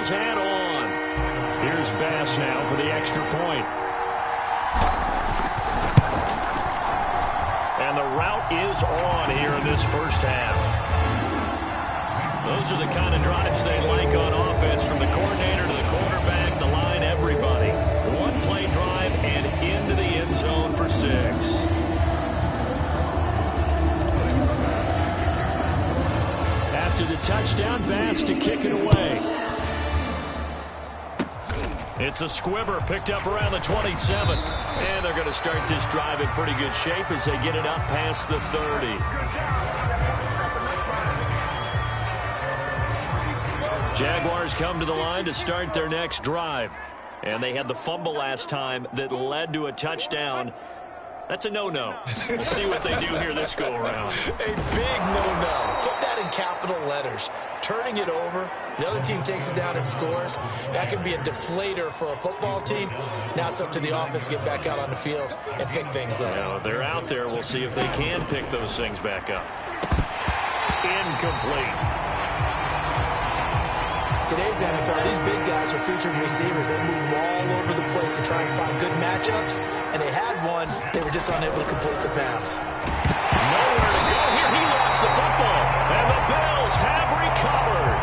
Bills add on. Here's Bass now for the extra point. And the route is on here in this first half. Those are the kind of drives they like on offense, from the coordinator to the quarterback, the line, everybody. One-play drive and into the end zone for 6. After the touchdown, Bass to kick it away. It's a squibber picked up around the 27. And they're going to start this drive in pretty good shape as they get it up past the 30. Jaguars come to the line to start their next drive. And they had the fumble last time that led to a touchdown. That's a no-no. We'll see what they do here this go-around. A big no-no. Put that in capital letters. Turning it over, the other team takes it down and scores. That could be a deflator for a football team. Now it's up to the offense to get back out on the field and pick things up. Now, they're out there. We'll see if they can pick those things back up. Incomplete. Today's NFL, these big guys are featured receivers. They move all over the place to try and find good matchups, and they had one. They were just unable to complete the pass. Nowhere to go here. He lost the football, and the Bills have recovered.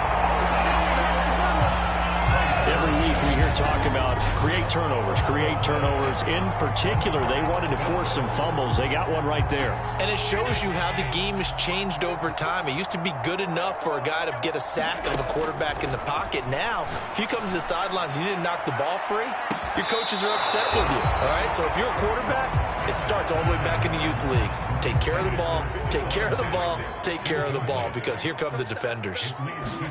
Every week we hear talk about create turnovers. In particular, they wanted to force some fumbles. They got one right there. And it shows you how the game has changed over time. It used to be good enough for a guy to get a sack of a quarterback in the pocket. Now, if you come to the sidelines and you didn't knock the ball free, your coaches are upset with you. All right, so if you're a quarterback, it starts all the way back in the youth leagues. Take care of the ball, take care of the ball, take care of the ball, because here come the defenders.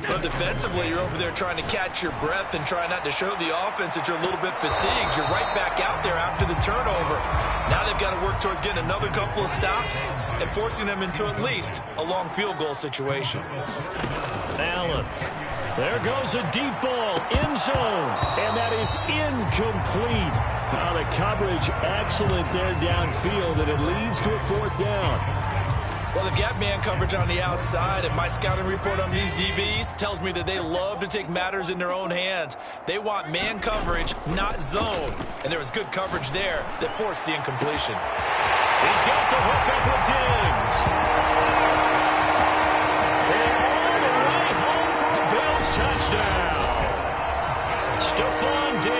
But defensively, you're over there trying to catch your breath and try not to show the offense that you're a little bit fatigued. You're right back out there after the turnover. Now they've got to work towards getting another couple of stops and forcing them into at least a long field goal situation. Allen. There goes a deep ball, end zone, and that is incomplete. Now the coverage excellent there downfield, and it leads to a 4th down. Well, they've got man coverage on the outside, and my scouting report on these DBs tells me that they love to take matters in their own hands. They want man coverage, not zone. And there was good coverage there that forced the incompletion. He's got the hook up with Diggs. And all the way home for a Bills touchdown. Stephon Diggs.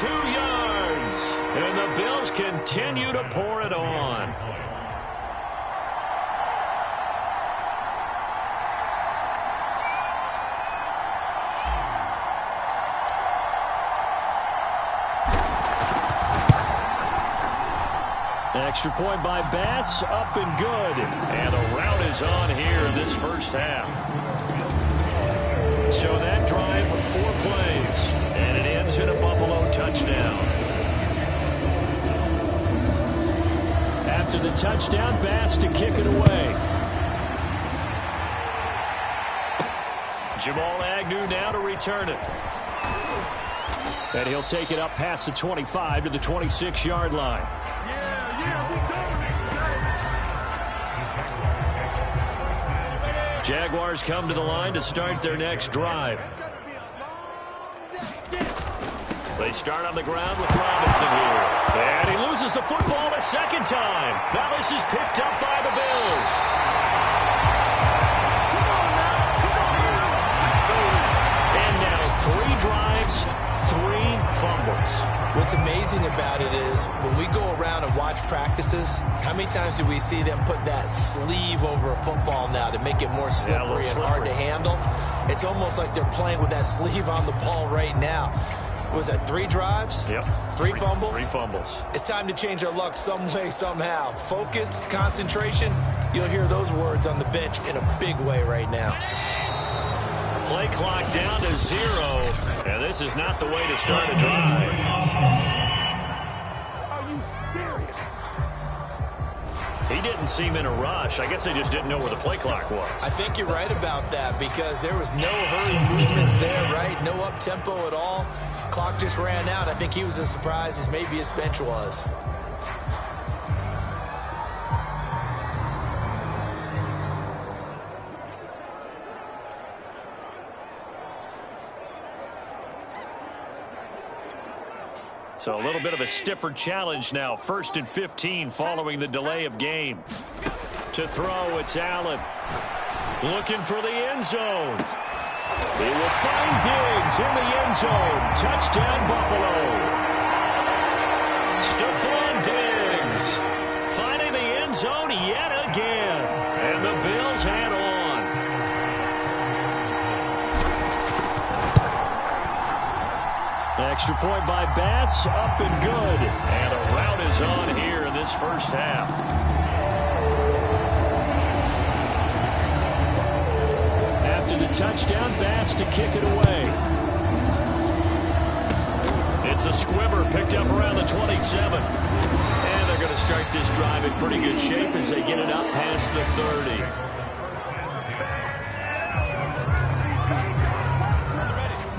Yards, and the Bills continue to pour it on. Extra point by Bass, up and good. And the route is on here in this first half. So that drive, 4 plays, and it ends in a Buffalo touchdown. After the touchdown, Bass to kick it away. Jamal Agnew now to return it. And he'll take it up past the 25 to the 26-yard line. Jaguars come to the line to start their next drive. They start on the ground with Robinson here. And he loses the football a second time. Now this is picked up by the Bills. And now 3 drives, 3 fumbles. What's amazing about it is when we go around and watch practices, how many times do we see them put that sleeve over a football now to make it more slippery and hard to handle? It's almost like they're playing with that sleeve on the ball right now. Was that 3 drives? Yep. 3 fumbles? 3 fumbles. It's time to change our luck some way, somehow. Focus, concentration, you'll hear those words on the bench in a big way right now. Play clock down to 0, and this is not the way to start a drive. Are you serious? He didn't seem in a rush. I guess they just didn't know where the play clock was. I think you're right about that because there was no hurried movements there, right? No up-tempo at all. Clock just ran out. I think he was as surprised as maybe his bench was. So a little bit of a stiffer challenge now. 1st and 15 following the delay of game. To throw, it's Allen. Looking for the end zone. He will find Diggs in the end zone. Touchdown, Buffalo. Stephon Diggs finding the end zone yet again. And the Bills head on. Extra point by Bass, up and good. And a rout is on here in this first half. After the touchdown, Bass to kick it away. It's a squibber picked up around the 27. And they're going to start this drive in pretty good shape as they get it up past the 30.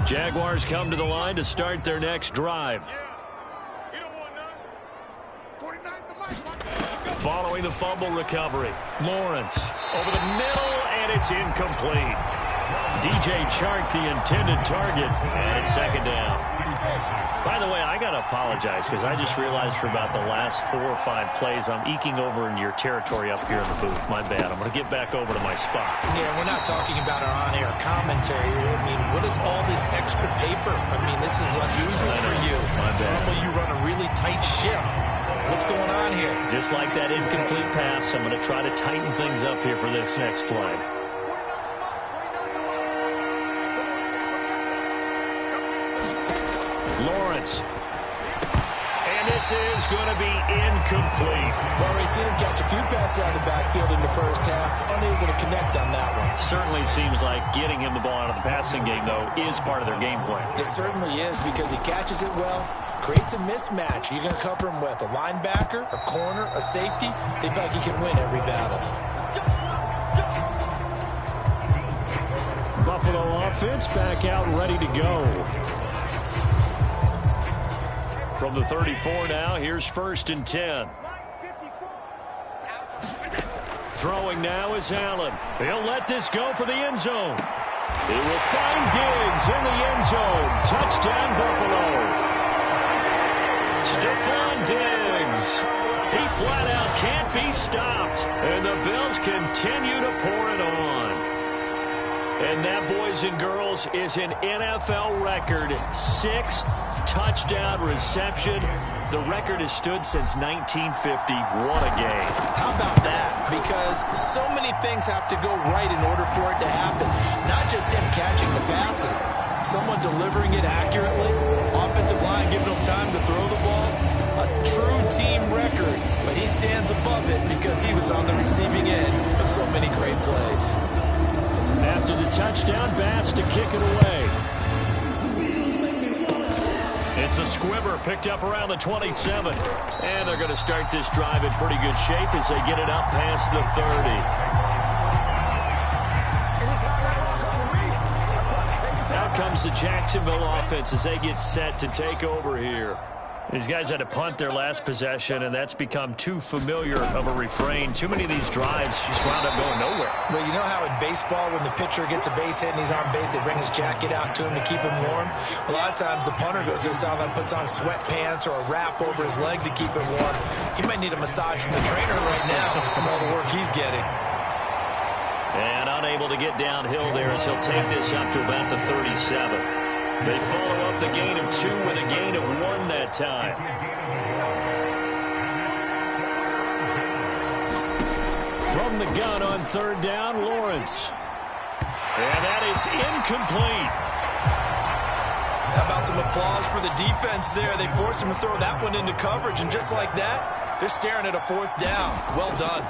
Jaguars come to the line to start their next drive. Following the fumble recovery, Lawrence over the middle, and it's incomplete. DJ Chark, the intended target, and it's second down. By the way, I got to apologize because I just realized for about the last 4 or 5 plays, I'm eking over into your territory up here in the booth. My bad. I'm going to get back over to my spot. Yeah, we're not talking about our on-air commentary. I mean, what is all this extra paper? I mean, this is unusual for you. My bad. Normally you run a really tight ship. What's going on here? Just like that incomplete pass, I'm going to try to tighten things up here for this next play. Lawrence. And this is going to be incomplete. Well, we've seen him catch a few passes out of the backfield in the first half. Unable to connect on that one. Certainly seems like getting him the ball out of the passing game, though, is part of their game plan. It certainly is because he catches it well, creates a mismatch. You're going to cover him with a linebacker, a corner, a safety. They feel like he can win every battle. Buffalo offense back out ready to go. From the 34 now, here's 1st and 10. Throwing now is Allen. He'll let this go for the end zone. He will find Diggs in the end zone. Touchdown, Buffalo. Stephon Diggs. He flat out can't be stopped. And the Bills continue to pour it on. And that, boys and girls, is an NFL record 6th touchdown reception. The record has stood since 1950. What a game. How about that? Because so many things have to go right in order for it to happen. Not just him catching the passes. Someone delivering it accurately. Offensive line giving him time to throw the ball. A true team record. But he stands above it because he was on the receiving end of so many great plays. After the touchdown, Bass to kick it away. It's a squibber picked up around the 27. And they're going to start this drive in pretty good shape as they get it up past the 30. Out comes the Jacksonville offense as they get set to take over here. These guys had to punt their last possession, and that's become too familiar of a refrain. Too many of these drives just wound up going nowhere. Well, you know how in baseball, when the pitcher gets a base hit and he's on base, they bring his jacket out to him to keep him warm? A lot of times the punter goes to the sideline, puts on sweatpants or a wrap over his leg to keep it warm. He might need a massage from the trainer right now from all the work he's getting. And unable to get downhill there as he'll take this up to about the 37. They follow up the gain of 2 with a gain of 1 that time. From the gun on 3rd down, Lawrence. And that is incomplete. How about some applause for the defense there? They forced him to throw that one into coverage, and just like that, they're staring at a 4th down. Well done.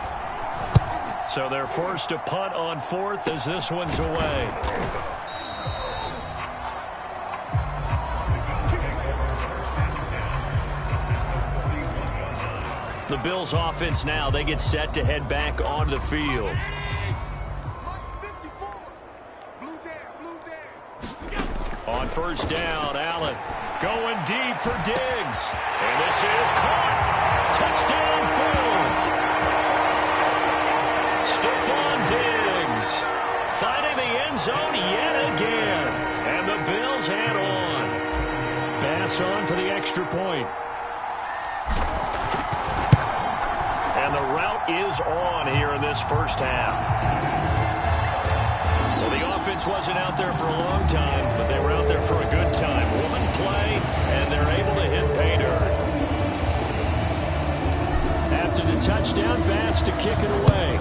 So they're forced to punt on 4th as this one's away. The Bills offense now, they get set to head back onto the field. On first down, Allen going deep for Diggs. And this is caught. Touchdown, Bills. Stephon Diggs finding the end zone yet again. And the Bills head on. Pass on for the extra point. And the route is on here in this first half. Well, the offense wasn't out there for a long time, but they were out there for a good time. One play, and they're able to hit pay dirt. After the touchdown pass to kick it away.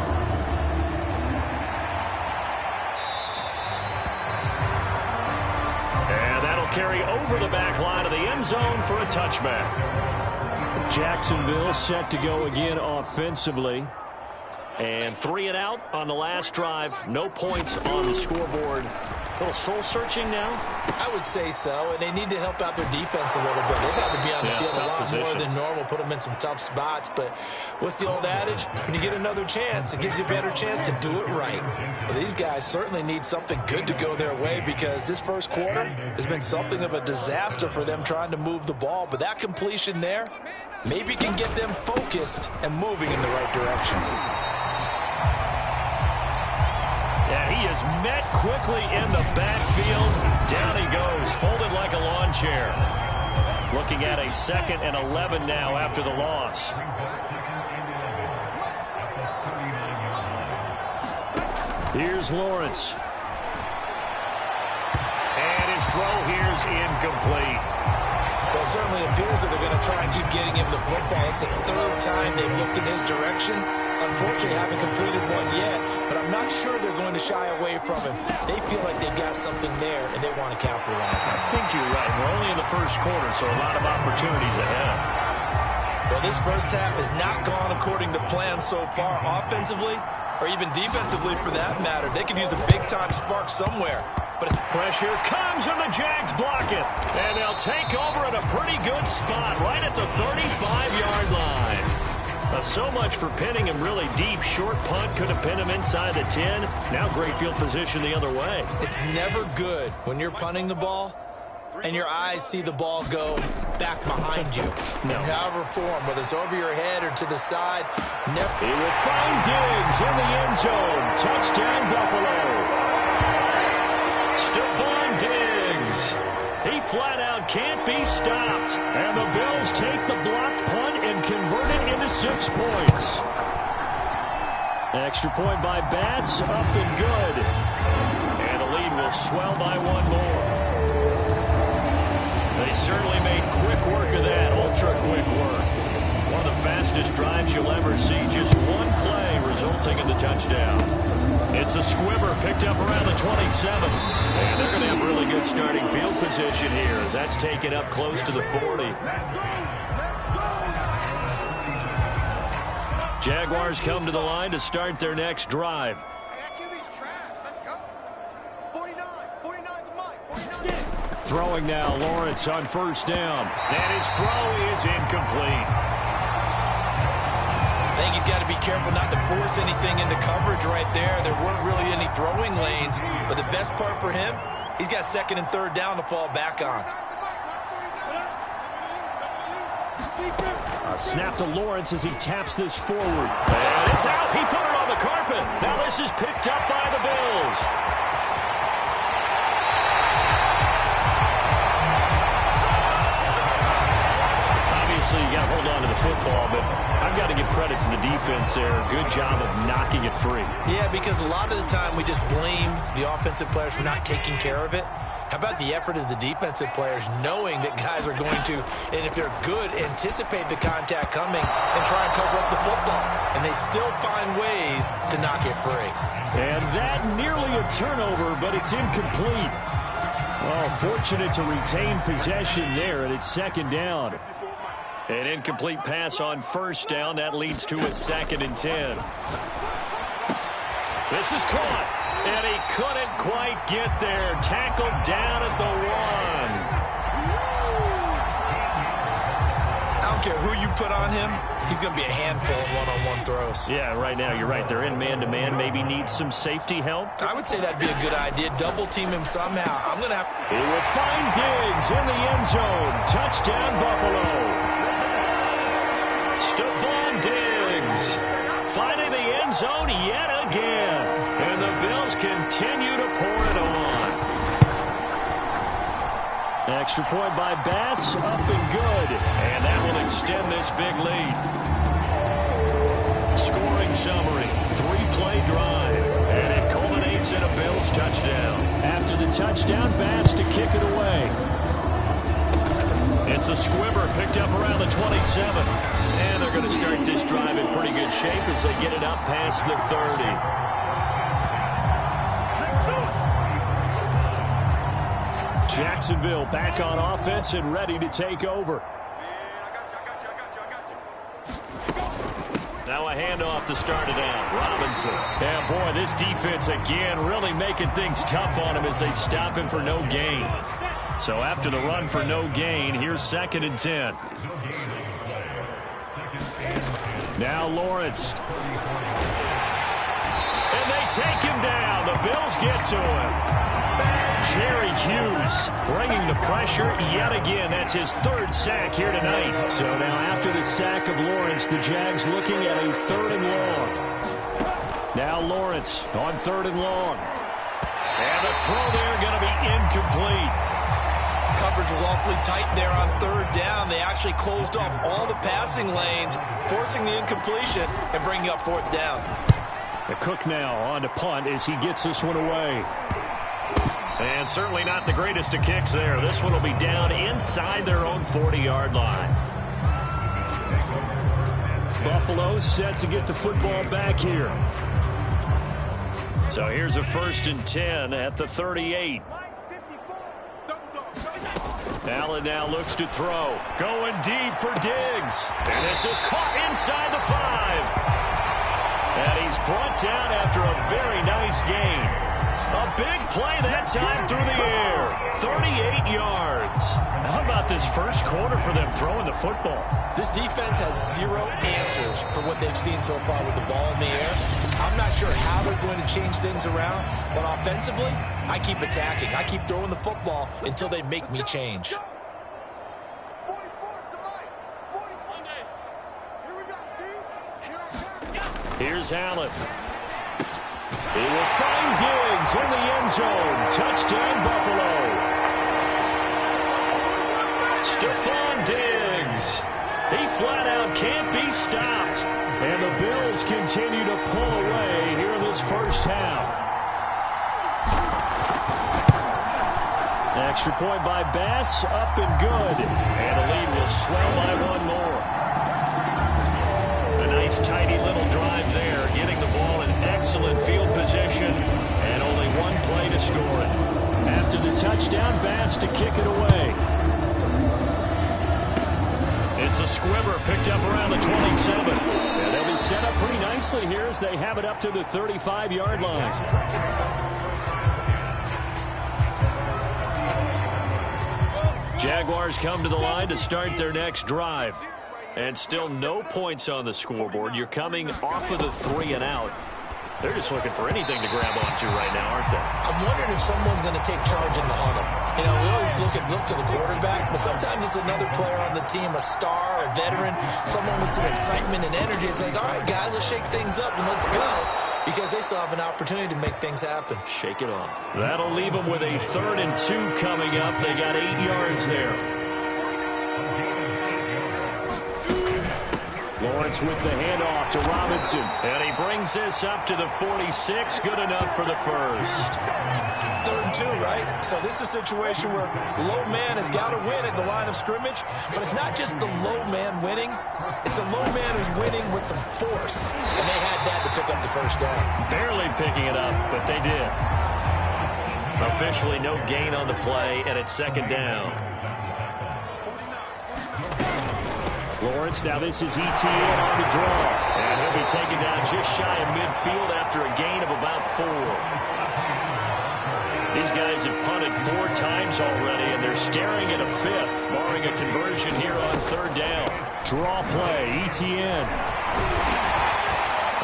And that'll carry over the back line of the end zone for a touchback. Jacksonville set to go again offensively. And 3 and out on the last drive. No points on the scoreboard. A little soul-searching now? I would say so, and they need to help out their defense a little bit. They've got to be on the field a lot more than normal, put them in some tough spots. But what's the old adage? When you get another chance, it gives you a better chance to do it right. Well, these guys certainly need something good to go their way because this first quarter has been something of a disaster for them trying to move the ball. But that completion there maybe can get them focused and moving in the right direction. Yeah, he is met quickly in the backfield. Down he goes, folded like a lawn chair. Looking at a 2nd and 11 now after the loss. Here's Lawrence. And his throw here's incomplete. Well, it certainly appears that they're going to try and keep getting him the football. It's the 3rd time they've looked in his direction. Unfortunately, haven't completed one yet, but I'm not sure they're going to shy away from him. They feel like they've got something there, and they want to capitalize on it. I think you're right. We're only in the first quarter, so a lot of opportunities ahead. Well, this first half has not gone according to plan so far offensively, or even defensively for that matter. They could use a big-time spark somewhere. But pressure comes, and the Jags block it. And they'll take over at a pretty good spot right at the 35-yard line. So much for pinning him really deep. Short punt could have pinned him inside the 10. Now great field position the other way. It's never good when you're punting the ball and your eyes see the ball go back behind you. No. In however form, whether it's over your head or to the side. Never. He will find Diggs in the end zone. Touchdown, Buffalo. Stephon Diggs. He flat out can't be stopped. And the Bills take the block punt and convert it into 6 points. Extra point by Bass, up and good. And the lead will swell by 1 more. They certainly made quick work of that, ultra-quick work. One of the fastest drives you'll ever see. Just 1 play resulting in the touchdown. It's a squibber picked up around the 27. And they're going to have really good starting field position here as that's taken up close to the 40. Jaguars come to the line to start their next drive. Throwing now, Lawrence on first down. And his throw is incomplete. I think he's got to be careful not to force anything into coverage right there. There weren't really any throwing lanes. But the best part for him, he's got 2nd and 3rd down to fall back on. A snap to Lawrence as he taps this forward. And it's out. He put it on the carpet. Now this is picked up by the Bills. Obviously, you got to hold on to the football, but I've got to give credit to the defense there. Good job of knocking it free. Yeah, because a lot of the time we just blame the offensive players for not taking care of it. How about the effort of the defensive players knowing that guys are going to, and if they're good, anticipate the contact coming and try and cover up the football. And they still find ways to knock it free. And that nearly a turnover, but it's incomplete. Well, fortunate to retain possession there, and it's 2nd down. An incomplete pass on first down. That leads to a 2nd and 10. This is caught. And he couldn't quite get there. Tackled down at the 1. I don't care who you put on him, he's going to be a handful in one-on-one throws. Yeah, right now you're right. They're in man-to-man. Maybe needs some safety help. I would say that'd be a good idea. Double team him somehow. I'm going to have... He will find Diggs in the end zone. Touchdown, Buffalo. Stephon Diggs finding the end zone yet again. And the Bills continue to pour it on. Extra point by Bass, up and good. And that will extend this big lead. Scoring summary, 3-play drive. And it culminates in a Bills touchdown. After the touchdown, Bass to kick it away. It's a squibber picked up around the 27. And they're going to start this drive in pretty good shape as they get it up past the 30. Jacksonville back on offense and ready to take over. Now a handoff to start it out. Robinson. Yeah, boy, this defense again really making things tough on him as they stop him for no gain. So after the run for no gain, here's 2nd and 10. Now Lawrence. And they take him down. The Bills get to him. Jerry Hughes bringing the pressure yet again. That's his 3rd sack here tonight. So now after the sack of Lawrence, the Jags looking at a 3rd and long. Now Lawrence on 3rd and long. And the throw there going to be incomplete. Coverage was awfully tight there on 3rd down. They actually closed off all the passing lanes, forcing the incompletion and bringing up 4th down. The Cook now on to punt as he gets this one away. And certainly not the greatest of kicks there. This one will be down inside their own 40-yard line. Buffalo set to get the football back here. So here's a 1st and 10 at the 38. Allen now looks to throw. Going deep for Diggs. And this is caught inside the 5. And he's brought down after a very nice gain. A big play that time through the air. 38 yards. How about this first quarter for them throwing the football? This defense has 0 answers for what they've seen so far with the ball in the air. I'm not sure how they're going to change things around, but offensively, I keep attacking. I keep throwing the football until they make me change. Here's Allen. He will find Diggs in the end zone. Touchdown, Buffalo. Stephon Diggs. He flat out can't be stopped. And the Bills continue to pull away here in this first half. Extra point by Bass, up and good. And the lead will swell by 1 more. A nice tidy little drive there, getting the ball in excellent field position, and only 1 play to score it. After the touchdown, Bass to kick it away. It's a squibber picked up around the 27. And they'll be set up pretty nicely here as they have it up to the 35-yard line. Jaguars come to the line to start their next drive. And still no points on the scoreboard. You're coming off of the 3 and out. They're just looking for anything to grab onto right now, aren't they? I'm wondering if someone's going to take charge in the huddle. You know, we always look to the quarterback, but sometimes it's another player on the team, a star, a veteran, someone with some excitement and energy. It's like, all right, guys, let's shake things up and let's go. Because they still have an opportunity to make things happen. Shake it off. That'll leave them with a 3rd and 2 coming up. They got 8 yards there. Lawrence with the handoff to Robinson. And he brings this up to the 46. Good enough for the first. 3rd and 2, right? So this is a situation where low man has got to win at the line of scrimmage. But it's not just the low man winning. It's the low man who's winning with some force. And they had that to pick up the first down. Barely picking it up, but they did. Officially no gain on the play, and it's 2nd down. Lawrence, now this is ETN on the draw. And he'll be taken down just shy of midfield after a gain of about 4. These guys have punted 4 times already, and they're staring at a 5th, barring a conversion here on 3rd down. Draw play, ETN.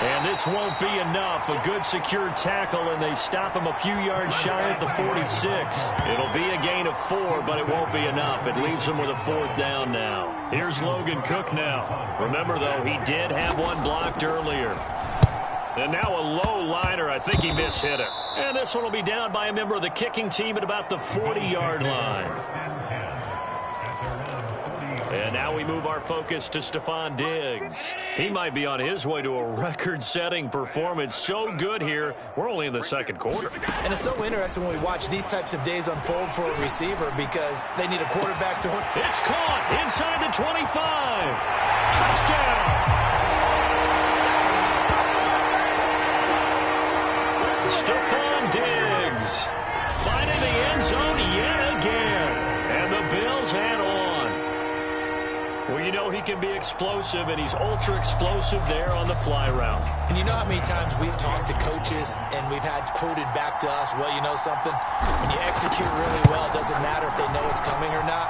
And this won't be enough. A good secure tackle, and they stop him a few yards shy at the 46. It'll be a gain of 4, but it won't be enough. It leaves him with a 4th down now. Here's Logan Cook now. Remember, though, he did have one blocked earlier. And now a low liner. I think he mishit it. And this one will be down by a member of the kicking team at about the 40-yard line. And now we move our focus to Stephon Diggs. He might be on his way to a record-setting performance. So good here. We're only in the 2nd quarter. And it's so interesting when we watch these types of days unfold for a receiver because they need a quarterback to... It's caught inside the 25. Touchdown. Stephon Diggs finding the end zone yet again. And the Bills head on. Well, you know he can be explosive, and he's ultra-explosive there on the fly route. And you know how many times we've talked to coaches and we've had quoted back to us, well, you know something? When you execute really well, it doesn't matter if they know it's coming or not.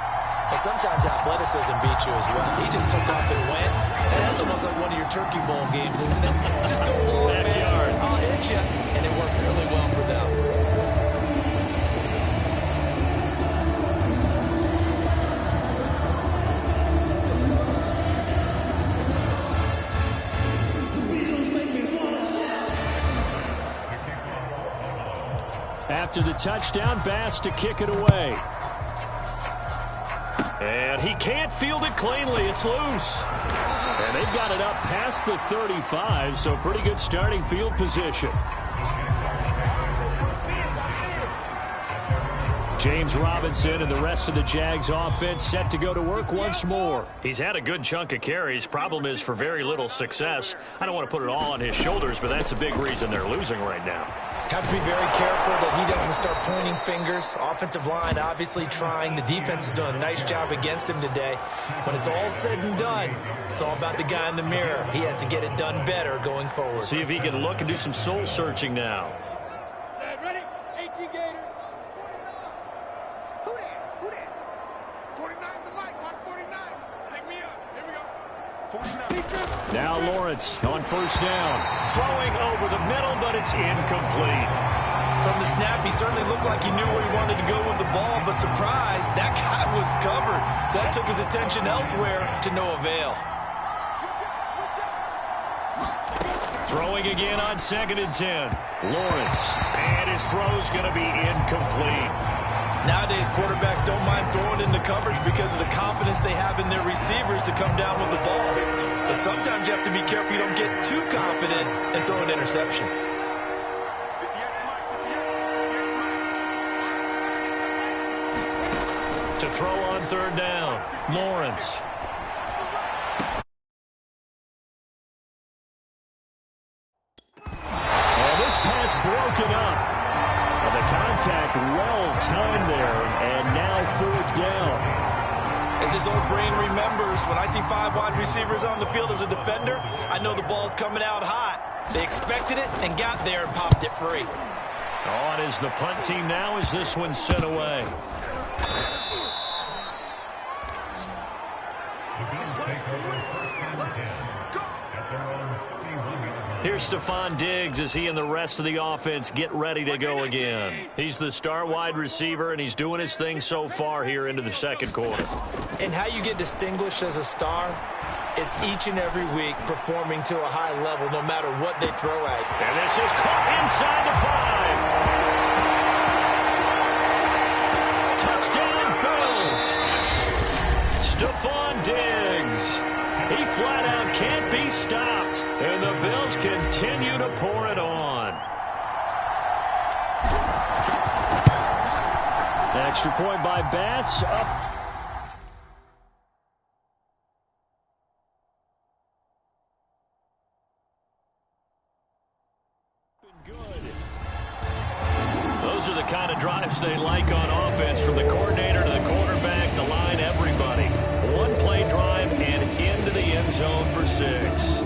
Well, sometimes athleticism beats you as well. He just took off and went. And that's almost like one of your Turkey Bowl games, isn't it? Just go long, man. I'll hit you. And it worked really well for them. After the touchdown, Bass to kick it away. And he can't field it cleanly. It's loose. And they've got it up past the 35, so pretty good starting field position. James Robinson and the rest of the Jags offense set to go to work once more. He's had a good chunk of carries. Problem is for very little success. I don't want to put it all on his shoulders, but that's a big reason they're losing right now. Have to be very careful that he doesn't start pointing fingers. Offensive line obviously trying. The defense has done a nice job against him today. When it's all said and done, it's all about the guy in the mirror. He has to get it done better going forward. See if he can look and do some soul searching now. Ready? 18 Gator. 49. Who that? 49's the mic. Watch 49. Pick me up. Here we go. 49. Now Lawrence on 1st down. Throwing over the middle, but it's incomplete. From the snap, he certainly looked like he knew where he wanted to go with the ball, but surprise, that guy was covered. So that took his attention elsewhere to no avail. Throwing again on 2nd and 10. Lawrence. And his throw's going to be incomplete. Nowadays, quarterbacks don't mind throwing into coverage because of the confidence they have in their receivers to come down with the ball. But sometimes you have to be careful you don't get too confident and throw an interception. To throw on 3rd down, Lawrence. And this pass broken up. And the contact well timed there, and now 4th down. As his old brain remembers, when I see 5 wide receivers on the field as a defender, I know the ball's coming out hot. They expected it and got there and popped it free. On is the punt team now as this one's sent away. Here's Stephon Diggs as he and the rest of the offense get ready to go again. He's the star wide receiver, and he's doing his thing so far here into the 2nd quarter. And how you get distinguished as a star is each and every week performing to a high level no matter what they throw at you. And this is caught inside the 5. Touchdown, Bills. Stephon Diggs. He flat out can't be stopped, and the Bills continue to pour it on. Extra point by Bass. Up. Good. Those are the kind of drives they like on offense, from the coordinator to the quarterback, the line, everybody. One play drive and into the end zone for 6.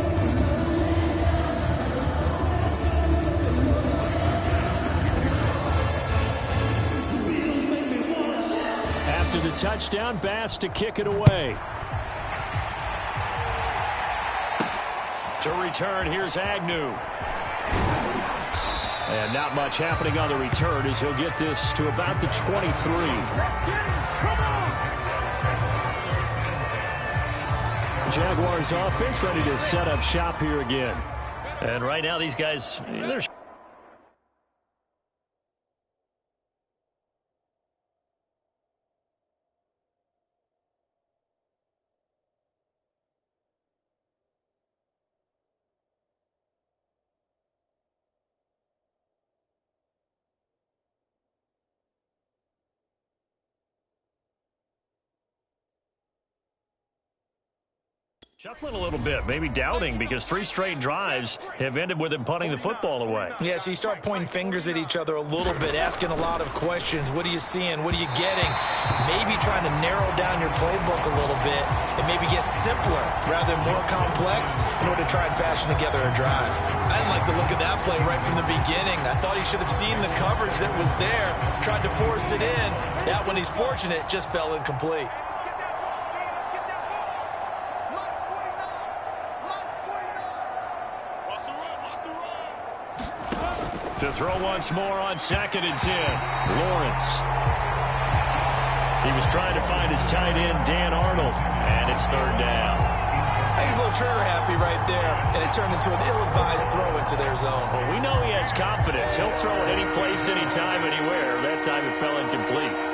After the touchdown, Bass to kick it away. To return, here's Agnew. And not much happening on the return as he'll get this to about the 23. Jaguars offense ready to set up shop here again. And right now these guys, they're shuffling a little bit, maybe doubting, because 3 straight drives have ended with him punting the football away. Yeah, so you start pointing fingers at each other a little bit, asking a lot of questions. What are you seeing? What are you getting? Maybe trying to narrow down your playbook a little bit and maybe get simpler rather than more complex in order to try and fashion together a drive. I didn't like the look of that play right from the beginning. I thought he should have seen the coverage that was there, tried to force it in. That, when he's fortunate, just fell incomplete. To throw once more on 2nd and 10. Lawrence. He was trying to find his tight end, Dan Arnold, and it's 3rd down. He's a little trigger happy right there, and it turned into an ill-advised throw into their zone. Well, we know he has confidence. He'll throw it any place, anytime, anywhere. That time it fell incomplete.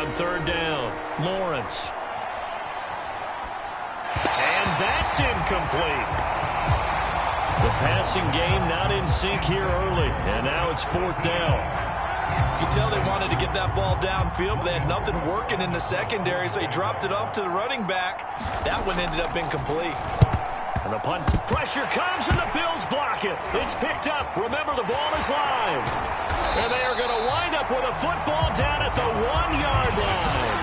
On 3rd down, Lawrence. And that's incomplete. The passing game not in sync here early, and now it's 4th down. You can tell they wanted to get that ball downfield, but they had nothing working in the secondary, so he dropped it off to the running back. That one ended up incomplete. And the punt pressure comes, and the Bills block it. It's picked up. Remember, the ball is live. And they are going to wind up with a football down at the 1-yard line.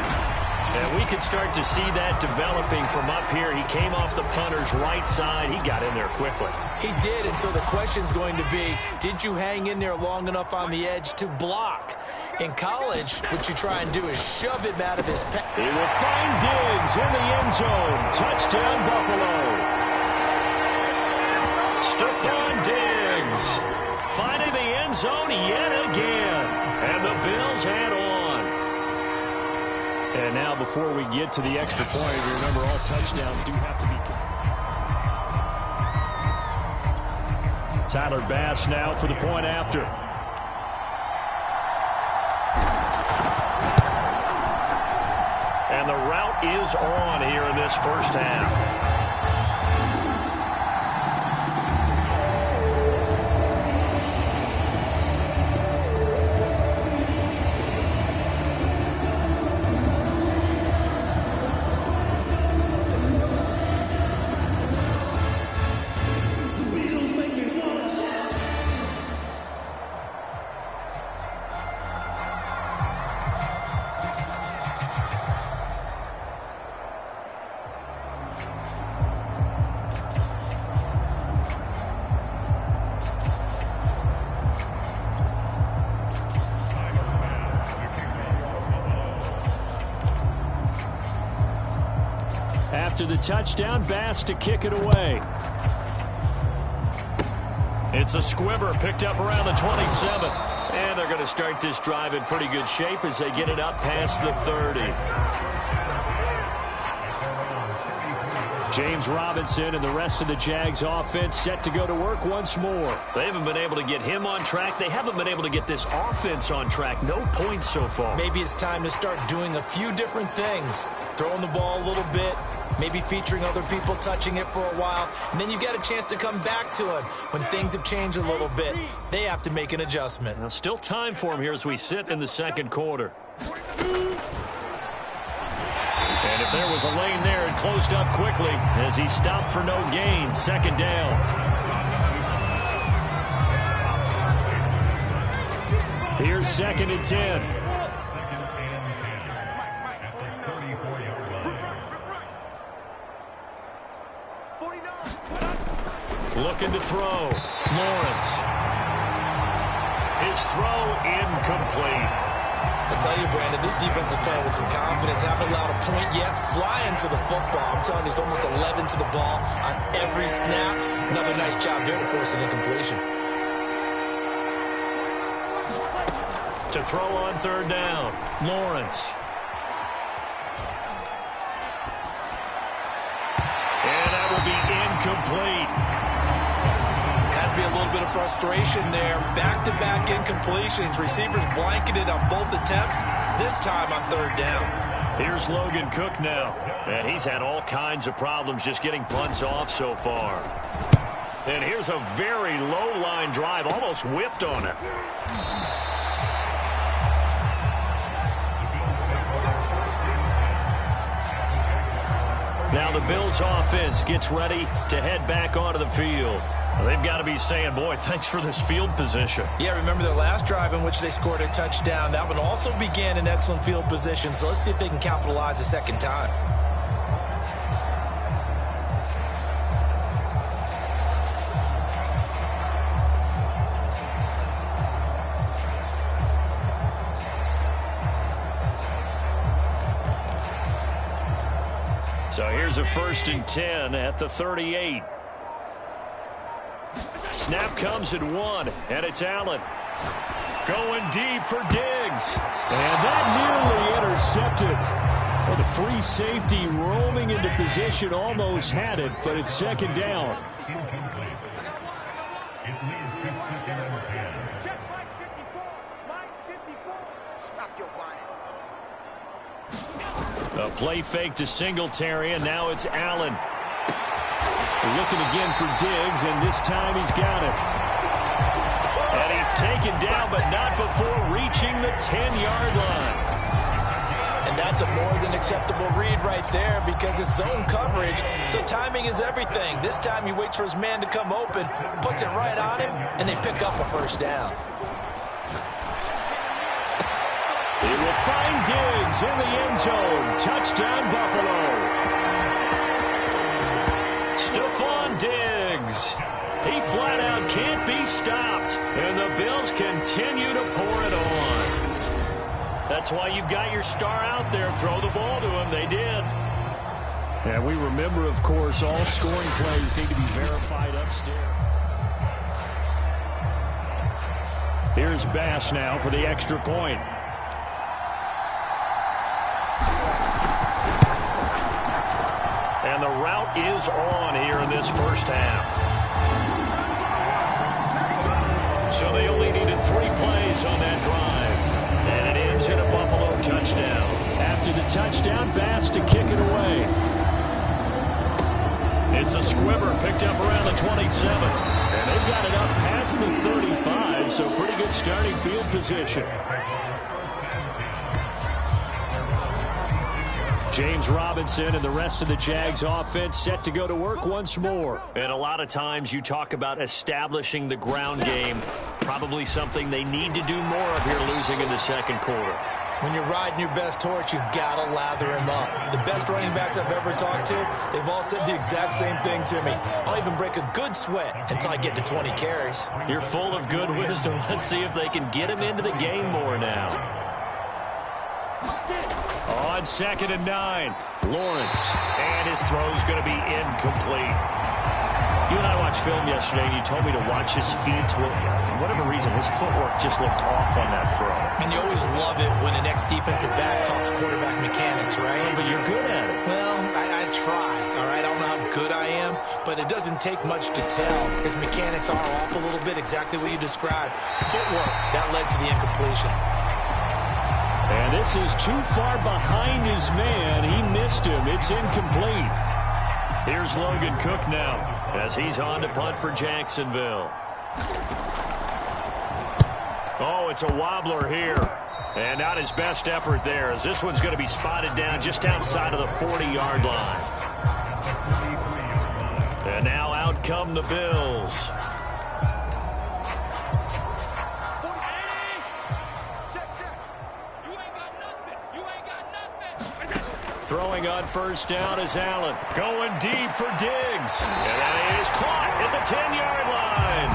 And we could start to see that developing from up here. He came off the punter's right side. He got in there quickly. He did, and so the question's going to be, did you hang in there long enough on the edge to block? In college, what you try and do is shove him out of his path. He will find Diggs in the end zone. Touchdown, Buffalo. Stephon Diggs finding the end zone yet again. And the Bills head on. And now before we get to the extra point, remember all touchdowns do have to be. Tyler Bass now for the point after. And the route is on here in this first half. After the touchdown, Bass to kick it away. It's a squibber picked up around the 27. And they're going to start this drive in pretty good shape as they get it up past the 30. James Robinson and the rest of the Jags offense set to go to work once more. They haven't been able to get him on track. They haven't been able to get this offense on track. No points so far. Maybe it's time to start doing a few different things. Throwing the ball a little bit. Maybe featuring other people touching it for a while. And then you get a chance to come back to it when things have changed a little bit. They have to make an adjustment. Now, still time for him here as we sit in the second quarter. And if there was a lane there, it closed up quickly as he stopped for no gain. 2nd down. Here's 2nd and 10. Looking to throw. Lawrence. His throw incomplete. I tell you, Brandon, this defense is playing with some confidence. Haven't allowed a point yet. Flying to the football. I'm telling you, it's almost 11 to the ball on every snap. Another nice job there to force an incompletion. To throw on third down. Lawrence. And that will be incomplete. Has to be a little bit of frustration there. Back-to-back incompletions. Receivers blanketed on both attempts, this time on third down. Here's Logan Cook now. And he's had all kinds of problems just getting punts off so far. And here's a very low-line drive. Almost whiffed on it. Now the Bills offense gets ready to head back onto the field. They've got to be saying, boy, thanks for this field position. Yeah, remember their last drive in which they scored a touchdown. That one also began in excellent field position, so let's see if they can capitalize a second time. So here's a 1st and 10 at the 38. Snap comes at 1, and it's Allen. Going deep for Diggs. And that nearly intercepted. Well, the free safety roaming into position almost had it, but it's second down. Stop your whining. A play fake to Singletary, and now it's Allen. Looking again for Diggs, and this time he's got it. And he's taken down, but not before reaching the 10-yard line. And that's a more than acceptable read right there because it's zone coverage, so timing is everything. This time he waits for his man to come open, puts it right on him, and they pick up a first down. He will find Diggs in the end zone. Touchdown, Buffalo. Stephon Diggs. He flat out can't be stopped. And the Bills continue to pour it on. That's why you've got your star out there. Throw the ball to him. They did. And we remember, of course, all scoring plays need to be verified upstairs. Here's Bass now for the extra point. And the route is on here in this first half. So they only needed 3 plays on that drive. And it ends in a Buffalo touchdown. After the touchdown, Bass to kick it away. It's a squibber picked up around the 27. And they've got it up past the 35, so pretty good starting field position. James Robinson and the rest of the Jags offense set to go to work once more. And a lot of times you talk about establishing the ground game. Probably something they need to do more of here losing in the second quarter. When you're riding your best horse, you've got to lather him up. The best running backs I've ever talked to, they've all said the exact same thing to me. I'll even break a good sweat until I get to 20 carries. You're full of good wisdom. Let's see if they can get him into the game more now. On 2nd and 9, Lawrence. And his throw's going to be incomplete. You and I watched film yesterday, and you told me to watch his feet. Well, for whatever reason, his footwork just looked off on that throw. And you always love it when an ex-defensive back talks quarterback mechanics, right? But you're good at it. Well, I try, all right? I don't know how good I am, but it doesn't take much to tell. His mechanics are off a little bit, exactly what you described. Footwork, that led to the incompletion. And this is too far behind his man. He missed him. It's incomplete. Here's Logan Cook now as he's on to punt for Jacksonville. Oh, it's a wobbler here. And not his best effort there, as this one's going to be spotted down just outside of the 40-yard line. And now out come the Bills. Throwing on first down is Allen. Going deep for Diggs. And that is caught at the 10-yard line.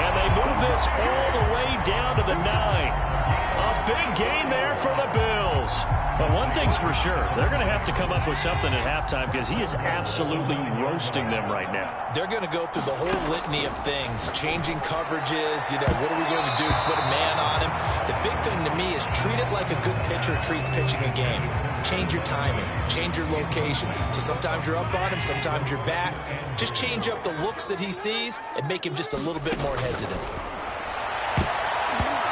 And they move this all the way down to the 9. A big gain there for the Bills. But one thing's for sure, they're going to have to come up with something at halftime because he is absolutely roasting them right now. They're going to go through the whole litany of things, changing coverages, what are we going to do to put a man on him? The big thing to me is treat it like a good pitcher treats pitching a game. Change your timing, change your location. So sometimes you're up on him, sometimes you're back. Just change up the looks that he sees and make him just a little bit more hesitant.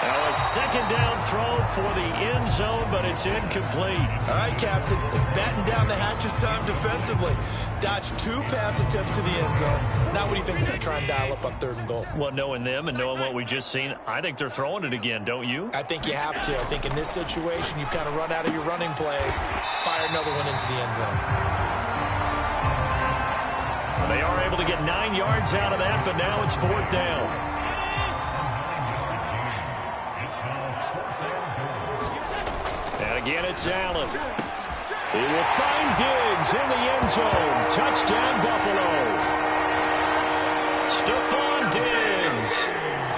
Now a second down throw for the end zone, but it's incomplete. All right, Captain, it's batten down the hatches time defensively. Dodge 2 pass attempts to the end zone. Now what do you think they're going to try and dial up on 3rd and goal? Well, knowing them and knowing what we just seen, I think they're throwing it again, don't you? I think you have to. I think in this situation, you've kind of run out of your running plays. Fire another one into the end zone. They are able to get 9 yards out of that, but now it's 4th down. Again, it's Allen. He will find Diggs in the end zone. Touchdown, Buffalo. Stephon Diggs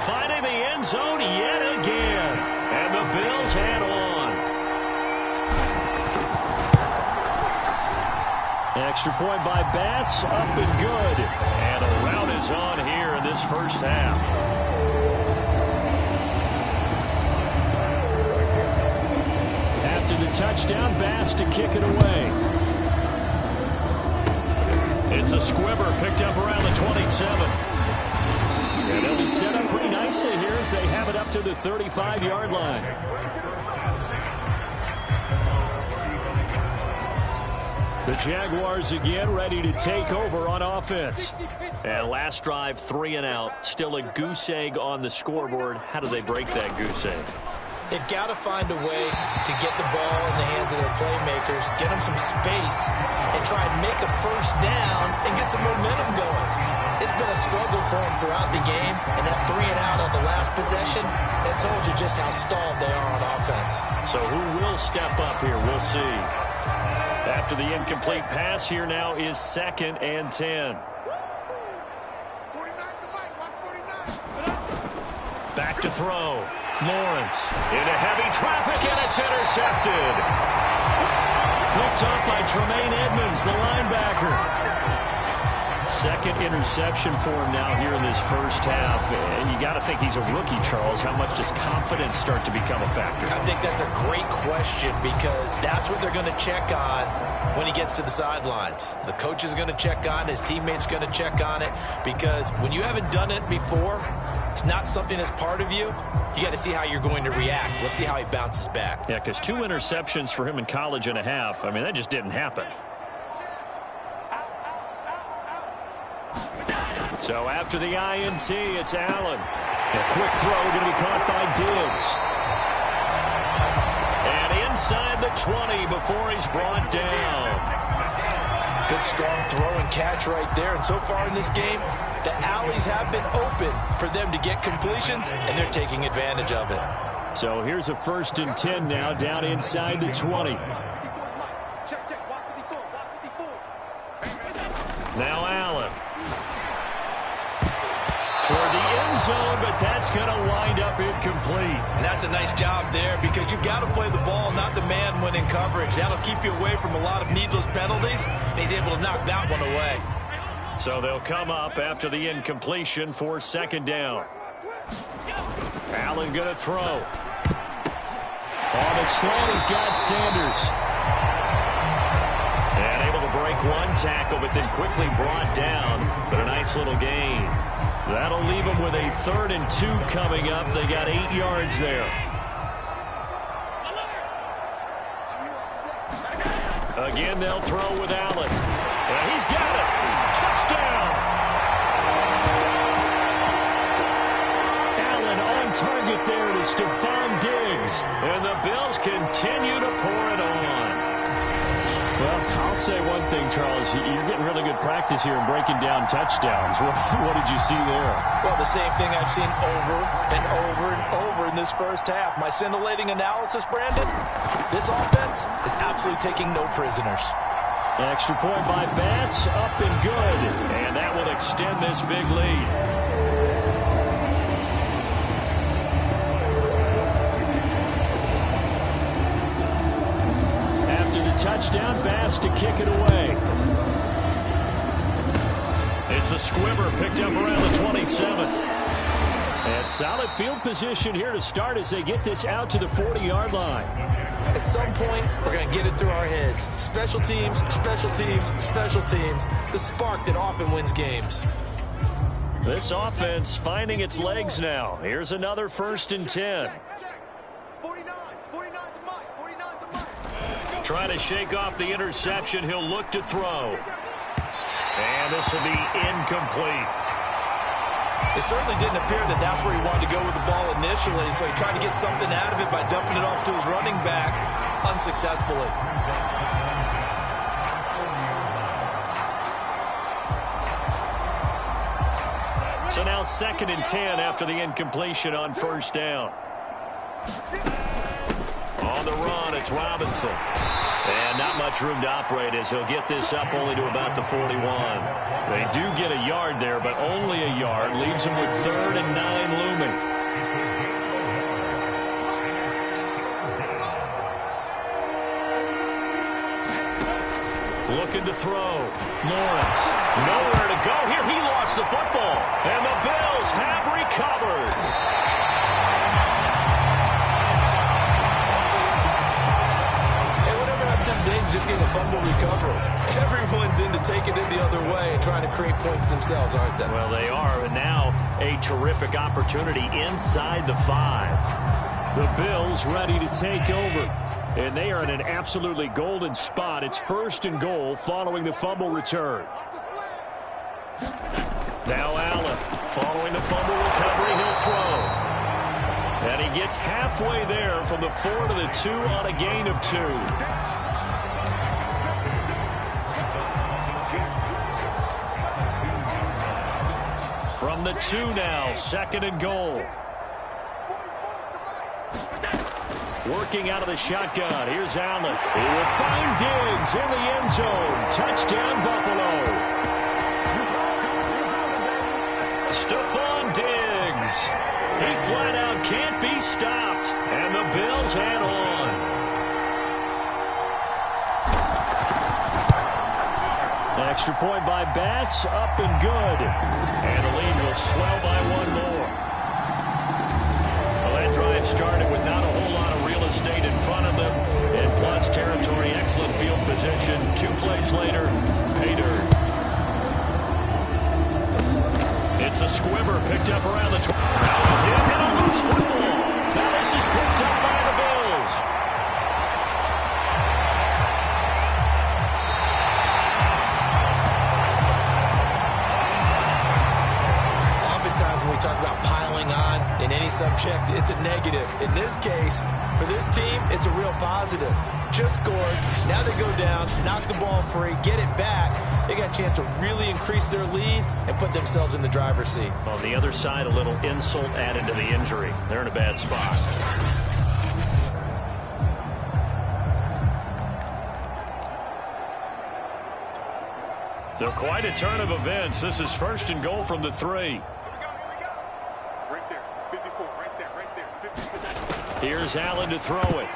finding the end zone yet again. And the Bills head on. Extra point by Bass, up and good. And a rout is on here in this first half. After the touchdown, Bass to kick it away. It's a squibber picked up around the 27. And they'll be set up pretty nicely here as they have it up to the 35-yard line. The Jaguars again ready to take over on offense. And last drive, 3 and out. Still a goose egg on the scoreboard. How do they break that goose egg? They've got to find a way to get the ball in the hands of their playmakers, get them some space, and try and make a first down and get some momentum going. It's been a struggle for them throughout the game, and that 3 and out on the last possession, that told you just how stalled they are on offense. So who will step up here? We'll see. After the incomplete pass, here now is 2nd and 10. 49's the mic. Watch 49. Back to throw. Lawrence into heavy traffic, and it's intercepted. Picked up by Tremaine Edmonds, the linebacker. Second interception for him now here in this first half. And you got to think he's a rookie, Charles. How much does confidence start to become a factor? I think that's a great question because that's what they're going to check on when he gets to the sidelines. The coach is going to check on it. His teammates going to check on it because when you haven't done it before, it's not something that's part of you. You got to see how you're going to react. Let's see how he bounces back. Yeah, because 2 interceptions for him in college and a half. I mean, that just didn't happen. So after the INT, it's Allen. A quick throw going to be caught by Diggs. And inside the 20 before he's brought down. Good strong throw and catch right there. And so far in this game, the alleys have been open for them to get completions, and they're taking advantage of it. So here's a 1st and 10 now down inside the 20. Now Allen. Toward the end zone, but that's going to wind up incomplete. And that's a nice job there because you've got to play the ball, not the man when in coverage. That'll keep you away from a lot of needless penalties. And he's able to knock that one away. So they'll come up after the incompletion for 2nd down. Allen going to throw. On the slant, he's got Sanders. And able to break one tackle, but then quickly brought down. But a nice little gain. That'll leave them with a 3rd and 2 coming up. They got 8 yards there. Again, they'll throw with Allen. And he's got it. Touchdown. Allen on target there to Stephon Diggs. And the Bills continue to pour it on. Well, I'll say one thing, Charles. You're getting really good practice here in breaking down touchdowns. What did you see there? Well, the same thing I've seen over and over and over in this first half. My scintillating analysis, Brandon, this offense is absolutely taking no prisoners. Extra point by Bass, up and good. And that will extend this big lead. Touchdown, Bass to kick it away. It's a squibber picked up around the 27. And solid field position here to start as they get this out to the 40-yard line. At some point, we're going to get it through our heads. Special teams, special teams, special teams. The spark that often wins games. This offense finding its legs now. Here's another 1st and 10. Trying to shake off the interception. He'll look to throw. And this will be incomplete. It certainly didn't appear that that's where he wanted to go with the ball initially, so he tried to get something out of it by dumping it off to his running back unsuccessfully. So now 2nd and 10 after the incompletion on 1st down. On the run, it's Robinson. And not much room to operate as he'll get this up only to about the 41. They do get a yard there, but only a yard. Leaves them with 3rd and 9 looming. Looking to throw. Lawrence. Nowhere to go here. He lost the football. And the Bills have recovered. Days just getting a fumble recovery. Everyone's into taking it the other way and trying to create points themselves, aren't they? Well, they are, and now a terrific opportunity inside the 5. The Bills ready to take over, and they are in an absolutely golden spot. It's 1st and goal following the fumble return. Now Allen, following the fumble recovery, he'll throw. And he gets halfway there from the 4 to the 2 on a gain of 2. From the 2 now, 2nd and goal. Working out of the shotgun. Here's Allen. He will find Diggs in the end zone. Touchdown, Buffalo. Stephon Diggs. He flat out can't be stopped. And the Bills head on. Extra point by Bass, up and good. And the lead will swell by 1 more. Well, that drive started with not a whole lot of real estate in front of them. And plus territory, excellent field position. 2 plays later, pay dirt. It's a squibber picked up around the 20. Hit a loose football. Now this is picked up by the Bills. When we talk about piling on in any subject, it's a negative. In this case, for this team, it's a real positive. Just scored. Now they go down, knock the ball free, get it back. They got a chance to really increase their lead and put themselves in the driver's seat. On the other side, a little insult added to the injury. They're in a bad spot. So quite a turn of events. This is 1st and goal from the 3. Here's Allen to throw it.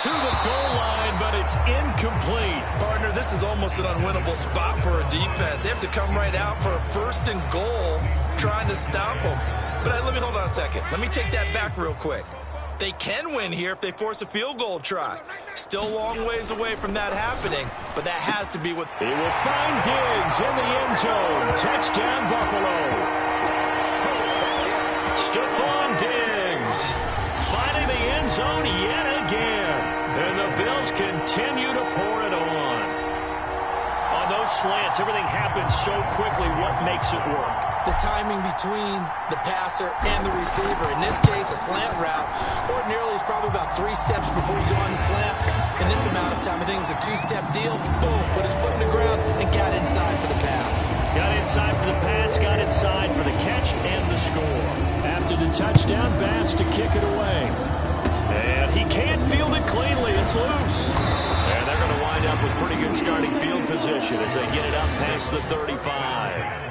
To the goal line, but it's incomplete. Partner, this is almost an unwinnable spot for a defense. They have to come right out for a 1st and goal trying to stop them. But let me hold on a second. Let me take that back real quick. They can win here if they force a field goal try. Still a long ways away from that happening, but that has to be what... He will find Diggs in the end zone. Touchdown, Buffalo. Stephon Diggs. Finding the end zone yet again. And the Bills continue to pour it on. On those slants. Everything happens so quickly. What makes it work? The timing between the passer and the receiver. In this case, a slant route ordinarily is probably about 3 steps before you go on the slant. In this amount of time, I think it was a 2-step deal. Boom, put his foot in the ground and got inside for the pass. Got inside for the pass, got inside for the catch and the score. After the touchdown, Bass to kick it away. And he can't field it cleanly. It's loose. And they're going to wind up with pretty good starting field position as they get it up past the 35.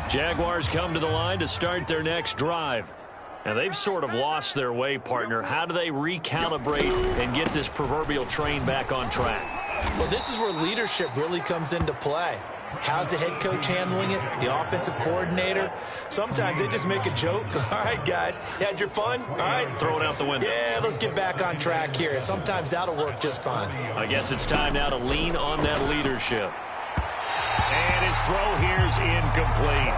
Jaguars come to the line to start their next drive. And they've sort of lost their way, partner. How do they recalibrate and get this proverbial train back on track? Well, this is where leadership really comes into play. How's the head coach handling it? The offensive coordinator? Sometimes they just make a joke. All right, guys, you had your fun? All right. Throw it out the window. Yeah, let's get back on track here. And sometimes that'll work just fine. I guess it's time now to lean on that leadership. And his throw here's incomplete.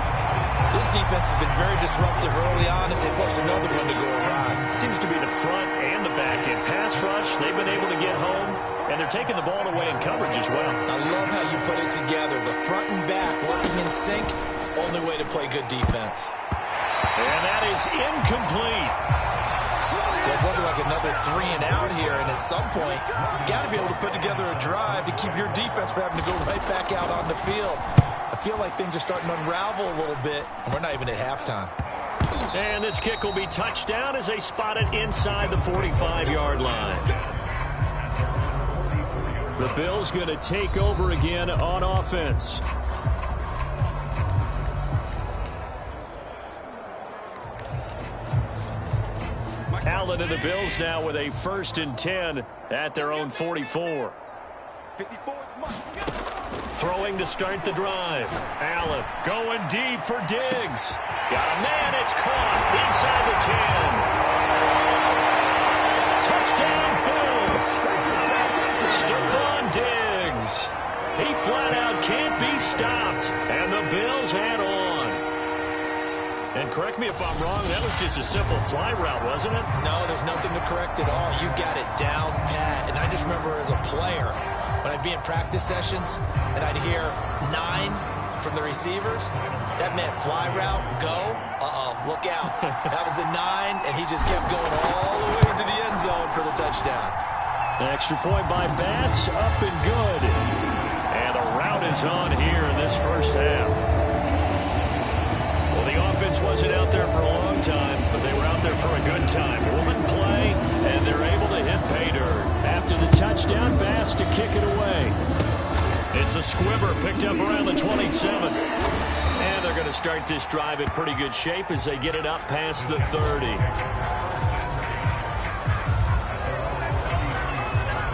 This defense has been very disruptive early on as they force another one to go awry. Seems to be the front and the back end. Pass rush, they've been able to get home, and they're taking the ball away in coverage as well. I love how you put it together. The front and back working in sync, only way to play good defense. And that is incomplete. It's looking like another 3 and out here, and at some point, you got to be able to put together a drive to keep your defense from having to go right back out on the field. I feel like things are starting to unravel a little bit, and we're not even at halftime. And this kick will be touchdown as they spot it inside the 45-yard line. The Bills going to take over again on offense. Allen and the Bills now with a 1st and 10 at their own 44. Throwing to start the drive. Allen going deep for Diggs. Got a man, it's caught inside the 10. Touchdown Bills. Stephon Diggs. He flat out can't be stopped. And the Bills head on. And correct me if I'm wrong, that was just a simple fly route, wasn't it? No, there's nothing to correct at all. You got it down pat. And I just remember as a player, when I'd be in practice sessions and I'd hear 9 from the receivers, that meant fly route, go, look out. That was the 9, and he just kept going all the way to the end zone for the touchdown. An extra point by Bass, up and good. And a route is on here in this first half. Well, the offense wasn't out there for a long time, but they were out there for a good time. One play, and they're able to hit pay dirt. After the touchdown, Bass to kick it away. It's a squibber picked up around the 27. And they're going to start this drive in pretty good shape as they get it up past the 30.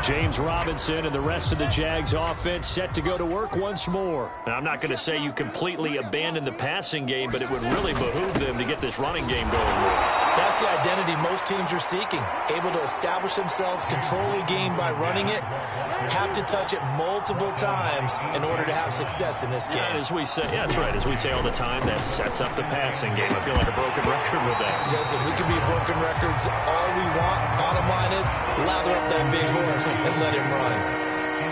James Robinson and the rest of the Jags offense set to go to work once more. Now, I'm not going to say you completely abandon the passing game, but it would really behoove them to get this running game going. That's the identity most teams are seeking. Able to establish themselves, control a game by running it, have to touch it multiple times in order to have success in this game. And as we say, yeah, that's right. As we say all the time, that sets up the passing game. I feel like a broken record with that. Listen, we can be broken records all we want. Bottom line is, lather up that big horse and let him run.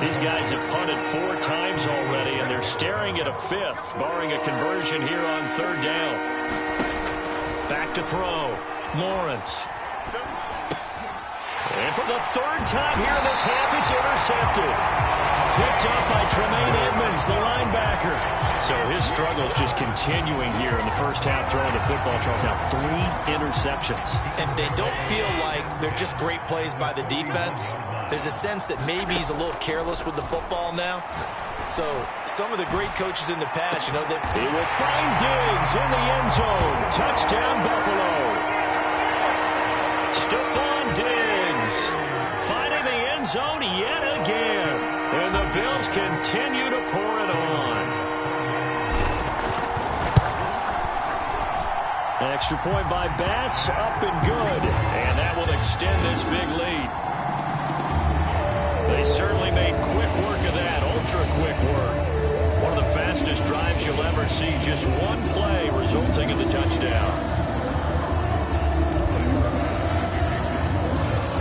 These guys have punted 4 times already, and they're staring at a 5th, barring a conversion here on 3rd down. Back to throw. Lawrence. And for the 3rd time here in this half, it's intercepted. Picked up by Tremaine Edmonds, the linebacker. So his struggles just continuing here in the first half throwing the football. Charles, now 3 interceptions. And they don't feel like they're just great plays by the defense. There's a sense that maybe he's a little careless with the football now. So some of the great coaches in the past, you know, that he will find Diggs in the end zone. Touchdown, Buffalo. Stephon Diggs finding the end zone yet again. And the Bills continue to pour it on. Extra point by Bass, up and good. And that will extend this big lead. They certainly made quick work of that, ultra-quick work. One of the fastest drives you'll ever see, just one play resulting in the touchdown.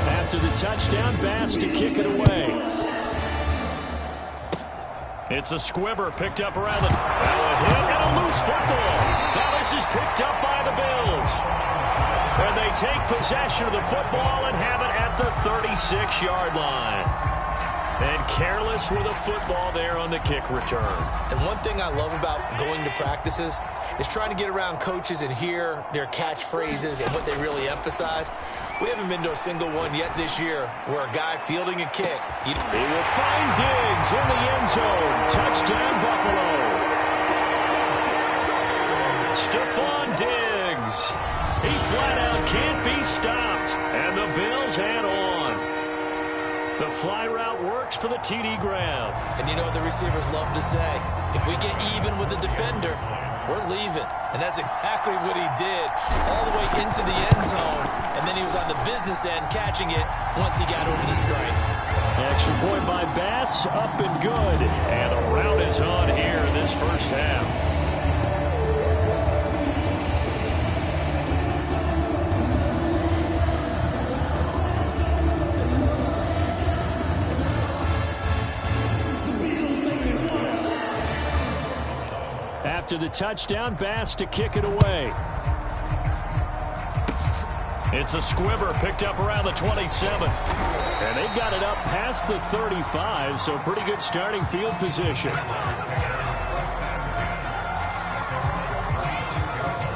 After After the touchdown, Bass to kick it away. It's a squibber picked up around the... Now a hit and a loose football. Now this is picked up by the Bills. And they take possession of the football and have it at the 36-yard line. And careless with a football there on the kick return. And one thing I love about going to practices is trying to get around coaches and hear their catchphrases and what they really emphasize. We haven't been to a single one yet this year where a guy fielding a kick. He will find Diggs in the end zone. Touchdown, Buffalo. Stephon Diggs. He flat out can't be stopped. And the Bills head on. The fly route works for the TD grab. And you know what the receivers love to say? If we get even with the defender, we're leaving. And that's exactly what he did all the way into the end zone. And then he was on the business end catching it once he got over the stripe. Extra point by Bass, up and good. And the route is on here in this first half. After the touchdown, Bass to kick it away. It's a squibber picked up around the 27. And they've got it up past the 35, so pretty good starting field position.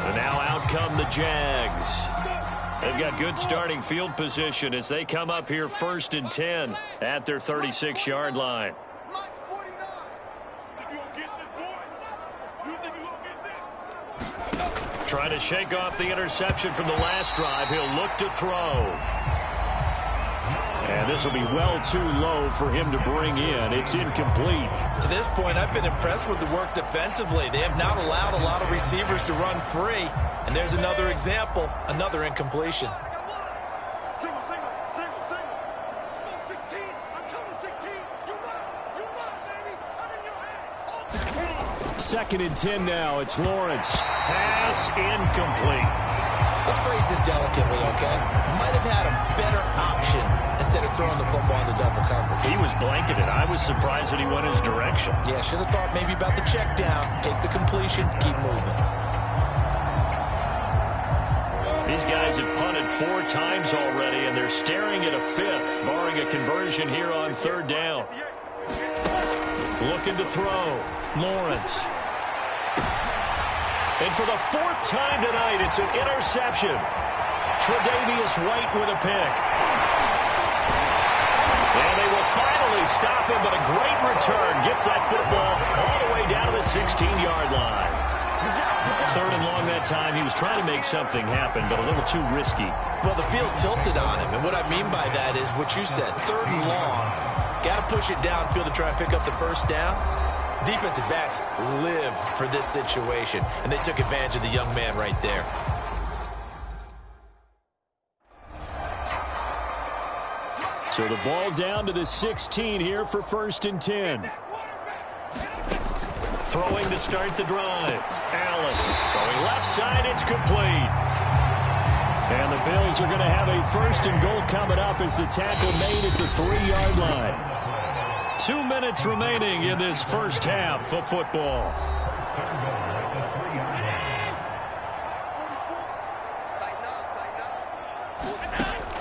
And now out come the Jags. They've got good starting field position as they come up here 1st and 10 at their 36-yard line. Trying to shake off the interception from the last drive. He'll look to throw. And this will be well too low for him to bring in. It's incomplete. To this point, I've been impressed with the work defensively. They have not allowed a lot of receivers to run free. And there's another example, another incompletion. Single, single, single, single. I'm on 16. I'm coming 16. You run, baby. I'm in your head. 2nd and 10 now. It's Lawrence. Pass incomplete. Let's phrase this delicately, okay? Might have had a better option instead of throwing the football into double coverage. He was blanketed. I was surprised that he went his direction. Yeah, should have thought maybe about the check down, take the completion, keep moving. These guys have punted 4 times already, and they're staring at a 5th, barring a conversion here on 3rd down. Looking to throw. Lawrence. And for the 4th time tonight, it's an interception. Tre'Davious White with a pick. And they will finally stop him, but a great return gets that football all the way down to the 16-yard line. 3rd and long that time. He was trying to make something happen, but a little too risky. Well, the field tilted on him, and what I mean by that is what you said, 3rd and long. Got to push it downfield to try and pick up the 1st down. Defensive backs live for this situation, and they took advantage of the young man right there. So the ball down to the 16 here for 1st and 10. Throwing to start the drive. Allen throwing left side. It's complete. And the Bills are going to have a 1st and goal coming up as the tackle made at the 3-yard line. 2 minutes remaining in this first half of football.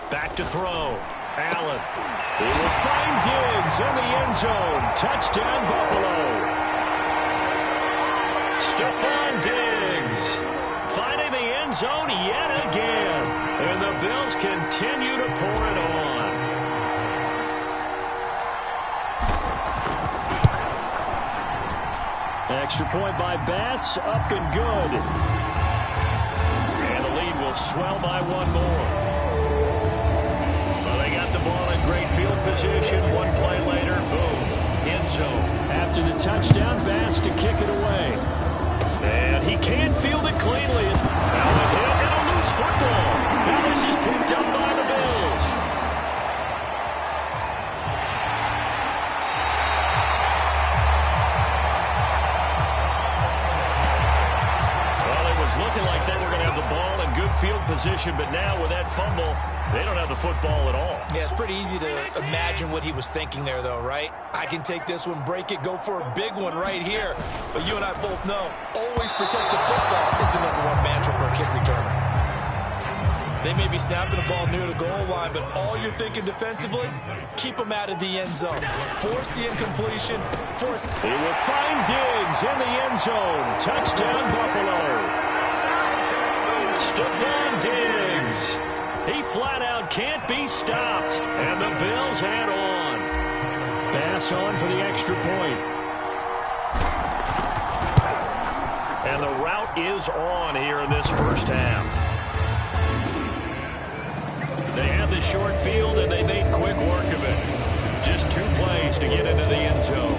Back to throw. Allen. He will find Diggs in the end zone. Touchdown, Buffalo. Stephon Diggs finding the end zone yet again. And the Bills continue to pour it on. Extra point by Bass, up and good. And the lead will swell by 1 more. Well, they got the ball in great field position. 1 play later, boom, end zone. After the touchdown, Bass to kick it away. And he can't field it cleanly. It's now a hit and a loose football. Now this is picked up by the Bills. Looking like they were going to have the ball in good field position, but now with that fumble, They don't have the football at all. Yeah, it's pretty easy to imagine what he was thinking there, though, right? I can take this one, break it, go for a big one right here. But you and I both know, always protect the football is the #1 mantra for a kick returner. They may be snapping the ball near the goal line, but all you're thinking defensively, keep them out of the end zone. Force the incompletion. Force. He will find Diggs in the end zone. Touchdown, Buffalo. Stephon Diggs. He flat out can't be stopped. And the Bills head on. Pass on for the extra point. And the route is on here in this first half. They had the short field, and they made quick work of it. Just 2 plays to get into the end zone.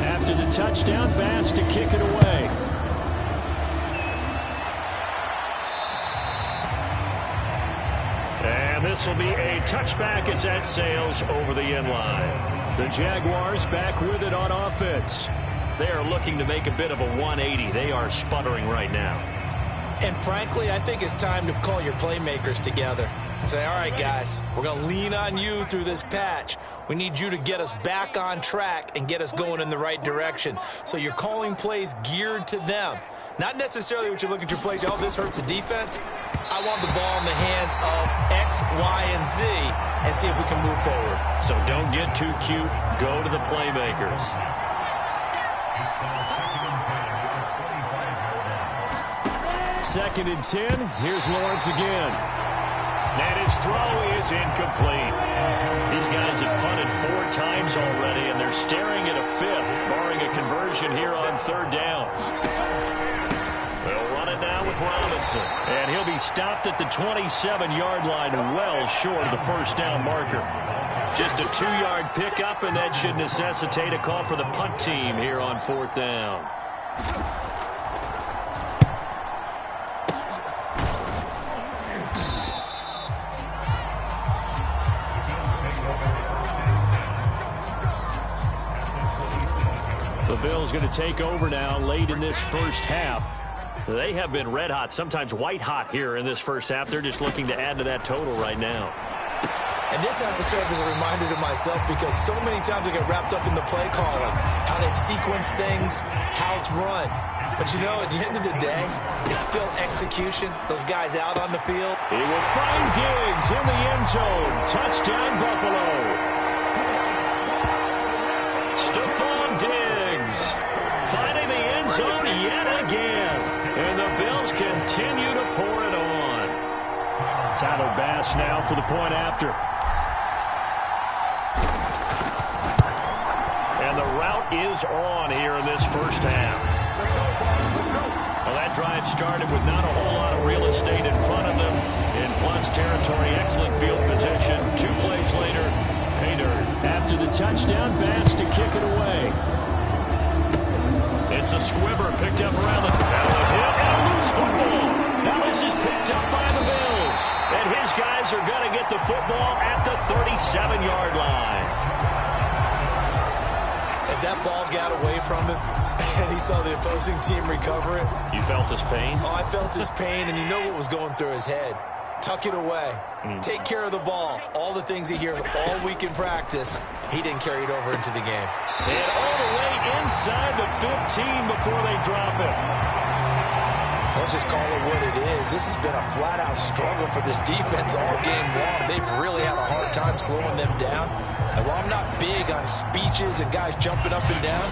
After the touchdown, Bass to kick it away. And this will be a touchback as that sails over the end line. The Jaguars back with it on offense. They are looking to make a bit of a 180. They are sputtering right now. And frankly, I think it's time to call your playmakers together and say, all right, guys, we're going to lean on you through this patch. We need you to get us back on track and get us going in the right direction. So you're calling plays geared to them. Not necessarily what you look at your plays, oh, this hurts the defense. I want the ball in the hands of X, Y, and Z and see if we can move forward. So don't get too cute. Go to the playmakers. Second and 10. Here's Lawrence again. And his throw is incomplete. These guys have punted 4 times already, and they're staring at a 5th, barring a conversion here on 3rd down. They'll run it now with Robinson. And he'll be stopped at the 27-yard line, well short of the first down marker. Just a 2-yard pickup, and that should necessitate a call for the punt team here on 4th down. The Bills going to take over now late in this first half. They have been red hot, sometimes white hot here in this first half. They're just looking to add to that total right now. And this has to serve as a reminder to myself because so many times I get wrapped up in the play calling, how they've sequenced things, how it's run. But, you know, at the end of the day, it's still execution. Those guys out on the field. He will find Diggs in the end zone. Touchdown, Buffalo. Stephon Diggs finding the end zone yet again. And the Bills continue to pour it on. Tyler Bass now for the point after. And the route is on here in this first half. Well, that drive started with not a whole lot of real estate in front of them. In plus territory, excellent field position. 2 plays later, pay dirt. After the touchdown, Bass to kick it away. It's a squibber picked up around the hit and a loose football. Now this is picked up by the Bills. And his guys are going to get the football at the 37-yard line. As that ball got away from him and he saw the opposing team recover it. You felt his pain? Oh, I felt his pain, and you know what was going through his head. Tuck it away. Take care of the ball. All the things he hears all week in practice, he didn't carry it over into the game. And all the way inside the 15 before they drop it. Let's just call it what it is. This has been a flat-out struggle for this defense all game long. They've really had a hard time slowing them down. And while I'm not big on speeches and guys jumping up and down,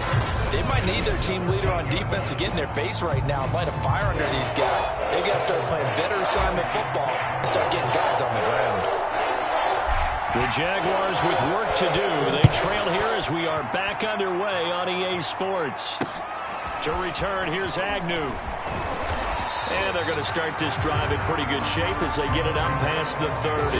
they might need their team leader on defense to get in their face right now and light a fire under these guys. They've got to start playing better assignment football and start getting guys on the ground. The Jaguars with work to do. They trail here as we are back underway on EA Sports. To return, here's Agnew. And they're going to start this drive in pretty good shape as they get it up past the 30.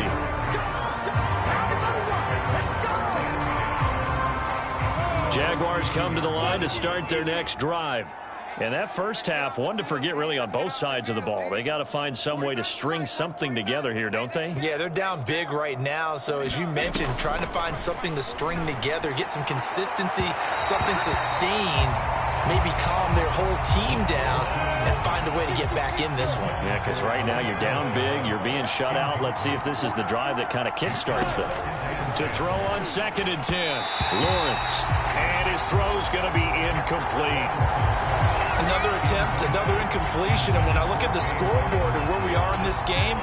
Jaguars come to the line to start their next drive. And that first half, one to forget really on both sides of the ball. They got to find some way to string something together here, don't they? Yeah, they're down big right now. So as you mentioned, trying to find something to string together, get some consistency, something sustained. maybe calm their whole team down and find a way to get back in this one. Yeah, because right now you're down big, you're being shut out. Let's see if this is the drive that kind of kickstarts them. To throw on 2nd and 10, Lawrence. And his throw's going to be incomplete. Another attempt, another incompletion, and when I look at the scoreboard and where we are in this game,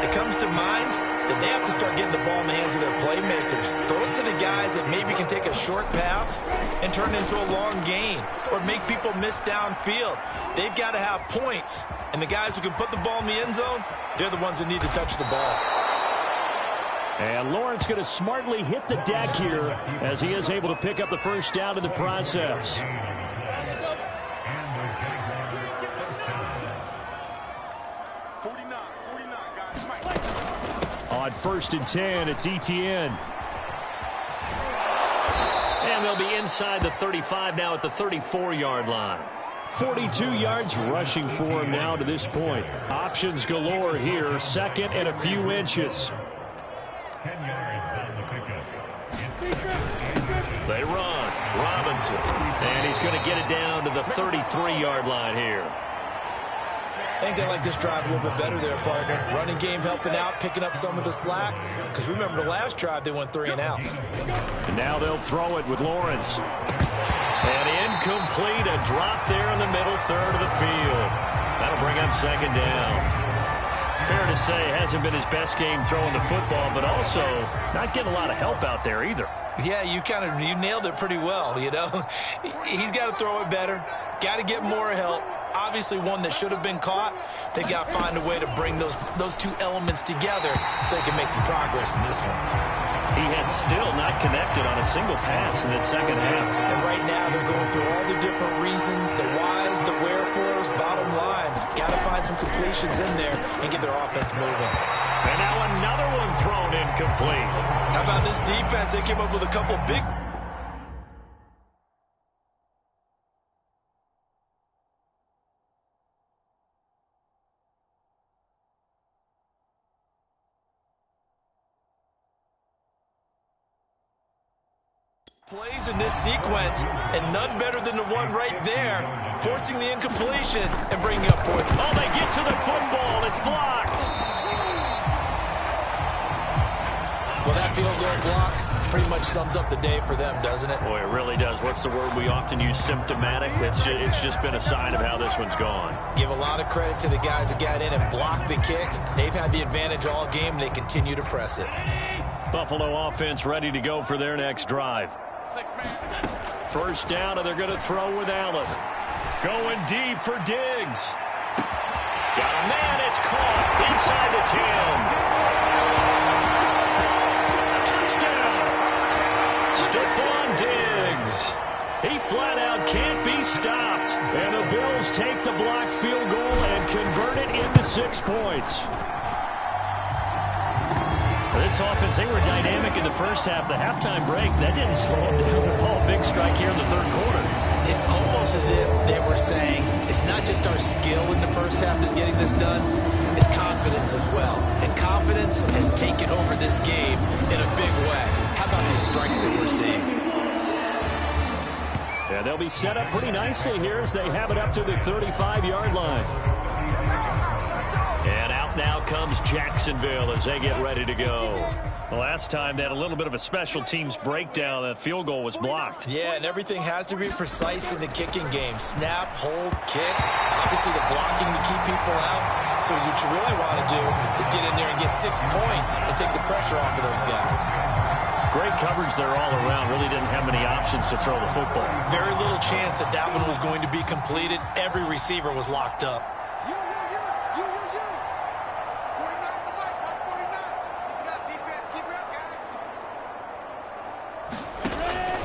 it comes to mind that they have to start getting the ball in the hands of their playmakers. Throw it to the guys that maybe can take a short pass and turn it into a long gain or make people miss downfield. They've got to have points, and the guys who can put the ball in the end zone, they're the ones that need to touch the ball. And Lawrence going to smartly hit the deck here as he is able to pick up the first down in the process. On 1st and 10, it's Etienne. And they'll be inside the 35 now at the 34-yard line. 42 yards rushing for him now to this point. Options galore here, 2nd and a few inches. 10 yards on the pickup. They run. Robinson. And he's going to get it down to the 33-yard line here. I think they like this drive a little bit better there, partner. Running game helping out, picking up some of the slack. Because remember, the last drive, they went 3 and out. And now they'll throw it with Lawrence. And incomplete, a drop there in the middle third of the field. That'll bring up 2nd down. Fair to say, hasn't been his best game throwing the football, but also not getting a lot of help out there either. Yeah, you nailed it pretty well, you know. He's got to throw it better. Got to get more help. Obviously one that should have been caught. They've got to find a way to bring those two elements together so they can make some progress in this one. He has still not connected on a single pass in this second half. And right now they're going through all the different reasons, the whys, the wherefores. Bottom line, got to find some completions in there and get their offense moving. And now another one thrown incomplete. How about this defense? They came up with a couple big plays in this sequence, and none better than the one right there, forcing the incompletion and bringing up 4th. Oh, they get to the football. It's blocked. Well, that field goal block pretty much sums up the day for them, doesn't it? Boy, it really does. What's the word we often use? Symptomatic. It's just been a sign of how this one's gone. Give a lot of credit to the guys who got in and blocked the kick. They've had the advantage all game, and they continue to press it. Buffalo offense ready to go for their next drive. 6-man. First down, and they're going to throw with Allen. Going deep for Diggs. Got a man. It's caught inside the 10. Touchdown. Stephon Diggs. He flat out can't be stopped. And the Bills take the blocked field goal and convert it into 6 points. This offense, they were dynamic in the first half. The halftime break, that didn't slow them down at all. Big strike here in the 3rd quarter. It's almost as if they were saying, it's not just our skill in the first half that's getting this done, it's confidence as well. And confidence has taken over this game in a big way. How about these strikes that we're seeing? Yeah, they'll be set up pretty nicely here as they have it up to the 35-yard line. And out now comes Jacksonville as they get ready to go. The last time they had a little bit of a special teams breakdown. That field goal was blocked. Yeah, and everything has to be precise in the kicking game. Snap, hold, kick. Obviously the blocking to keep people out. So what you really want to do is get in there and get 6 points and take the pressure off of those guys. Great coverage there all around. Really didn't have many options to throw the football. Very little chance that that one was going to be completed. Every receiver was locked up.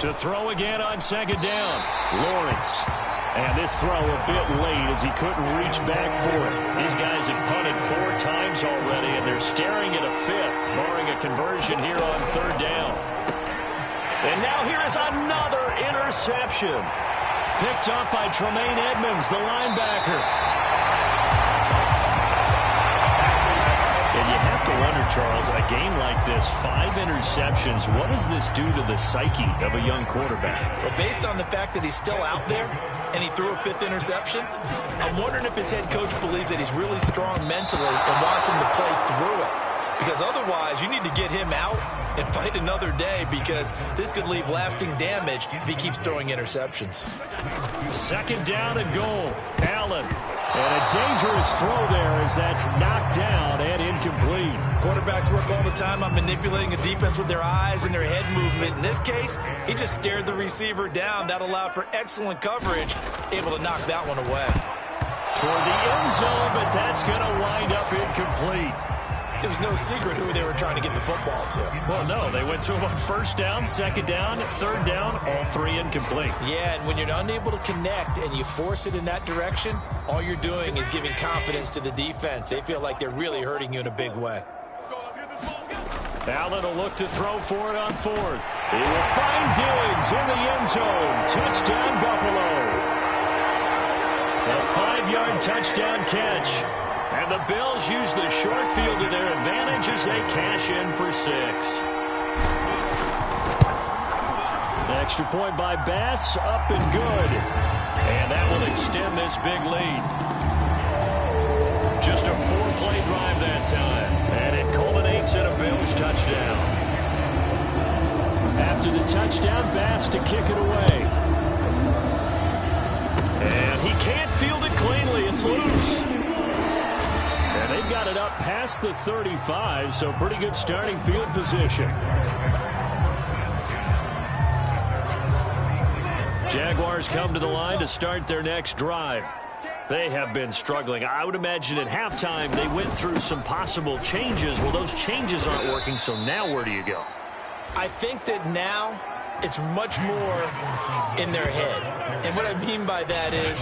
To throw again on 2nd down. Lawrence. And this throw a bit late as he couldn't reach back for it. These guys have punted 4 times already, and they're staring at a 5th, barring a conversion here on 3rd down. And now here is another interception. Picked up by Tremaine Edmonds, the linebacker. And you have to wonder, Charles, a game like this, 5 interceptions, what does this do to the psyche of a young quarterback? Well, based on the fact that he's still out there and he threw a 5th interception. I'm wondering if his head coach believes that he's really strong mentally and wants him to play through it. Because otherwise, you need to get him out and fight another day, because this could leave lasting damage if he keeps throwing interceptions. 2nd down and goal. Allen. And a dangerous throw there as that's knocked down and incomplete. Quarterbacks work all the time on manipulating a defense with their eyes and their head movement. In this case, he just stared the receiver down. That allowed for excellent coverage, able to knock that one away. Toward the end zone, but that's going to wind up incomplete. It was no secret who they were trying to get the football to. Well, no, they went to him on 1st down, 2nd down, 3rd down, all 3 incomplete. Yeah, and when you're unable to connect and you force it in that direction, all you're doing is giving confidence to the defense. They feel like they're really hurting you in a big way. Let's go. Let's get this ball. Allen will look to throw for it on 4th. He will find Diggs in the end zone. Touchdown, Buffalo. A 5-yard touchdown catch. And the Bills use the short field to their advantage as they cash in for 6. Extra point by Bass, up and good. And that will extend this big lead. Just a 4-play drive that time. And it culminates in a Bills touchdown. After the touchdown, Bass to kick it away. And he can't field it cleanly. It's loose. And they've got it up past the 35, so pretty good starting field position. Jaguars come to the line to start their next drive. They have been struggling. I would imagine at halftime they went through some possible changes. Well, those changes aren't working, so now where do you go? I think that now it's much more in their head. And what I mean by that is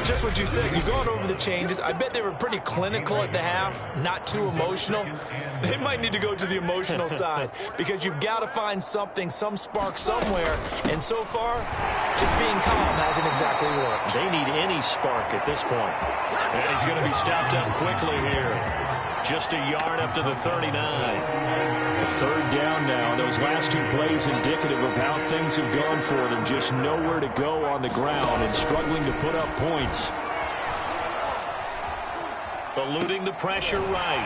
just what you said. You're going over the changes. I bet they were pretty clinical at the half, not too emotional. They might need to go to the emotional side, because you've got to find something, some spark somewhere. And so far, just being calm hasn't exactly worked. They need any spark at this point. And he's going to be stopped up quickly here. Just a yard up to the 39. A 3rd down now. Those last 2 plays indicative of how things have gone for them. Just nowhere to go on the ground and struggling to put up points. Eluding the pressure right.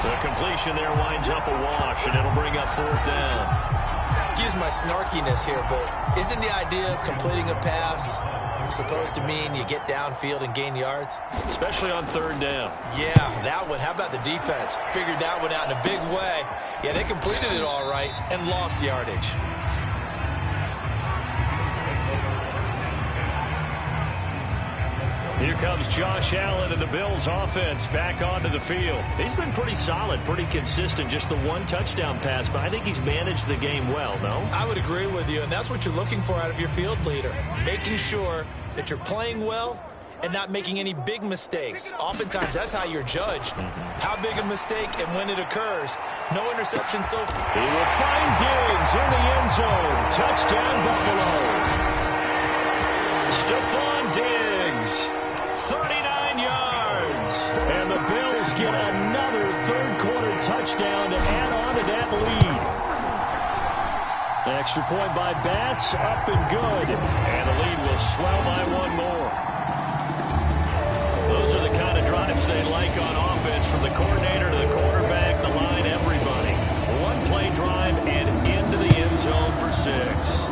The completion there winds up a wash, and it'll bring up 4th down. Excuse my snarkiness here, but isn't the idea of completing a pass supposed to mean you get downfield and gain yards? Especially on 3rd down. Yeah, that one. How about the defense? Figured that one out in a big way. Yeah, they completed it all right and lost yardage. Here comes Josh Allen and the Bills offense back onto the field. He's been pretty solid, pretty consistent, just the 1 touchdown pass, but I think he's managed the game well, no? I would agree with you, and that's what you're looking for out of your field leader, making sure that you're playing well and not making any big mistakes. Oftentimes, that's how you're judged. How big a mistake and when it occurs. No interception so far. He will find Diggs in the end zone. Touchdown, Buffalo. Stephon Diggs. 39 yards. And the Bills get another 3rd quarter touchdown to add on to that lead. Extra point by Bass, up and good. And the lead will swell by 1 more. Those are the kind of drives they like on offense, from the coordinator to the quarterback, the line, everybody. 1-play drive and into the end zone for 6.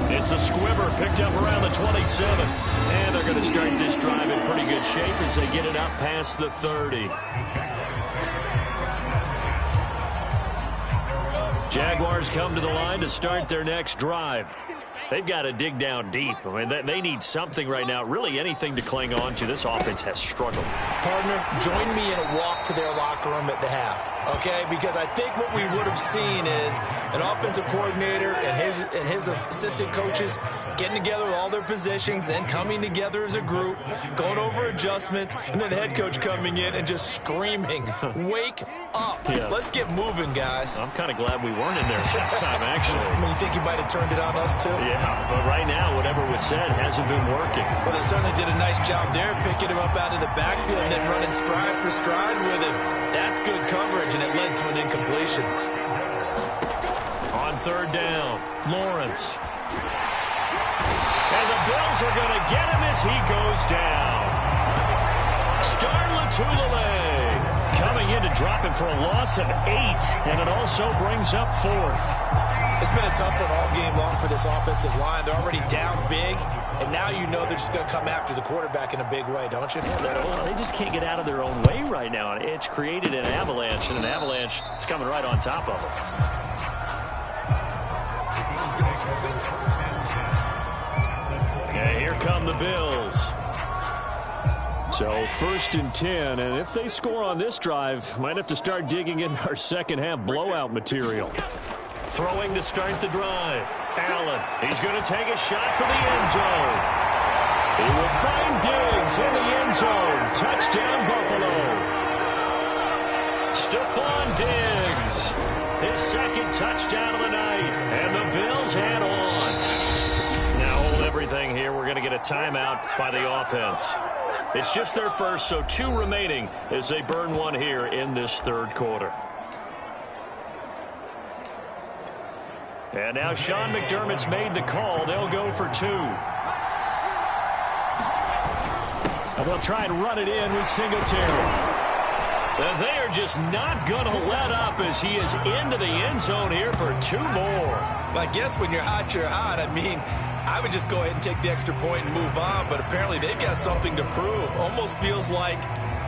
It's a squibber picked up around the 27. And they're going to start this drive in pretty good shape as they get it up past the 30. Jaguars come to the line to start their next drive. They've got to dig down deep. I mean, they need something right now, really anything to cling on to. This offense has struggled. Partner, join me in a walk to their locker room at the half, okay? Because I think what we would have seen is an offensive coordinator and his assistant coaches getting together with all their positions, then coming together as a group, going over adjustments, and then the head coach coming in and just screaming, wake up. Yeah. Let's get moving, guys. I'm kind of glad we weren't in there at halftime, actually. I mean, you think he might have turned it on us, too? Yeah, but right now, whatever was said hasn't been working. Well, they certainly did a nice job there, picking him up out of the backfield and then running stride for stride with him. That's good coverage, and it led to an incompletion. On 3rd down, Lawrence. Bills are going to get him as he goes down. Coming in to drop him for a loss of 8, and it also brings up 4th. It's been a tough one all game long for this offensive line. They're already down big, and now you know they're just going to come after the quarterback in a big way, don't you? Well, they just can't get out of their own way right now. It's created an avalanche, and an avalanche is coming right on top of them. Okay, here come the Bills. So 1st and 10, and if they score on this drive, might have to start digging in our second half blowout material. Throwing to start the drive. Allen, he's going to take a shot for the end zone. He will find Diggs in the end zone. Touchdown, Buffalo. Stephon Diggs, his 2nd touchdown of the night, and the Bills head on. Now hold everything here. We're going to get a timeout by the offense. It's just their first, so 2 remaining as they burn 1 here in this 3rd quarter. And now Sean McDermott's made the call. They'll go for 2. And they'll try and run it in with Singletary. And they are just not going to let up as he is into the end zone here for 2 more. Well, I guess when you're hot, you're hot. I mean, I would just go ahead and take the extra point and move on, but apparently they've got something to prove. Almost feels like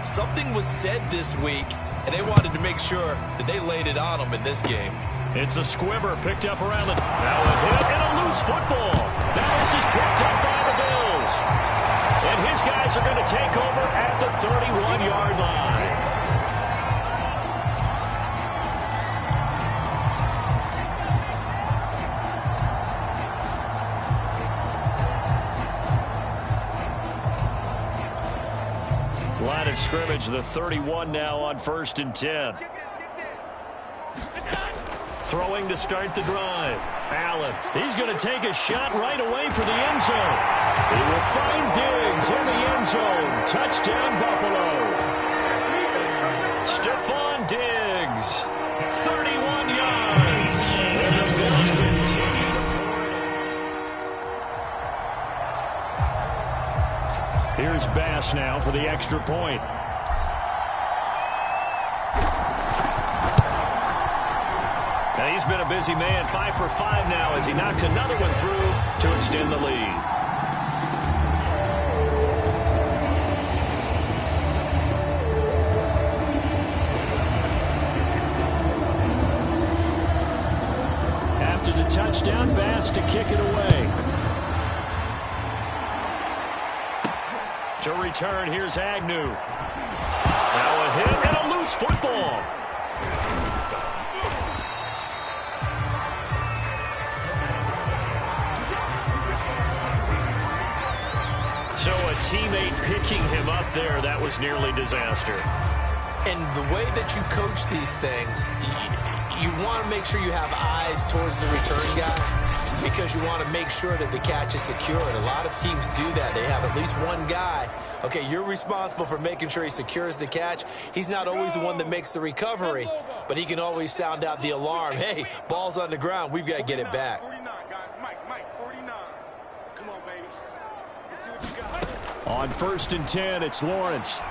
something was said this week, and they wanted to make sure that they laid it on them in this game. It's a squibber picked up around the... Now a hit and a loose football. Now this is picked up by the Bills. And his guys are going to take over at the 31-yard line. Line of scrimmage, the 31 now on 1st and 10. Throwing to start the drive. Allen, he's going to take a shot right away for the end zone. He will find Diggs in the end zone. Touchdown, Buffalo. Stephon Diggs, 31 yards. And the Bills continue. Here's Bass now for the extra point. And he's been a busy man, 5 for 5 now as he knocks another one through to extend the lead. After the touchdown, Bass to kick it away. To return, here's Agnew. Now a hit and a loose football. So a teammate picking him up there, that was nearly disaster. And the way that you coach these things, you want to make sure you have eyes towards the return guy because you want to make sure that the catch is secured. A lot of teams do that. They have at least one guy. Okay, you're responsible for making sure he secures the catch. He's not always the one that makes the recovery, but he can always sound out the alarm. Hey, ball's on the ground. We've got to get it back. 49, guys. Mike, 49. Come on, baby. Let's see what you got. On 1st and 10, it's Lawrence.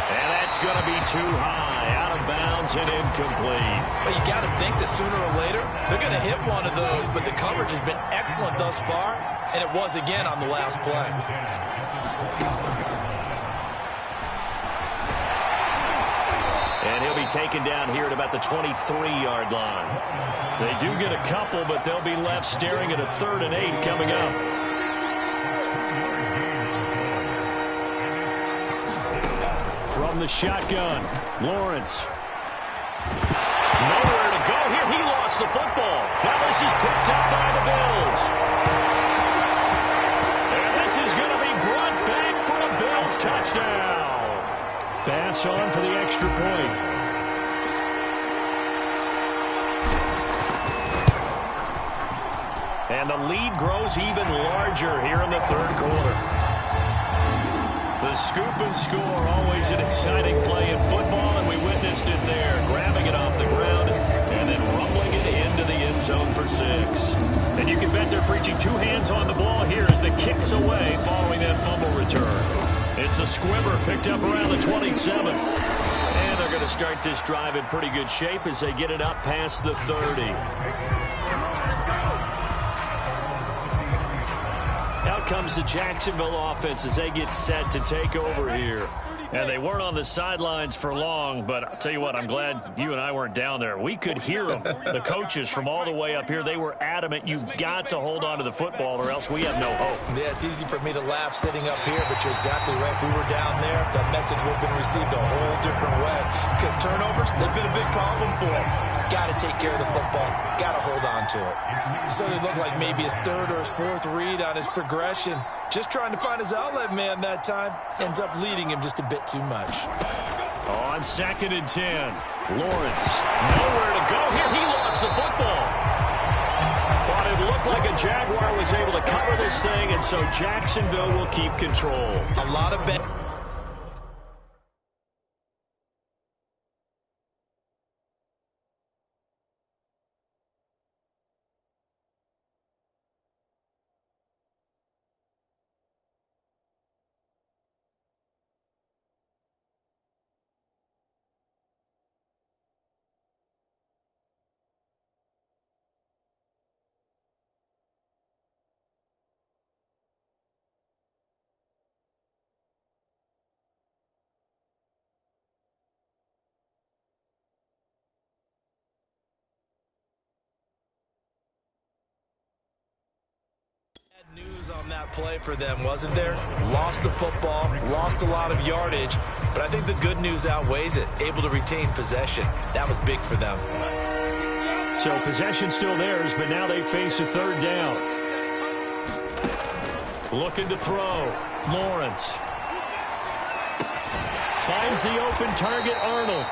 And that's going to be too high, out of bounds and incomplete. Well, you got to think that sooner or later they're going to hit one of those, but the coverage has been excellent thus far, and it was again on the last play. And he'll be taken down here at about the 23-yard line. They do get a couple, but they'll be left staring at a 3rd and 8 coming up. From the shotgun, Lawrence. Nowhere to go here. He lost the football. Now this is picked up by the Bills. And this is going to be brought back for a Bills touchdown. Pass on for the extra point. And the lead grows even larger here in the 3rd quarter. The scoop and score, always an exciting play in football, and we witnessed it there, grabbing it off the ground and then rumbling it into the end zone for 6. And you can bet they're preaching 2 hands on the ball. squibber picked up around the 27. And they're going to start this drive in pretty good shape as they get it up past the 30. Out comes the Jacksonville offense as they get set to take over here. And they weren't on the sidelines for long, but I'll tell you what, I'm glad you and I weren't down there. We could hear them, the coaches from all the way up here. They were adamant, you've got to hold on to the football or else we have no hope. Yeah, it's easy for me to laugh sitting up here, but you're exactly right. If we were down there, that message would have been received a whole different way. Because turnovers, they've been a big problem for them. Got to take care of the football. Got to hold on to it. It certainly looked like maybe his third or his fourth read on his progression. Just trying to find his outlet man that time. Ends up leading him just a bit too much. On 2nd and 10, Lawrence. Nowhere to go here. He lost the football. But it looked like a Jaguar was able to cover this thing, and so Jacksonville will keep control. A lot of news on that play for them, wasn't there? Lost the football, lost a lot of yardage, but I think the good news outweighs it. Able to retain possession. That was big for them. So possession still theirs, but now they face a 3rd down. Looking to throw. Lawrence. Finds the open target, Arnold.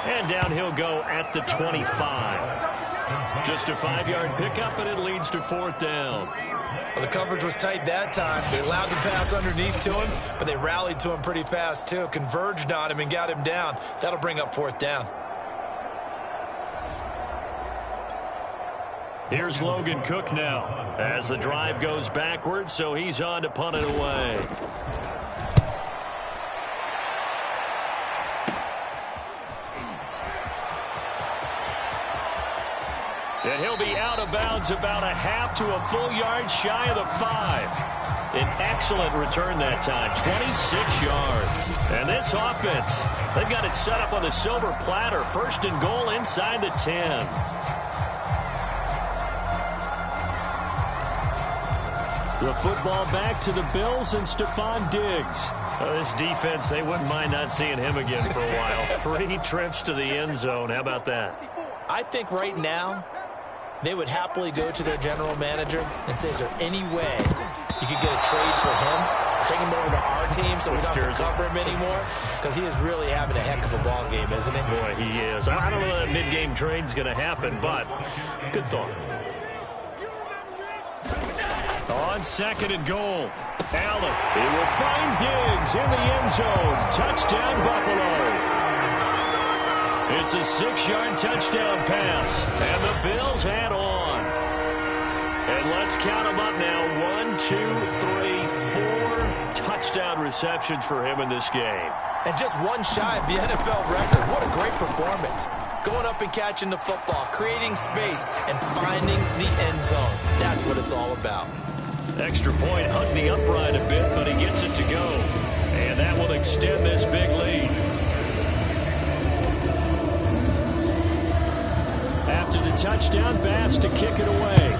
And down he'll go at the 25. Just a 5-yard pickup, and it leads to 4th down. Well, the coverage was tight that time. They allowed the pass underneath to him, but they rallied to him pretty fast, too. Converged on him and got him down. That'll bring up 4th down. Here's Logan Cook now as the drive goes backwards, so he's on to punt it away. And he'll be out of bounds about a half to a full yard shy of the 5. An excellent return that time, 26 yards. And this offense, they've got it set up on the silver platter. 1st and goal inside the 10. The football back to the Bills and Stephon Diggs. This defense, they wouldn't mind not seeing him again for a while. 3 trips to the end zone. How about that? I think right now, they would happily go to their general manager and say, is there any way you could get a trade for him? Bring him over to our team so we don't have to cover him anymore? Because he is really having a heck of a ball game, isn't he? Boy, he is. I don't know that mid-game trade's going to happen, but good thought. On 2nd and goal, Allen. He will find Diggs in the end zone. Touchdown, Buffalo. It's a 6-yard touchdown pass, and the Bills head on. And let's count them up now. 1, 2, 3, 4 touchdown receptions for him in this game. And just one shy of the NFL record. What a great performance. Going up and catching the football, creating space, and finding the end zone. That's what it's all about. Extra point, hugged the upright a bit, but he gets it to go. And that will extend this big lead. After the touchdown, Bass to kick it away.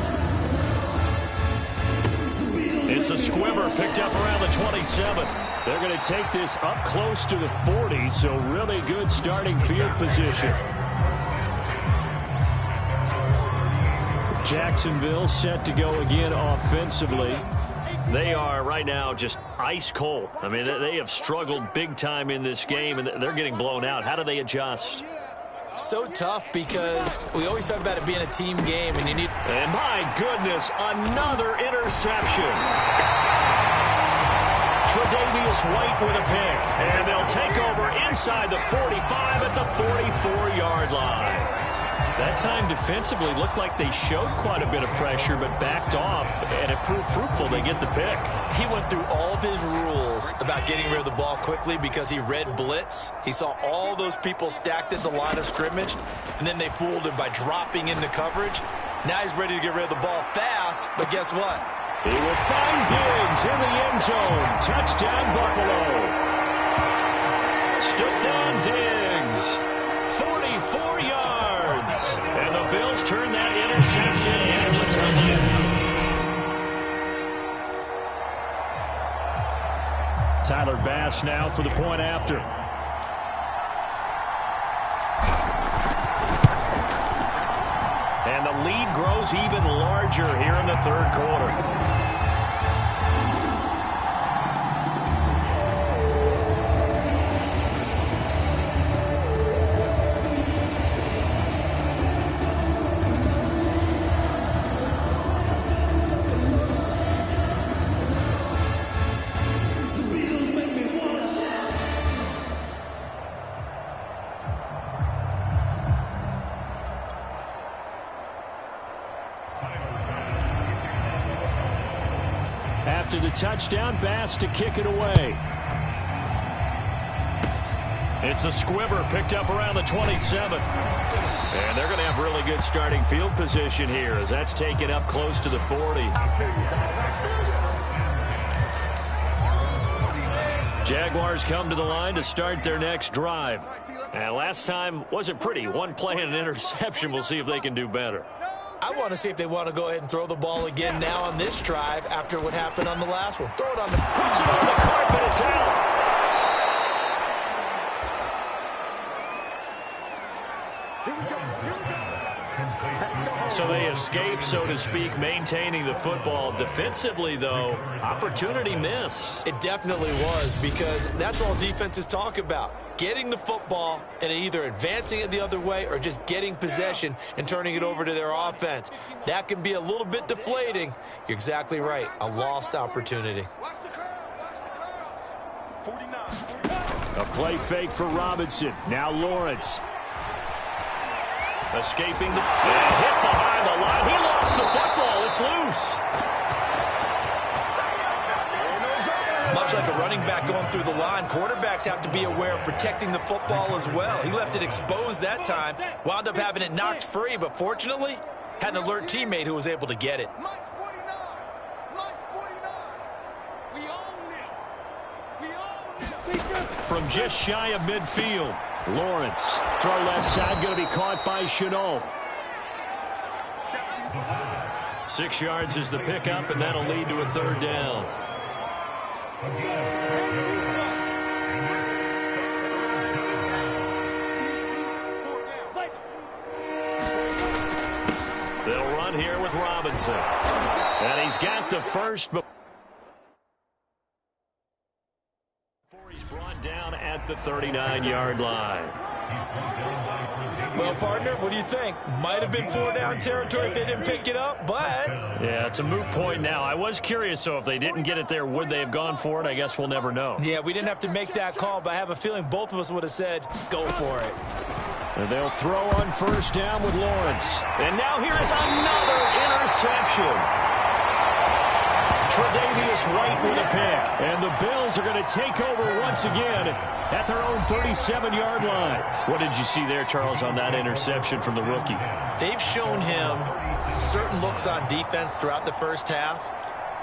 It's a squibber picked up around the 27. They're going to take this up close to the 40, so really good starting field position. Jacksonville set to go again offensively. They are right now just ice cold. I mean, they have struggled big time in this game, and they're getting blown out. How do they adjust? So tough because we always talk about it being a team game, and you need... And my goodness, another interception. Tre'Davious White with a pick, and they'll take over inside the 45 at the 44-yard line. That time defensively looked like they showed quite a bit of pressure, but backed off, and it proved fruitful. They get the pick. He went through all of his rules about getting rid of the ball quickly because he read blitz. He saw all those people stacked at the line of scrimmage, and then they fooled him by dropping into coverage. Now he's ready to get rid of the ball fast, but guess what? He will find Diggs in the end zone. Touchdown, Buffalo. Stephon Diggs, 44 yards. And the Bills turn that interception into a touchdown. Tyler Bass now for the point after. And the lead grows even larger here in the third quarter. After the touchdown, Bass to kick it away. It's a squibber picked up around the 27. And they're going to have really good starting field position here as that's taken up close to the 40. Jaguars come to the line to start their next drive. And last time wasn't pretty. One play and an interception. We'll see if they can do better. I want to see if they want to go ahead and throw the ball again now on this drive after what happened on the last one. Throw it on the... Puts it on the carpet. It's out. So they escape, so to speak, maintaining the football. Defensively, though, opportunity miss. It definitely was, because that's all defenses talk about. Getting the football and either advancing it the other way or just getting possession and turning it over to their offense. That can be a little bit deflating. You're exactly right. A lost opportunity. Watch the curls. 49. A play fake for Robinson. Now Lawrence. Escaping the hit behind the line. He lost the football. It's loose. Much like a running back going through the line, quarterbacks have to be aware of protecting the football as well. He left it exposed that time, wound up having it knocked free, but fortunately, had an alert teammate who was able to get it. Mike's 49. Mike's 49. We own it. We own it. From just shy of midfield. Lawrence. Throw left side, going to be caught by Chenault. 6 yards is the pickup, and that'll lead to a third down. They'll run here with Robinson. And he's got the first before he's brought down at the 39-yard line. Well, partner, what do you think? Might have been 4-down territory if they didn't pick it up, but... Yeah, it's a moot point now. I was curious, so if they didn't get it there, would they have gone for it? I guess we'll never know. Yeah, we didn't have to make that call, but I have a feeling both of us would have said, go for it. And they'll throw on first down with Lawrence. And now here is another interception. Tre'Davious White with a pick. And the Bills are going to take over once again at their own 37-yard line. What did you see there, Charles, on that interception from the rookie? They've shown him certain looks on defense throughout the first half,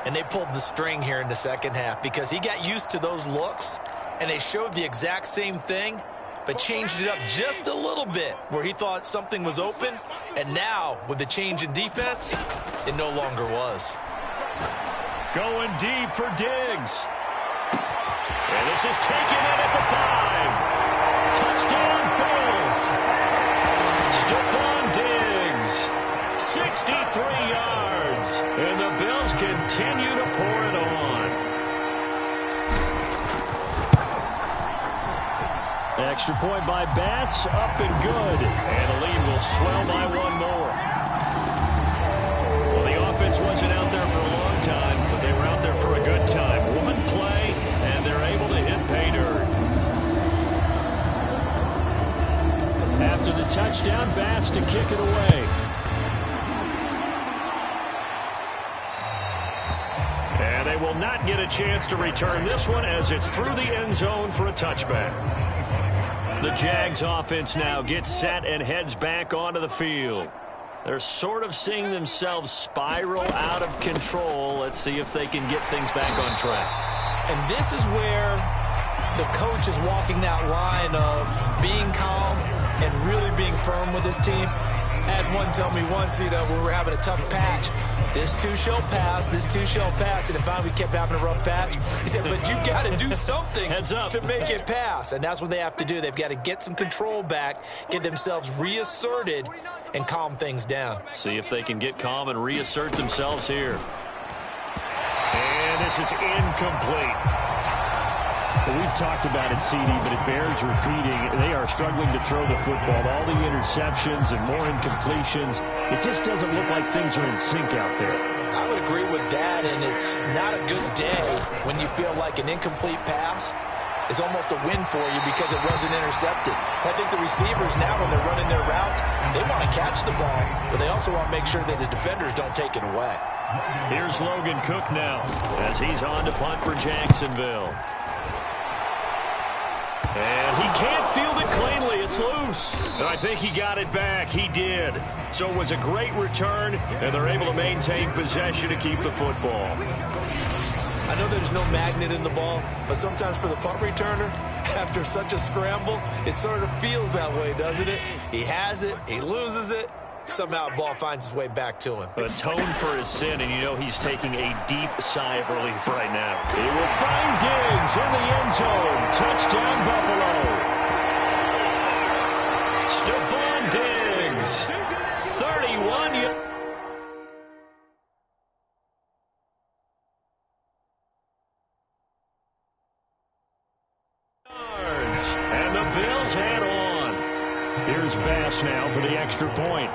and they pulled the string here in the second half because he got used to those looks, and they showed the exact same thing, but changed it up just a little bit where he thought something was open, and now, with the change in defense, it no longer was. Going deep for Diggs. And this is taken in at the 5. Touchdown, Bills. Stephon Diggs, 63 yards. And the Bills continue to pour it on. Extra point by Bass, up and good. And the lead will swell by one more. Well, the offense wasn't out there for a long time, but they were out there for a good time. One play, and they're able to hit pay dirt. After the touchdown. Bass to kick it away. And they will not get a chance to return this one as it's through the end zone for a touchback. The Jags offense now gets set and heads back onto the field. They're sort of seeing themselves spiral out of control. Let's see if they can get things back on track. And this is where the coach is walking that line of being calm and really being firm with his team. I had one tell me once, when we were having a tough patch, this too shall pass, this too shall pass. And finally we kept having a rough patch. He said, but you got to do something to make it pass. And that's what they have to do. They've got to get some control back, get themselves reasserted, and calm things down. See if they can get calm and reassert themselves here. And this is incomplete. Well, we've talked about it, CD, but it bears repeating. They are struggling to throw the football. All the interceptions and more incompletions. It just doesn't look like things are in sync out there. I would agree with that, and it's not a good day when you feel like an incomplete pass is almost a win for you because it wasn't intercepted. I think the receivers now, when they're running their routes, they want to catch the ball, but they also want to make sure that the defenders don't take it away. Here's Logan Cook now as he's on to punt for Jacksonville. And he can't field it cleanly. It's loose. And I think he got it back. He did. So it was a great return, and they're able to maintain possession to keep the football. I know there's no magnet in the ball, but sometimes for the punt returner, after such a scramble, it sort of feels that way, doesn't it? He has it, he loses it, somehow the ball finds its way back to him. Atone for his sin, and you know he's taking a deep sigh of relief right now. He will find Diggs in the end zone. Touchdown, Buffalo. Stephon Diggs, 31 yards. And the Bills head on. Here's Bass now for the extra point.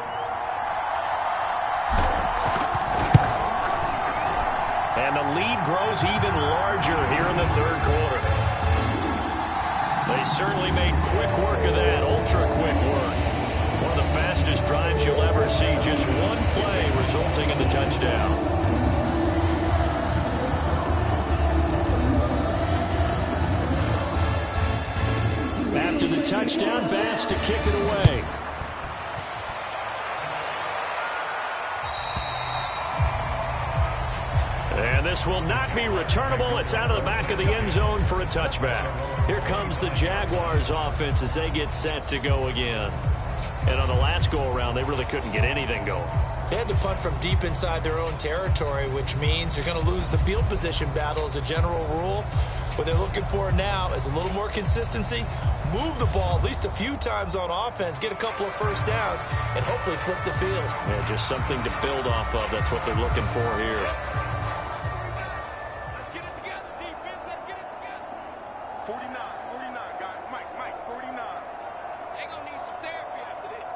And the lead grows even larger here in the third quarter. They certainly made quick work of that, ultra-quick work. One of the fastest drives you'll ever see, just one play resulting in the touchdown. After the touchdown, Bass to kick it away. And this will not be returnable. It's out of the back of the end zone for a touchback. Here comes the Jaguars offense as they get set to go again. And on the last go-around, they really couldn't get anything going. They had to punt from deep inside their own territory, which means you're going to lose the field position battle as a general rule. What they're looking for now is a little more consistency, move the ball at least a few times on offense, get a couple of first downs, and hopefully flip the field. Yeah, just something to build off of. That's what they're looking for here. Let's get it together, defense. Let's get it together. 49, guys. Mike, 49. They're going to need some therapy after this.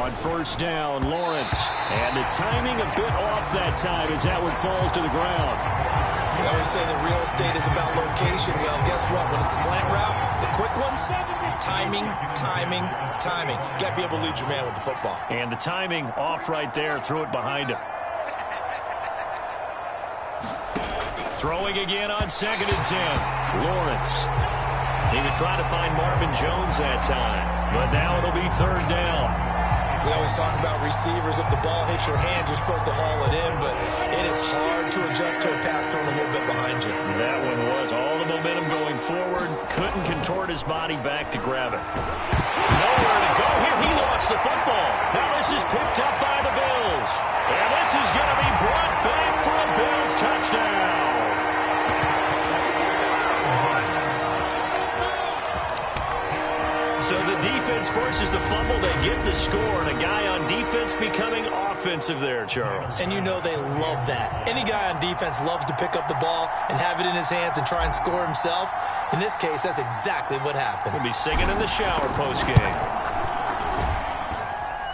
On first down, Lawrence. And the timing a bit off that time as that one falls to the ground. They always say that real estate is about location. Well, guess what? When it's a slant route, the quick ones, timing. You got to be able to lead your man with the football. And the timing off right there. Threw it behind him. Throwing again on 2nd and 10. Lawrence. He was trying to find Marvin Jones that time. But now it'll be 3rd down. We always talk about receivers. If the ball hits your hand, you're supposed to haul it in, but it is hard to adjust to a pass thrown a little bit behind you. That one was all the momentum going forward. Couldn't contort his body back to grab it. Nowhere to go here. He lost the football. Now this is picked up by the Bills. And this is going to be brought back for a Bills touchdown. So the defense forces the fumble. They get the score, and a guy on defense becoming offensive there, Charles. And you know they love that. Any guy on defense loves to pick up the ball and have it in his hands and try and score himself. In this case, that's exactly what happened. We'll be singing in the shower postgame.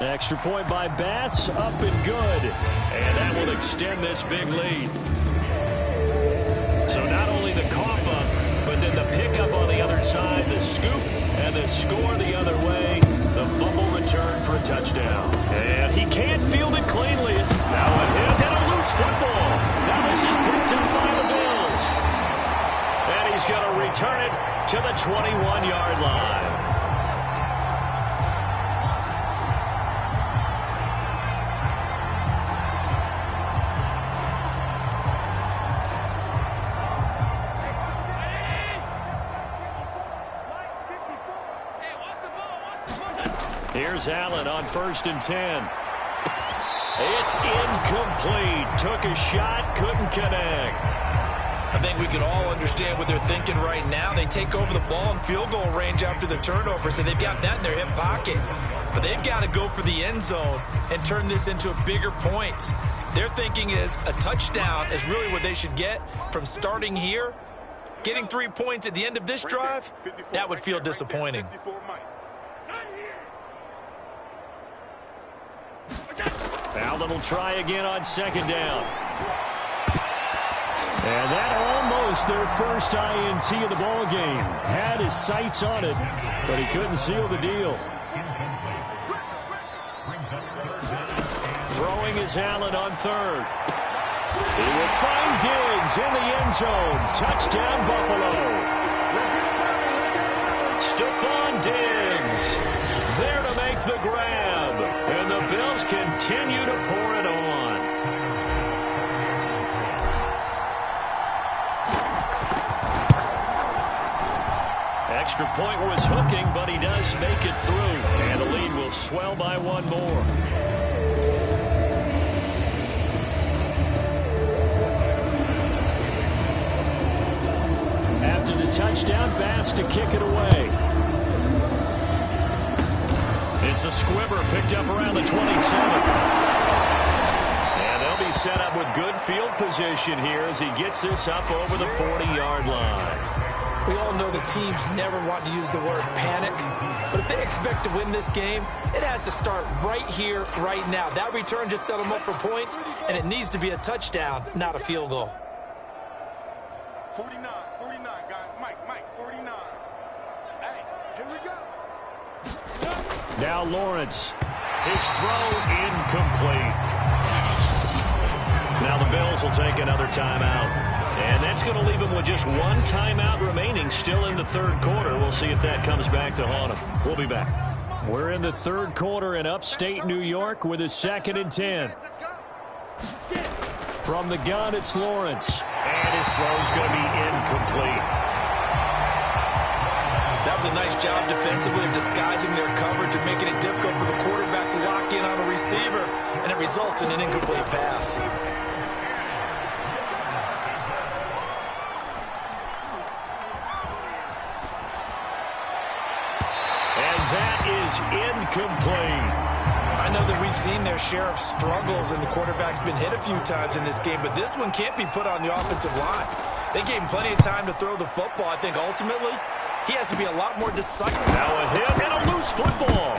Extra point by Bass, up and good. And that will extend this big lead. So not only the cough up, but then the pickup on the other side, the scoop, and the score the other way. The fumble return for a touchdown. And he can't field it cleanly. It's now a hit and a loose football. Now this is picked up by the Bills. And he's going to return it to the 21-yard line. Here's Allen on 1st and 10. It's incomplete. Took a shot, couldn't connect. I think we can all understand what they're thinking right now. They take over the ball in field goal range after the turnover, so they've got that in their hip pocket. But they've got to go for the end zone and turn this into a bigger point. Their thinking is a touchdown is really what they should get from starting here. Getting 3 points at the end of this drive, that would feel disappointing. Allen will try again on 2nd down. And that almost their first INT of the ball game. Had his sights on it, but he couldn't seal the deal. Throwing is Allen on 3rd. He will find Diggs in the end zone. Touchdown, Buffalo. Stephon Diggs there to make the grab. And the Bills continue to pour it on. Extra point was hooking, but he does make it through. And the lead will swell by 1 more. After the touchdown, Bass to kick it away. It's a squibber picked up around the 27. And they'll be set up with good field position here as he gets this up over the 40-yard line. We all know the teams never want to use the word panic, but if they expect to win this game, it has to start right here, right now. That return just set them up for points, and it needs to be a touchdown, not a field goal. 49, guys. Mike, 49. Hey, here we go. Now Lawrence. His throw incomplete. Now the Bills will take another timeout. And that's going to leave him with just 1 timeout remaining still in the 3rd quarter. We'll see if that comes back to haunt him. We'll be back. We're in the 3rd quarter in upstate New York with a 2nd and 10. From the gun, it's Lawrence. And his throw's going to be incomplete. That was a nice job defensively of disguising their coverage and making it difficult for the quarterback to lock in on a receiver, and it results in an incomplete pass. And that is incomplete. I know that we've seen their share of struggles, and the quarterback's been hit a few times in this game, but this one can't be put on the offensive line. They gave him plenty of time to throw the football. I think ultimately he has to be a lot more decisive. Now a hit and a loose football.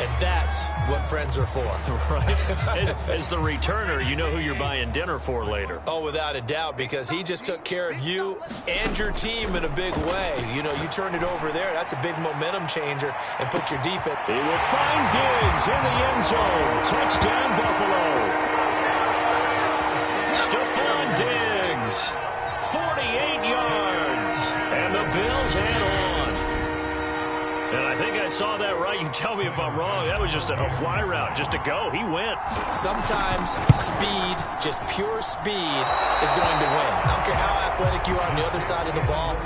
And that's what friends are for. Right. As the returner, you know who you're buying dinner for later. Oh, without a doubt, because he just took care of you and your team in a big way. You know, you turned it over there. That's a big momentum changer and put your defense. He will find Diggs in the end zone. Touchdown, Buffalo. Stephon Diggs, 48 yards, and the Bills head on. And I think I saw that right. You tell me if I'm wrong. That was just a fly route, just to go. He went. Sometimes speed, just pure speed, is going to win. I don't care how athletic you are on the other side of the ball.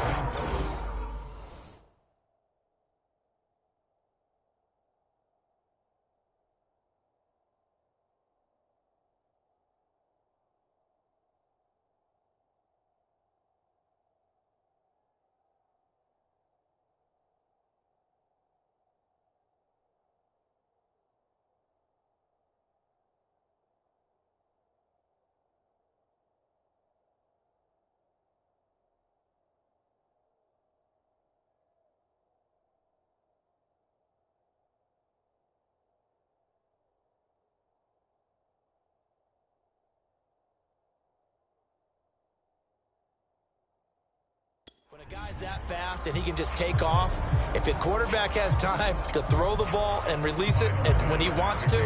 A guy's that fast and he can just take off. If a quarterback has time to throw the ball and release it when he wants to,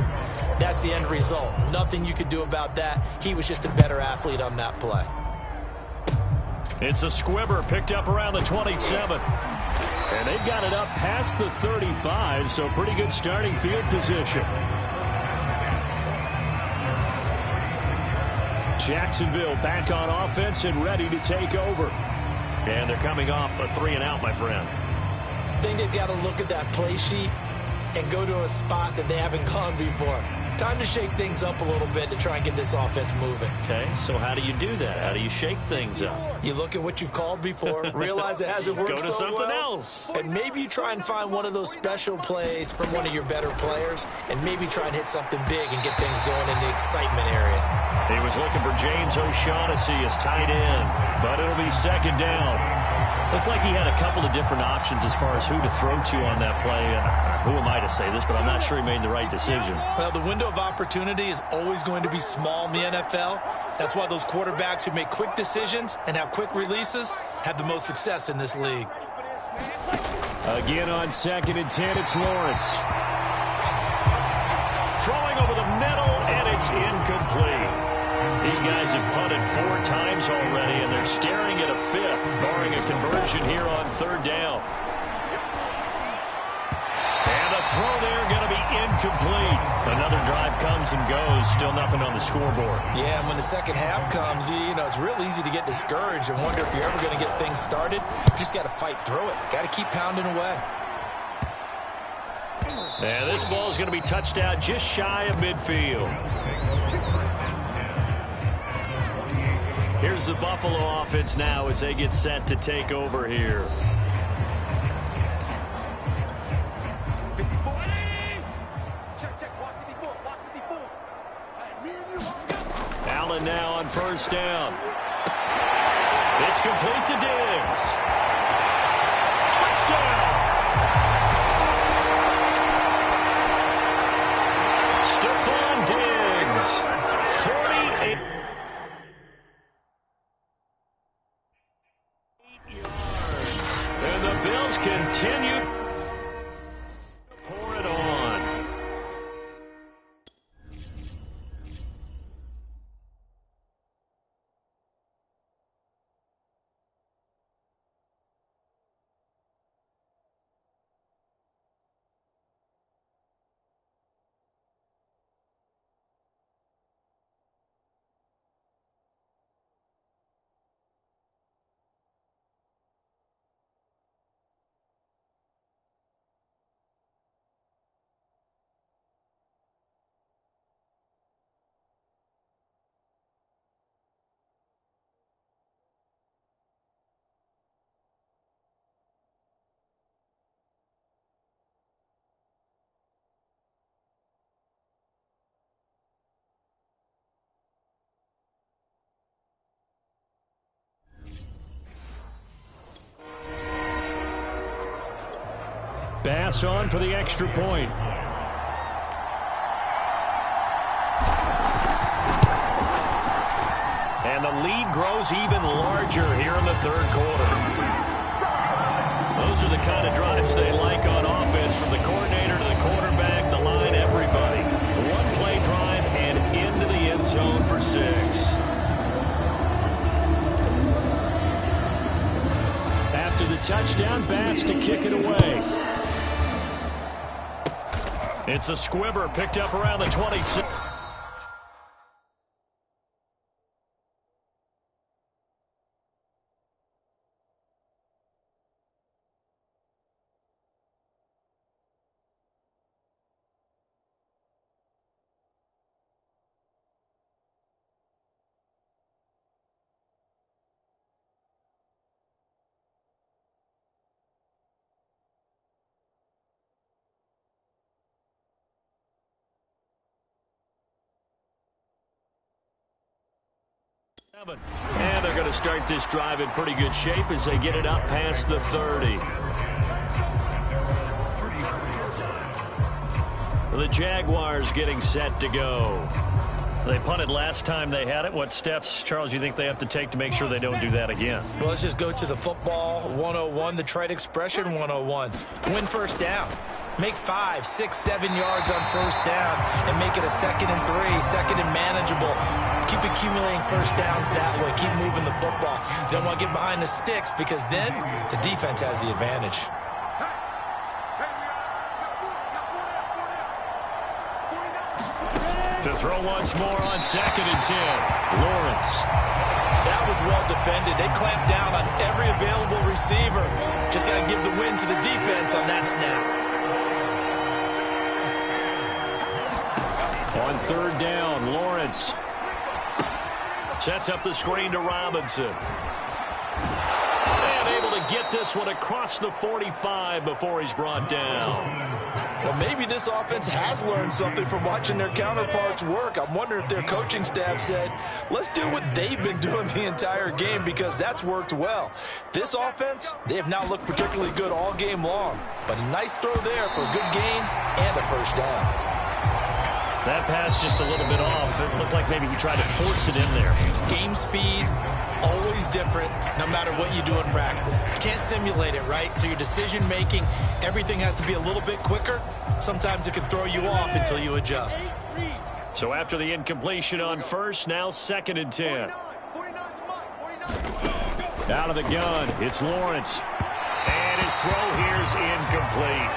that's the end result. Nothing you could do about that. He was just a better athlete on that play. It's a squibber picked up around the 27. And they've got it up past the 35, so pretty good starting field position. Jacksonville back on offense and ready to take over. And they're coming off a 3-and-out, my friend. I think they've got to look at that play sheet and go to a spot that they haven't gone before. Time to shake things up a little bit to try and get this offense moving. Okay, so how do you do that? How do you shake things up? You look at what you've called before, realize it hasn't worked Go to so something well, else. and maybe you try and find one of those special plays from one of your better players, and maybe try and hit something big and get things going in the excitement area. He was looking for James O'Shaughnessy as tight end, but it'll be second down. Looked like he had a couple of different options as far as who to throw to on that play. Who am I to say this, but I'm not sure he made the right decision. Well, the window of opportunity is always going to be small in the NFL. That's why those quarterbacks who make quick decisions and have quick releases have the most success in this league. Again on 2nd and 10, it's Lawrence. Throwing over the middle, and it's incomplete. These guys have punted 4 times already, and they're staring at a 5th, barring a conversion here on 3rd down. And the throw there going to be incomplete. Another drive comes and goes, still nothing on the scoreboard. Yeah, and when the second half comes, you know, it's real easy to get discouraged and wonder if you're ever going to get things started. You just got to fight through it. Got to keep pounding away. And this ball is going to be touched out just shy of midfield. Here's the Buffalo offense now as they get set to take over here. 54. Check. Watch 54. Watch 54. Hey, me and you. Allen now on 1st down. It's complete to Diggs. Touchdown! Stephon Diggs. 48 yards. And the Bills continue to pour it on. Bass on for the extra point. And the lead grows even larger here in the 3rd quarter. Those are the kind of drives they like on offense, from the coordinator to the quarterback, the line, everybody. One play drive and into the end zone for 6. After the touchdown, Bass to kick it away. It's a squibber picked up around the 26. And they're going to start this drive in pretty good shape as they get it up past the 30. The Jaguars getting set to go. They punted last time they had it. What steps, Charles, you think they have to take to make sure they don't do that again? Well, let's just go to the football 101, the trade expression 101. Win first down. Make 5, 6, 7 yards on first down and make it a 2nd and 3, 2nd and manageable. Keep accumulating first downs that way. Keep moving the football. You don't want to get behind the sticks because then the defense has the advantage. To throw once more on 2nd and 10. Lawrence. That was well defended. They clamped down on every available receiver. Just got to give the win to the defense on that snap. On 3rd down, Lawrence sets up the screen to Robinson. And able to get this one across the 45 before he's brought down. Well, maybe this offense has learned something from watching their counterparts work. I'm wondering if their coaching staff said, let's do what they've been doing the entire game because that's worked well. This offense, they have not looked particularly good all game long. But a nice throw there for a good gain and a first down. That pass just a little bit off. It looked like maybe he tried to force it in there. Game speed, always different, no matter what you do in practice. You can't simulate it, right? So your decision-making, everything has to be a little bit quicker. Sometimes it can throw you off until you adjust. So after the incompletion on first, now 2nd and 10. Out of the gun, it's Lawrence. And his throw here is incomplete.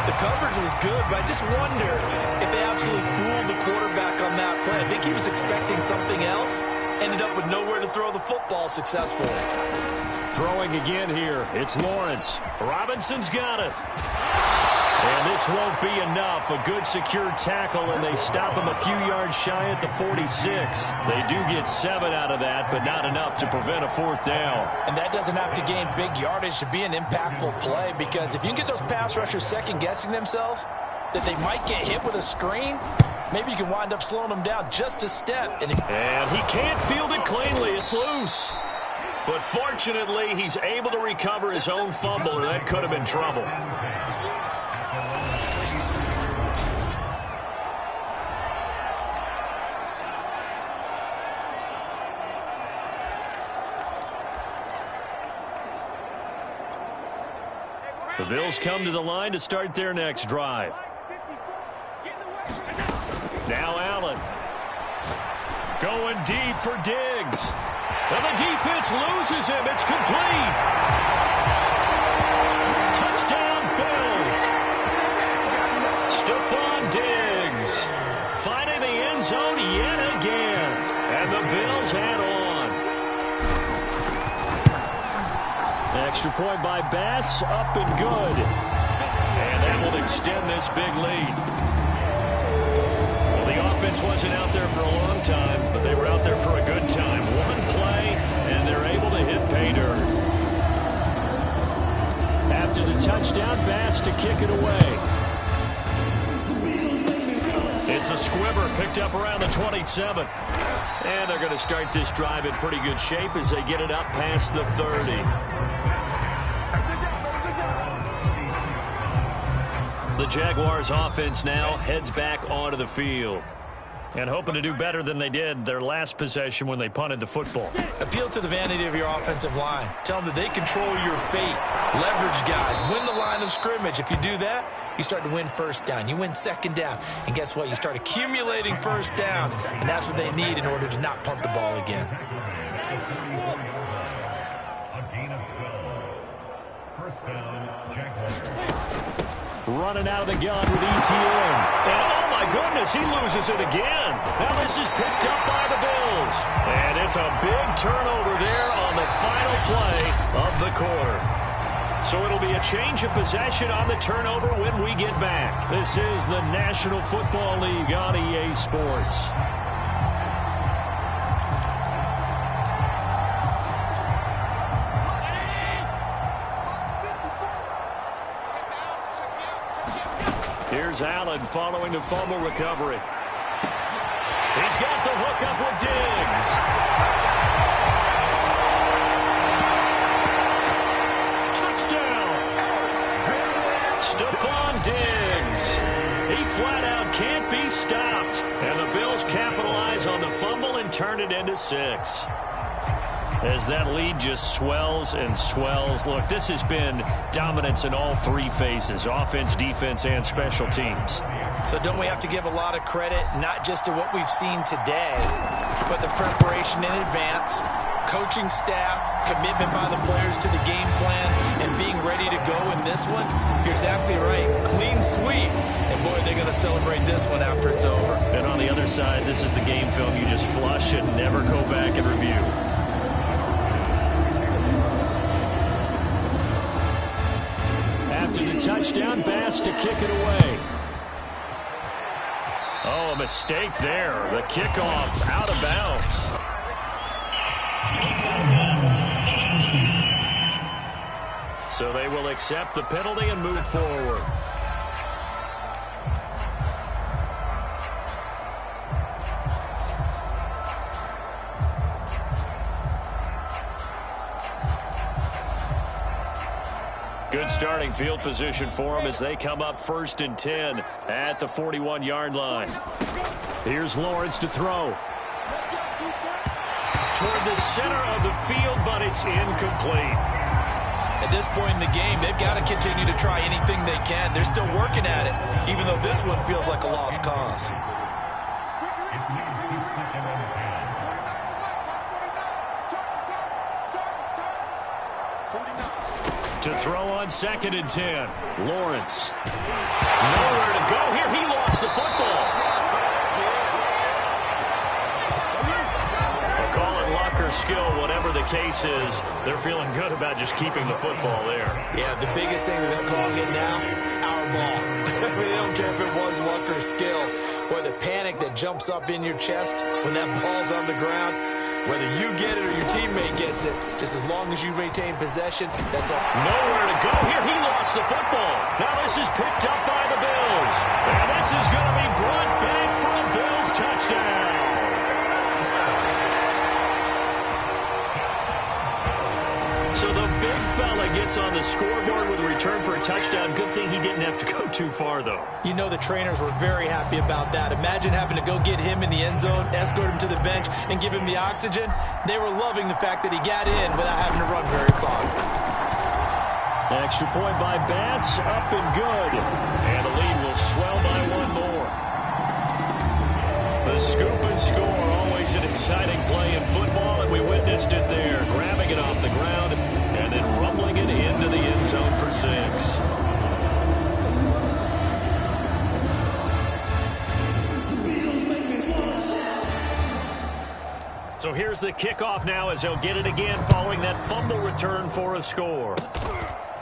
The coverage was good, but I just wonder if they absolutely fooled the quarterback on that play. I think he was expecting something else. Ended up with nowhere to throw the football successfully. Throwing again here. It's Lawrence. Robinson's got it. And this won't be enough. A good secure tackle, and they stop him a few yards shy at the 46. They do get 7 out of that, but not enough to prevent a 4th down. And that doesn't have to gain big yardage to be an impactful play, because if you can get those pass rushers second-guessing themselves, that they might get hit with a screen, maybe you can wind up slowing them down just a step. And he can't field it cleanly. It's loose. But fortunately, he's able to recover his own fumble, or that could have been trouble. The Bills come to the line to start their next drive. Now Allen. Going deep for Diggs. And the defense loses him. It's complete. Touchdown, Bills. Stephon Diggs finding the end zone yet again. And the Bills head on. Extra point by Bass, up and good. And that will extend this big lead. Well, the offense wasn't out there for a long time, but they were out there for a good time. One play, and they're able to hit pay dirt. After the touchdown, Bass to kick it away. It's a squibber picked up around the 27. And they're going to start this drive in pretty good shape as they get it up past the 30. The Jaguars offense now heads back onto the field. And hoping to do better than they did their last possession when they punted the football. Appeal to the vanity of your offensive line. Tell them that they control your fate. Leverage guys. Win the line of scrimmage. If you do that, you start to win first down. You win 2nd down. And guess what? You start accumulating first downs. And that's what they need in order to not punt the ball again. A gain of 12. First down, Jaguars. Running out of the gun with ETN. And oh my goodness, he loses it again. Now this is picked up by the Bills. And it's a big turnover there on the final play of the quarter. So it'll be a change of possession on the turnover when we get back. This is the National Football League on EA Sports. Here's Allen following the fumble recovery. He's got the hook up with Diggs. Touchdown. Stephon Diggs. He flat out can't be stopped. And the Bills cap turn it into 6. As that lead just swells and swells. Look, this has been dominance in all 3 phases, offense, defense, and special teams. So don't we have to give a lot of credit, not just to what we've seen today, but the preparation in advance, coaching staff, commitment by the players to the game plan, and being ready to go in this one? You're exactly right. Clean sweep. And, boy, they're going to celebrate this one after it's over. And on the other side, this is the game film you just flush and never go back and review. After the touchdown, Bass to kick it away. Oh, a mistake there. The kickoff out of bounds. So they will accept the penalty and move forward. Good starting field position for them as they come up 1st and 10 at the 41-yard line. Here's Lawrence to throw. Toward the center of the field, but it's incomplete. At this point in the game, they've got to continue to try anything they can. They're still working at it, even though this one feels like a lost cause. To throw on 2nd and 10. Lawrence. Nowhere to go here. He lost the football. They'll call it luck or skill, whatever the case is. They're feeling good about just keeping the football there. Yeah, the biggest thing that they're calling it now, our ball. I mean, they don't care if it was luck or skill. Boy, the panic that jumps up in your chest when that ball's on the ground, whether you get it or your teammate gets it, just as long as you retain possession, that's all. Nowhere to go here. He lost the football. Now this is picked up by the Bills. And this is going to be brought back for a Bills touchdown. So the big fella gets on the scoreboard with a return for a touchdown. Good thing he didn't have to go too far, though. You know the trainers were very happy about that. Imagine having to go get him in the end zone, escort him to the bench, and give him the oxygen. They were loving the fact that he got in without having to run very far. Extra point by Bass, up and good. And the lead will swell by 1 more. The scoop and score, always an exciting play in football, and we witnessed it there. Grabbing it off the ground and then rumbling it into the end zone for 6. So here's the kickoff now as they'll get it again following that fumble return for a score.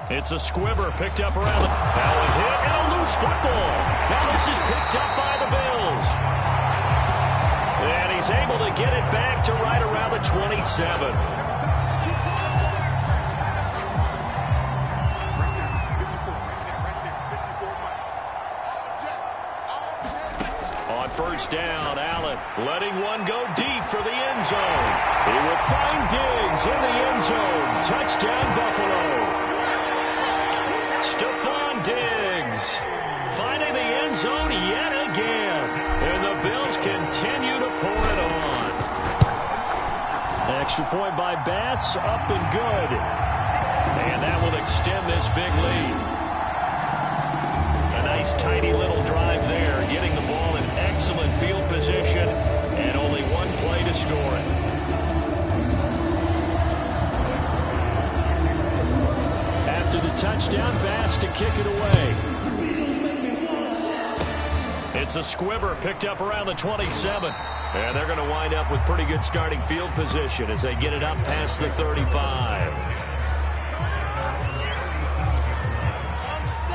It's a squibber picked up around the... Now a hit and a loose football. Now this is picked up by the Bills. And he's able to get it back to right around the 27. On 1st down, Allen letting one go deep for the end zone. He will find Diggs in the end zone. Touchdown, Buffalo. Stephon Diggs finding the end zone yet again. And the Bills continue to pour it on. Extra point by Bass, up and good. And that will extend this big lead. A nice tiny little drive there, getting the ball in excellent field position, and only 1 play to score it. After the touchdown, Bass to kick it away. It's a squibber picked up around the 27. And they're going to wind up with pretty good starting field position as they get it up past the 35.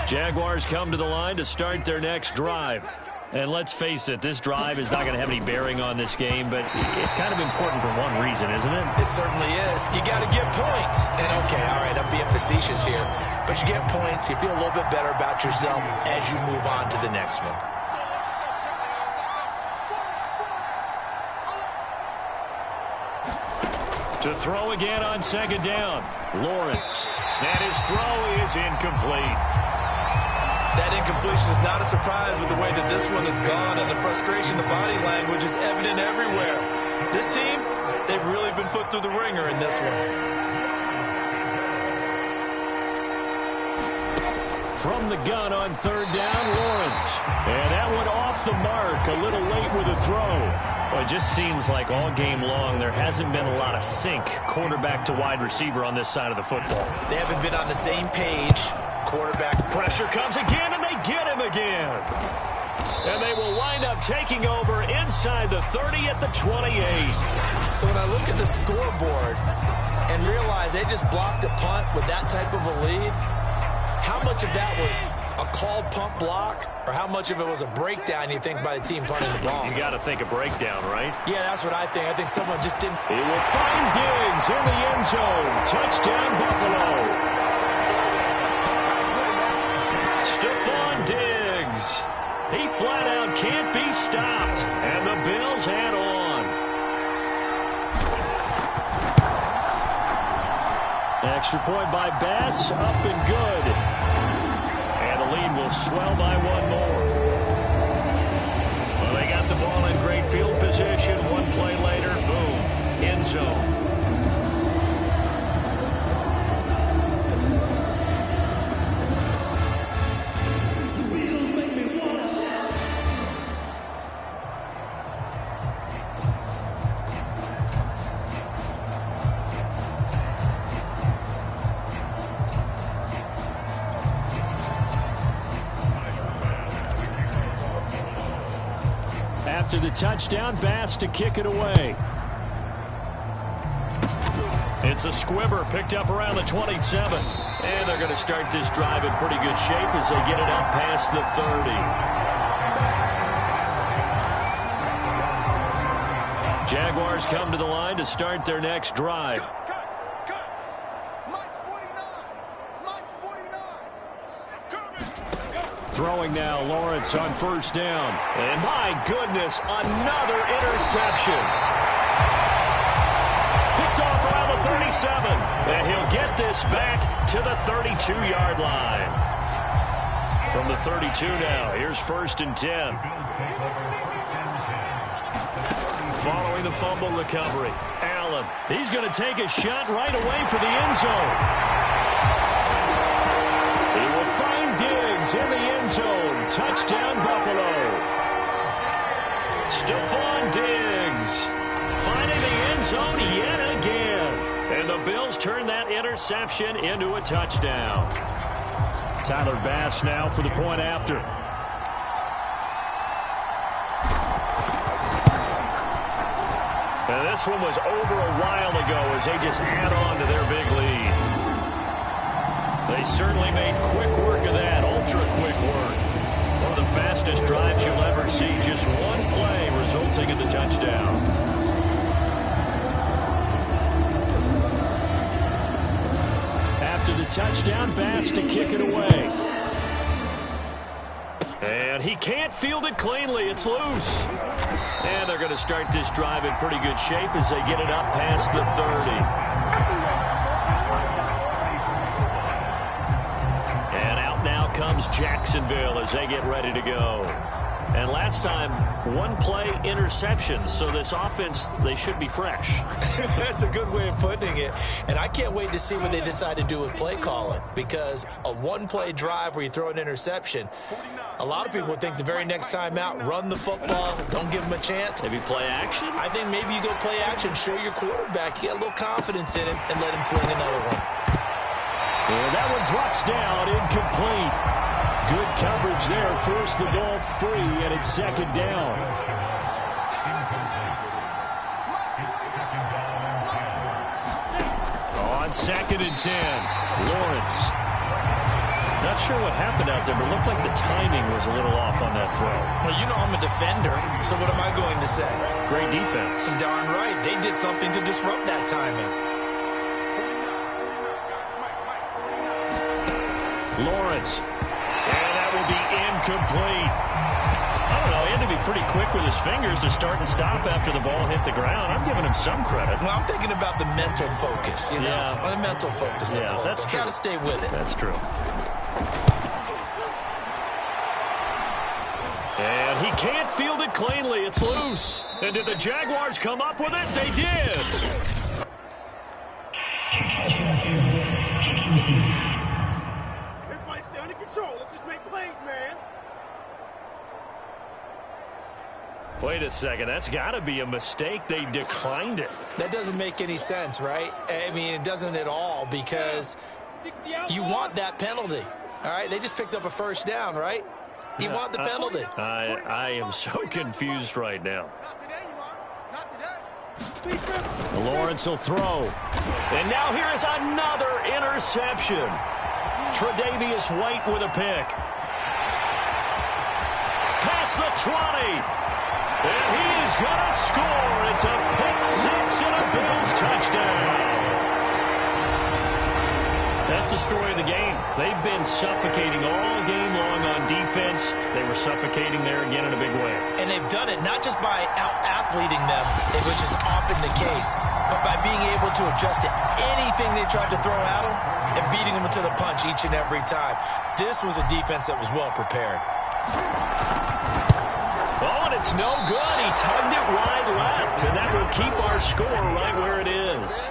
Jaguars come to the line to start their next drive. And let's face it, this drive is not going to have any bearing on this game, but it's kind of important for one reason, isn't it? It certainly is. You got to get points. And, okay, all right, I'm being facetious here. But you get points, you feel a little bit better about yourself as you move on to the next one. To throw again on 2nd down. Lawrence. And his throw is incomplete. That incompletion is not a surprise with the way that this one has gone, and the frustration, the body language is evident everywhere. This team, they've really been put through the ringer in this one. From the gun on third down, Lawrence. And that one off the mark, a little late with a throw. Well, it just seems like all game long there hasn't been a lot of sync quarterback to wide receiver on this side of the football. They haven't been on the same page. Quarterback pressure comes again, and they get him again. And they will wind up taking over inside the 30 at the 28. So when I look at the scoreboard and realize they just blocked a punt with that type of a lead, how much of that was a called punt block, or how much of it was a breakdown, you think, by the team punting the ball? You got to think a breakdown, right? Yeah, that's what I think. I think someone just didn't. He will find Diggs in the end zone. Touchdown, Buffalo. Stephon Diggs. He flat out can't be stopped. And the Bills head on. Extra point by Bass, up and good. And the lead will swell by one more. Well, they got the ball in great field position. One play later, boom, end zone. After the touchdown, Bass to kick it away. It's a squibber picked up around the 27. And they're going to start this drive in pretty good shape as they get it up past the 30. Jaguars come to the line to start their next drive. Throwing now, Lawrence on first down. And my goodness, another interception. Picked off around the 37. And he'll get this back to the 32-yard line. From the 32 now, here's 1st and 10. Following the fumble recovery, Allen. He's going to take a shot right away for the end zone. He will find Diggs in the end zone. Touchdown, Buffalo. Stephon Diggs finding the end zone yet again. And the Bills turn that interception into a touchdown. Tyler Bass now for the point after. And this one was over a while ago as they just add on to their big lead. They certainly made quick work of that, ultra-quick work. One of the fastest drives you'll ever see. Just one play resulting in the touchdown. After the touchdown, Bass to kick it away. And he can't field it cleanly. It's loose. And they're going to start this drive in pretty good shape as they get it up past the 30. Comes Jacksonville as they get ready to go. And last time, one play interception. So this offense, they should be fresh. That's a good way of putting it. And I can't wait to see what they decide to do with play calling. Because a one-play drive where you throw an interception, a lot of people would think the very next time out, run the football, don't give them a chance. Maybe play action? I think maybe you go play action, show your quarterback, you get a little confidence in him, and let him fling another one. And that one drops down, incomplete. Good coverage there, forced the ball free, and it's 2nd down. On 2nd and 10, Lawrence. Not sure what happened out there, but it looked like the timing was a little off on that throw. Well, you know I'm a defender, so what am I going to say? Great defense. Darn right. They did something to disrupt that timing. Lawrence. And that will be incomplete. I don't know. He had to be pretty quick with his fingers to start and stop after the ball hit the ground. I'm giving him some credit. Well, I'm thinking about the mental focus, you know. Yeah. The mental focus. Yeah, that's true. Got to stay with it. That's true. And he can't field it cleanly. It's loose. And did the Jaguars come up with it? They did. Everybody stay under control. Let's just make plays, man. Wait a second. That's got to be a mistake. They declined it. That doesn't make any sense, right? I mean, it doesn't at all because you want that penalty. All right, they just picked up a first down, right? You want the penalty. I am so confused right now. Not today, you are. Not today. Lawrence will throw. And now here is another interception. Tre'Davious White with a pick. Past the 20. And he is going to score. It's a pick six and a Bills touchdown. That's the story of the game. They've been suffocating all game long on defense. They were suffocating there again in a big way. And they've done it not just by out-athleting them, which is often the case, but by being able to adjust to anything they tried to throw at them and beating them to the punch each and every time. This was a defense that was well prepared. Oh, and it's no good. He tugged it wide left, and that will keep our score right where it is.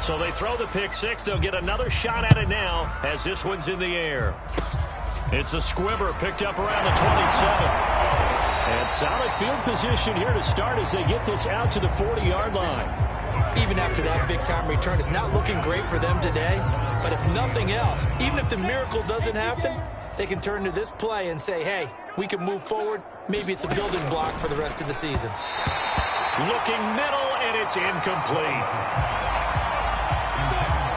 So they throw the pick six. They'll get another shot at it now as this one's in the air. It's a squibber picked up around the 27. And solid field position here to start as they get this out to the 40-yard line. Even after that big-time return, it's not looking great for them today. But if nothing else, even if the miracle doesn't happen, they can turn to this play and say, hey, we can move forward. Maybe it's a building block for the rest of the season. Looking middle, and it's incomplete.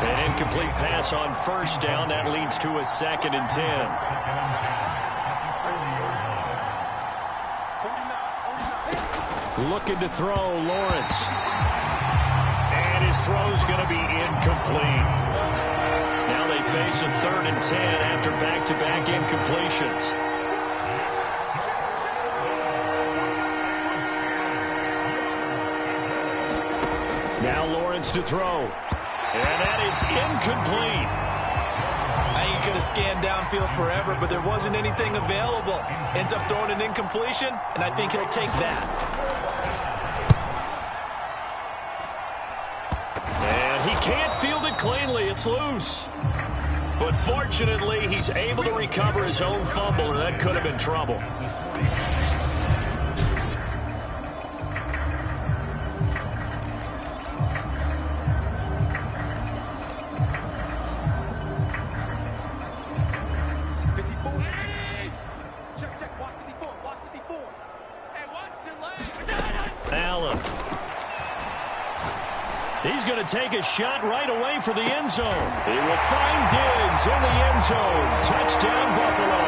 An incomplete pass on first down. That leads to a 2nd and 10. Looking to throw, Lawrence. And his throw's going to be incomplete. Now they face a 3rd and 10 after back-to-back incompletions. Now Lawrence to throw. And that is incomplete. I think he could have scanned downfield forever, but there wasn't anything available. Ends up throwing an incompletion, and I think he'll take that. And he can't field it cleanly. It's loose. But fortunately, he's able to recover his own fumble, and that could have been trouble. Allen. He's going to take a shot right away for the end zone. He will find Diggs in the end zone. Touchdown, Buffalo.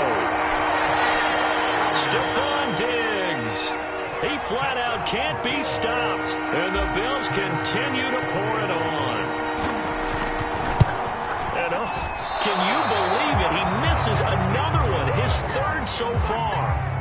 Stephon Diggs. He flat out can't be stopped. And the Bills continue to pour it on. And can you believe it? He misses another one, his 3rd so far.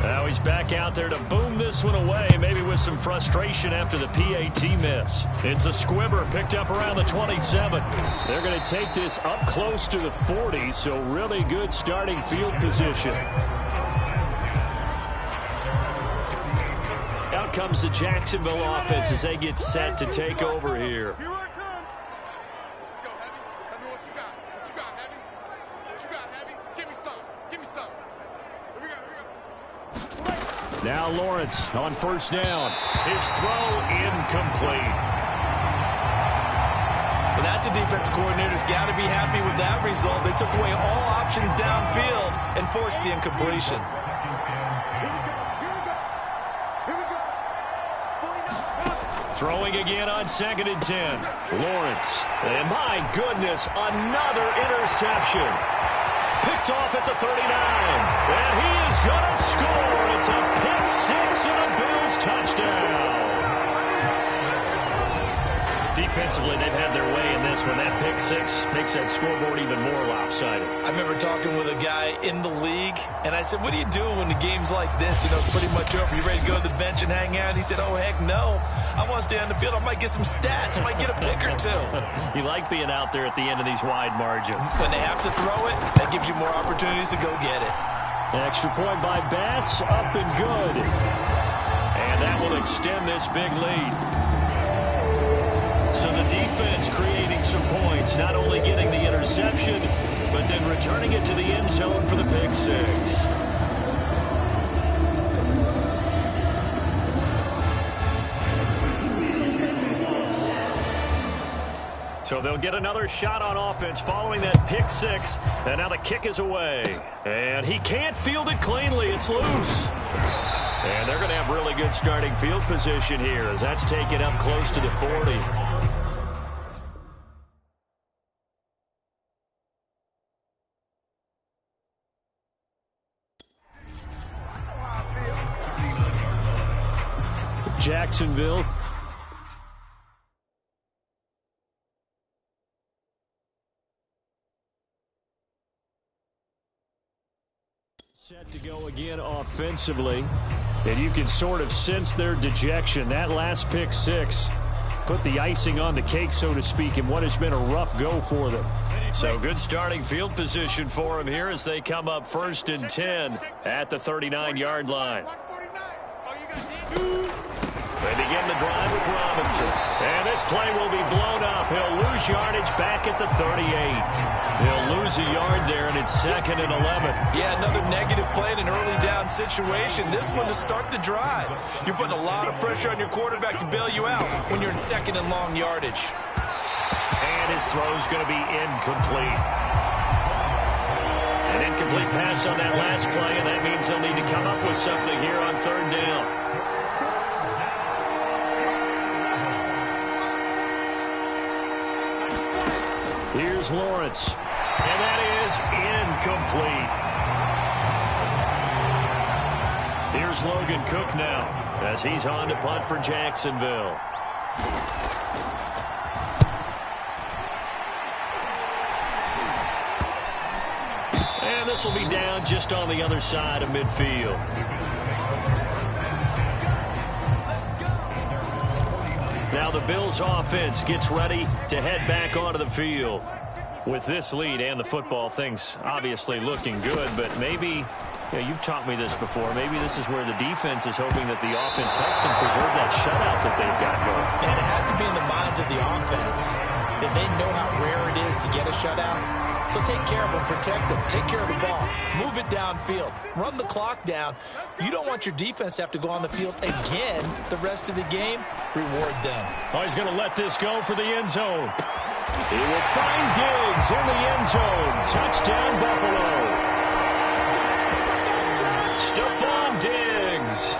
Now he's back out there to boom this one away, maybe with some frustration after the PAT miss. It's a squibber picked up around the 27. They're going to take this up close to the 40, so really good starting field position. Out comes the Jacksonville offense as they get set to take over here. Here I come. Let's go, Heavy. Tell me what you got. What you got, Heavy? What you got, Heavy? Give me some. Give me some. Here we go. Now Lawrence on first down. His throw incomplete. Well, that's a defensive coordinator's got to be happy with that result. They took away all options downfield and forced the incompletion. Throwing again on 2nd and 10. Lawrence. And my goodness, another interception. Picked off at the 39. And he is going to score. It's a pick six and a Bills touchdown. Offensively, they've had their way in this one. That pick six makes that scoreboard even more lopsided. I remember talking with a guy in the league, and I said, what do you do when the game's like this? You know, it's pretty much over. You ready to go to the bench and hang out? And he said, oh, heck no. I want to stay on the field. I might get some stats. I might get a pick or two. You like being out there at the end of these wide margins. When they have to throw it, that gives you more opportunities to go get it. Extra point by Bass, up and good. And that will extend this big lead. So the defense creating some points, not only getting the interception, but then returning it to the end zone for the pick six. So they'll get another shot on offense following that pick six. And now the kick is away. And he can't field it cleanly. It's loose. And they're going to have really good starting field position here as that's taken up close to the 40. Jacksonville. Set to go again offensively, and you can sort of sense their dejection. That last pick six put the icing on the cake, so to speak, in what has been a rough go for them. So good starting field position for them here as they come up 1st and 10 at the 39-yard line. They begin the drive with Robinson. And this play will be blown up. He'll lose yardage back at the 38. He'll lose a yard there, and it's 2nd and 11. Yeah, another negative play in an early down situation. This one to start the drive. You're putting a lot of pressure on your quarterback to bail you out when you're in 2nd and long yardage. And his throw's going to be incomplete. An incomplete pass on that last play, and that means they'll need to come up with something here on 3rd down. Here's Lawrence, and that is incomplete. Here's Logan Cook now as he's on to punt for Jacksonville. And this will be down just on the other side of midfield. Now the Bills offense gets ready to head back onto the field. With this lead and the football, things obviously looking good, but maybe, you've taught me this before, maybe this is where the defense is hoping that the offense helps them preserve that shutout that they've got going. And it has to be in the minds of the offense that they know how rare it is to get a shutout. So take care of them, protect them, take care of the ball, move it downfield, run the clock down. You don't want your defense to have to go on the field again the rest of the game. Reward them. Oh, he's going to let this go for the end zone. He will find Diggs in the end zone. Touchdown, Buffalo. Stephon Diggs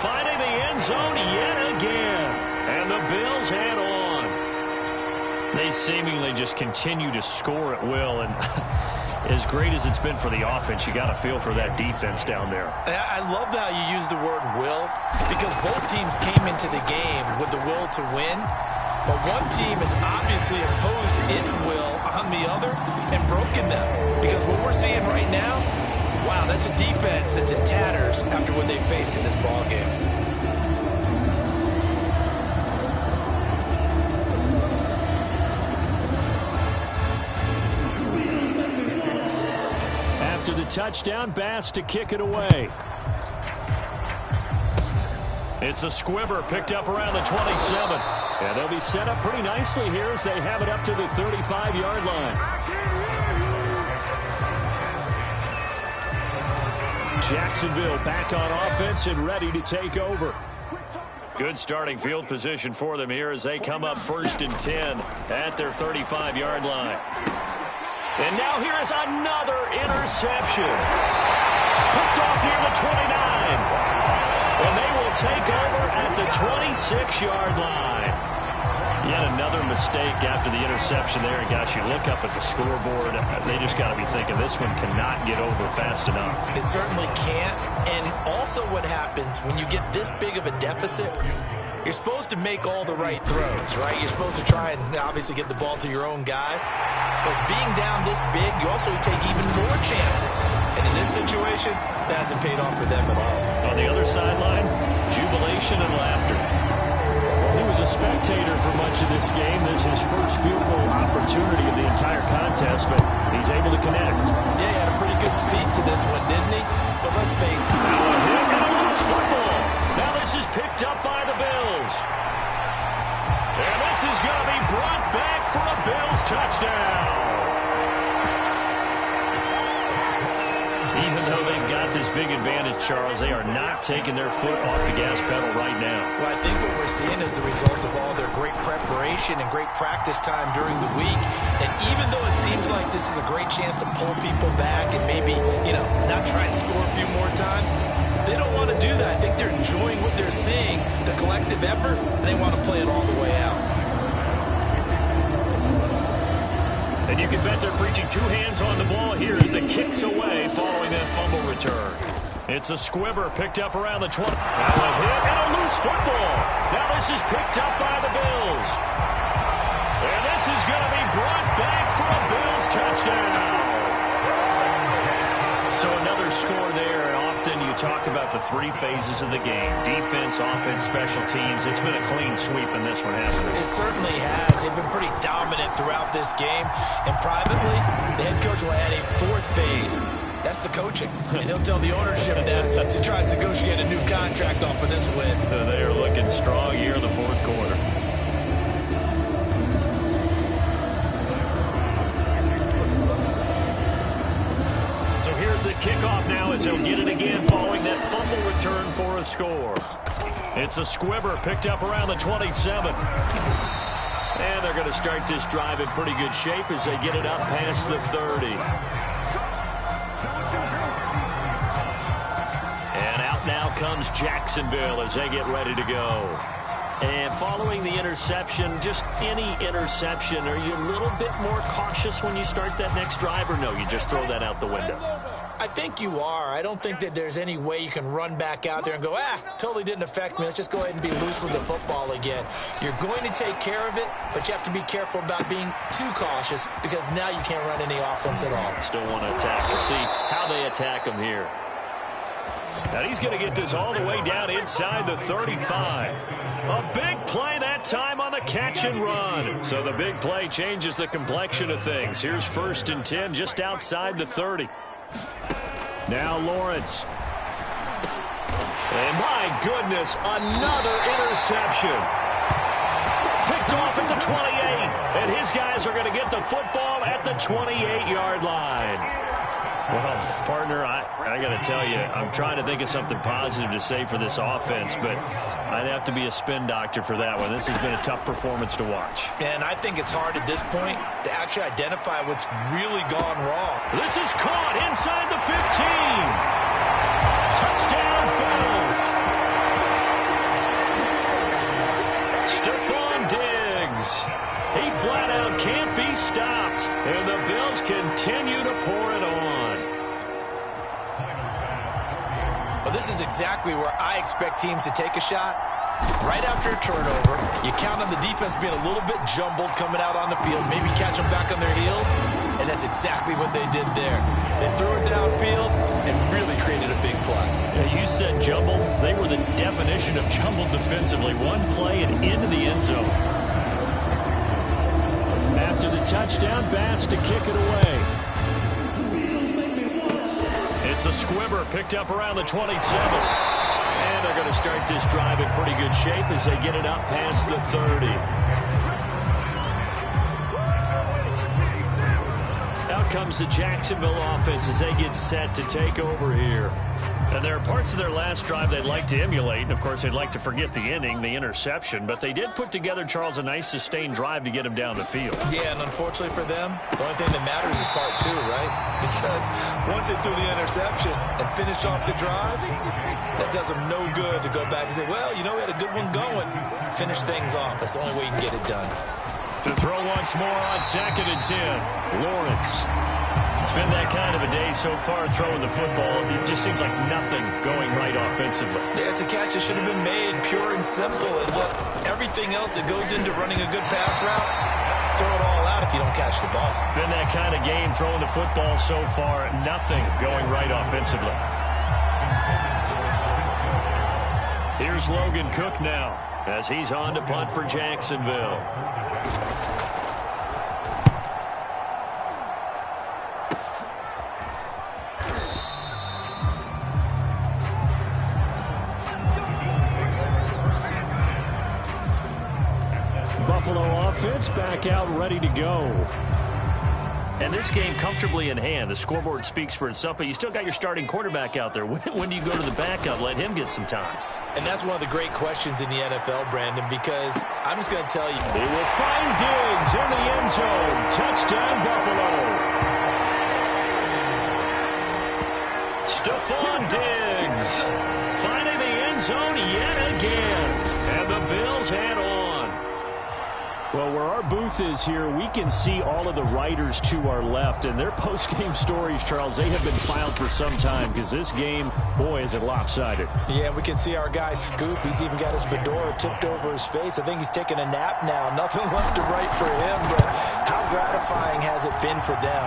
finding the end zone yet again. And the Bills head on. They seemingly just continue to score at will, and as great as it's been for the offense, you got to feel for that defense down there. I love how you use the word will, because both teams came into the game with the will to win, but one team has obviously imposed its will on the other and broken them, because what we're seeing right now, wow, that's a defense that's in tatters after what they faced in this ballgame. After the touchdown, Bass to kick it away. It's a squibber picked up around the 27. And they'll be set up pretty nicely here as they have it up to the 35-yard line. Jacksonville back on offense and ready to take over. Good starting field position for them here as they come up 1st and 10 at their 35-yard line. And now here is another interception. Picked off near the 29. And they will take over at the 26-yard line. Yet another mistake after the interception there. And gosh, you look up at the scoreboard, they just got to be thinking this one cannot get over fast enough. It certainly can't. And also what happens when you get this big of a deficit, You're supposed to make all the right throws, right? You're supposed to try and obviously get the ball to your own guys. But being down this big, you also take even more chances. And in this situation, that hasn't paid off for them at all. On the other sideline, jubilation and laughter. He was a spectator for much of this game. This is his first field goal opportunity of the entire contest, but he's able to connect. Yeah, he had a pretty good seat to this one, didn't he? But let's face it. Now a hit and a loose football. Now this is picked up by the Bills. And this is going to be brought back for a Bills touchdown. Even though they've got this big advantage, Charles, they are not taking their foot off the gas pedal right now. Well, I think what we're seeing is the result of all their great preparation and great practice time during the week. And even though it seems like this is a great chance to pull people back and maybe, not try and score a few more times, they don't want to do that. I think they're enjoying what they're seeing, the collective effort, and they want to play it all the way out. And you can bet they're preaching two hands on the ball here as the kick's away following that fumble return. It's a squibber picked up around the 20. Now a hit and a loose football. Now this is picked up by the Bills. And this is going to be brought back for a Bills touchdown. So another score there, and often you talk about the three phases of the game. Defense, offense, special teams. It's been a clean sweep in this one, hasn't it? It certainly has. They've been pretty dominant throughout this game. And privately, the head coach will add a fourth phase. That's the coaching. And he'll tell the ownership that as he tries to negotiate a new contract off of this win. They are looking strong here in the fourth quarter. The kickoff now as they'll get it again following that fumble return for a score. It's a squibber picked up around the 27. And they're going to start this drive in pretty good shape as they get it up past the 30. And out now comes Jacksonville as they get ready to go. And following the interception, just any interception, are you a little bit more cautious when you start that next drive, or no, you just throw that out the window? I think you are. I don't think that there's any way you can run back out there and go, totally didn't affect me. Let's just go ahead and be loose with the football again. You're going to take care of it, but you have to be careful about being too cautious because now you can't run any offense at all. Still want to attack. We'll see how they attack him here. Now he's going to get this all the way down inside the 35. A big play that time on the catch and run. So the big play changes the complexion of things. Here's 1st and 10 just outside the 30. Now Lawrence. And my goodness, another interception. Picked off at the 28. And his guys are going to get the football at the 28-yard line. Well, partner, I got to tell you, I'm trying to think of something positive to say for this offense, but I'd have to be a spin doctor for that one. This has been a tough performance to watch. And I think it's hard at this point to actually identify what's really gone wrong. This is caught inside the 15. Touchdown, Bills. Stephon Diggs. He flat out can't be stopped, and the Bills continue to pour it on. Well, this is exactly where I expect teams to take a shot. Right after a turnover, you count on the defense being a little bit jumbled coming out on the field, maybe catch them back on their heels, and that's exactly what they did there. They threw it downfield and really created a big play. Yeah, you said jumbled. They were the definition of jumbled defensively. One play and into the end zone. After the touchdown, Bass to kick it away. It's a squibber picked up around the 27. And they're going to start this drive in pretty good shape as they get it up past the 30. Out comes the Jacksonville offense as they get set to take over here. And there are parts of their last drive they'd like to emulate. And, of course, they'd like to forget the inning, the interception. But they did put together, Charles, a nice sustained drive to get him down the field. Yeah, and unfortunately for them, the only thing that matters is part two, right? Because once they threw the interception and finished off the drive, that does them no good to go back and say, well, we had a good one going. Finish things off. That's the only way you can get it done. To throw once more on 2nd and 10. Lawrence. It's been that kind of a day so far throwing the football. It just seems like nothing going right offensively. Yeah, it's a catch that should have been made, pure and simple. And look, everything else that goes into running a good pass route, throw it all out if you don't catch the ball. Been that kind of game throwing the football so far. Nothing going right offensively. Here's Logan Cook now as he's on to punt for Jacksonville. Buffalo offense back out ready to go. And this game comfortably in hand. The scoreboard speaks for itself, but you still got your starting quarterback out there. When do you go to the backup? Let him get some time. And that's one of the great questions in the NFL, Brandon, because I'm just going to tell you. He will find Diggs in the end zone. Touchdown, Buffalo. Stephon Diggs finding the end zone yet again. And the Bills head on. Well, where our booth is here, we can see all of the writers to our left. And their post-game stories, Charles, they have been filed for some time because this game, boy, is it lopsided. Yeah, we can see our guy Scoop. He's even got his fedora tipped over his face. I think he's taking a nap now. Nothing left to write for him. But how gratifying has it been for them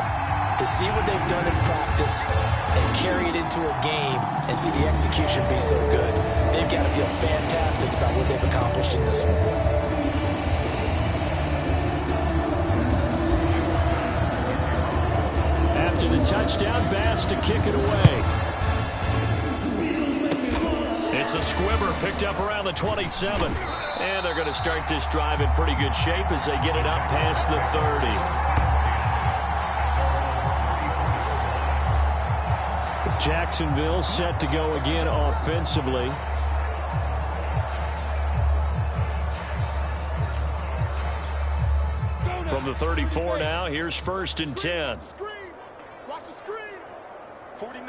to see what they've done in practice and carry it into a game and see the execution be so good? They've got to feel fantastic about what they've accomplished in this one. After the touchdown, Bass to kick it away. It's a squibber picked up around the 27. And they're going to start this drive in pretty good shape as they get it up past the 30. Jacksonville set to go again offensively. From the 34 now, here's 1st and 10. Watch the screen. 49,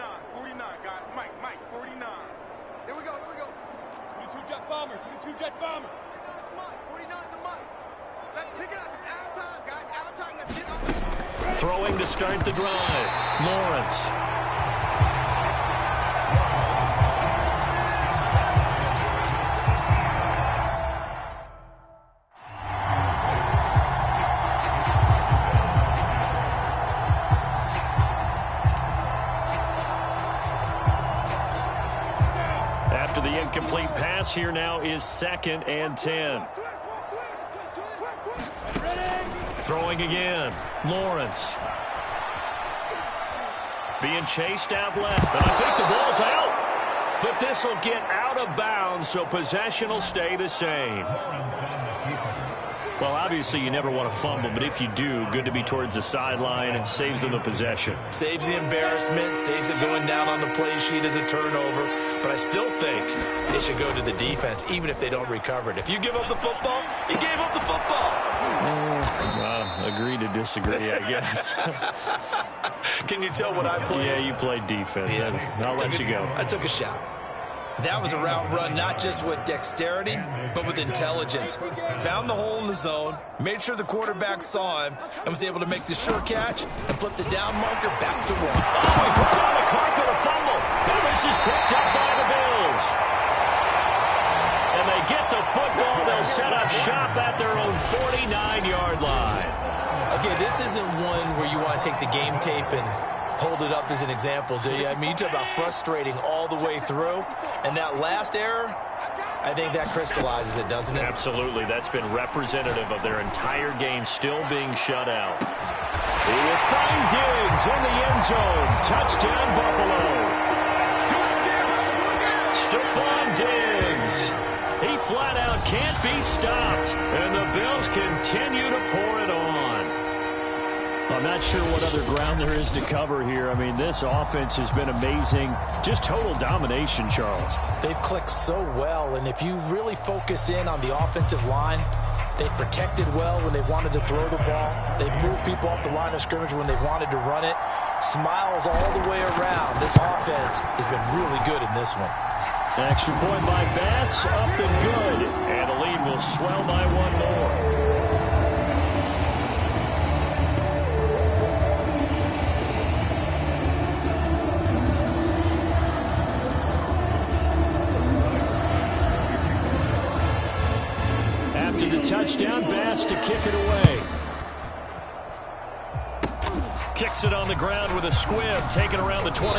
guys. Mike, 49. Here we go. 22 jet bomber. Mike, 49's the Mike. Let's pick it up. It's out of time, guys. Out of time. Let's get up. Throwing to start the drive. Lawrence. After the incomplete pass, here now is 2nd and 10. Throwing again. Lawrence. Being chased out left. And I think the ball's out. But this will get out of bounds, so possession will stay the same. Well, obviously, you never want to fumble, but if you do, good to be towards the sideline. It saves them the possession. Saves the embarrassment, saves it going down on the play sheet as a turnover. But I still think it should go to the defense, even if they don't recover it. If you give up the football, you gave up the football. Agree to disagree, I guess. Can you tell what I played? Yeah, you played defense. Yeah. I'll let you go. I took a shot. That was a route run, not just with dexterity, but with intelligence. Found the hole in the zone, made sure the quarterback saw him, and was able to make the sure catch and flip the down marker back to one. Oh, he put on the carpet, a fumble. And this is picked up by the Bills. And they get the football. They'll set up shop at their own 49-yard line. Okay, this isn't one where you want to take the game tape and hold it up as an example, do you? I mean, you talk about frustrating all the way through. And that last error, I think that crystallizes it, doesn't it? Absolutely. That's been representative of their entire game still being shut out. He will find Diggs in the end zone. Touchdown, Buffalo. Stephon Diggs. He flat out can't be stopped. And the Bills continue to pour it on. I'm not sure what other ground there is to cover here. I mean, this offense has been amazing. Just total domination, Charles. They've clicked so well, and if you really focus in on the offensive line, they've protected well when they wanted to throw the ball. They've moved people off the line of scrimmage when they wanted to run it. Smiles all the way around. This offense has been really good in this one. An extra point by Bass, up and good. And the lead will swell by one more. After the touchdown, Bass to kick it away. Kicks it on the ground with a squib, taken around the 28.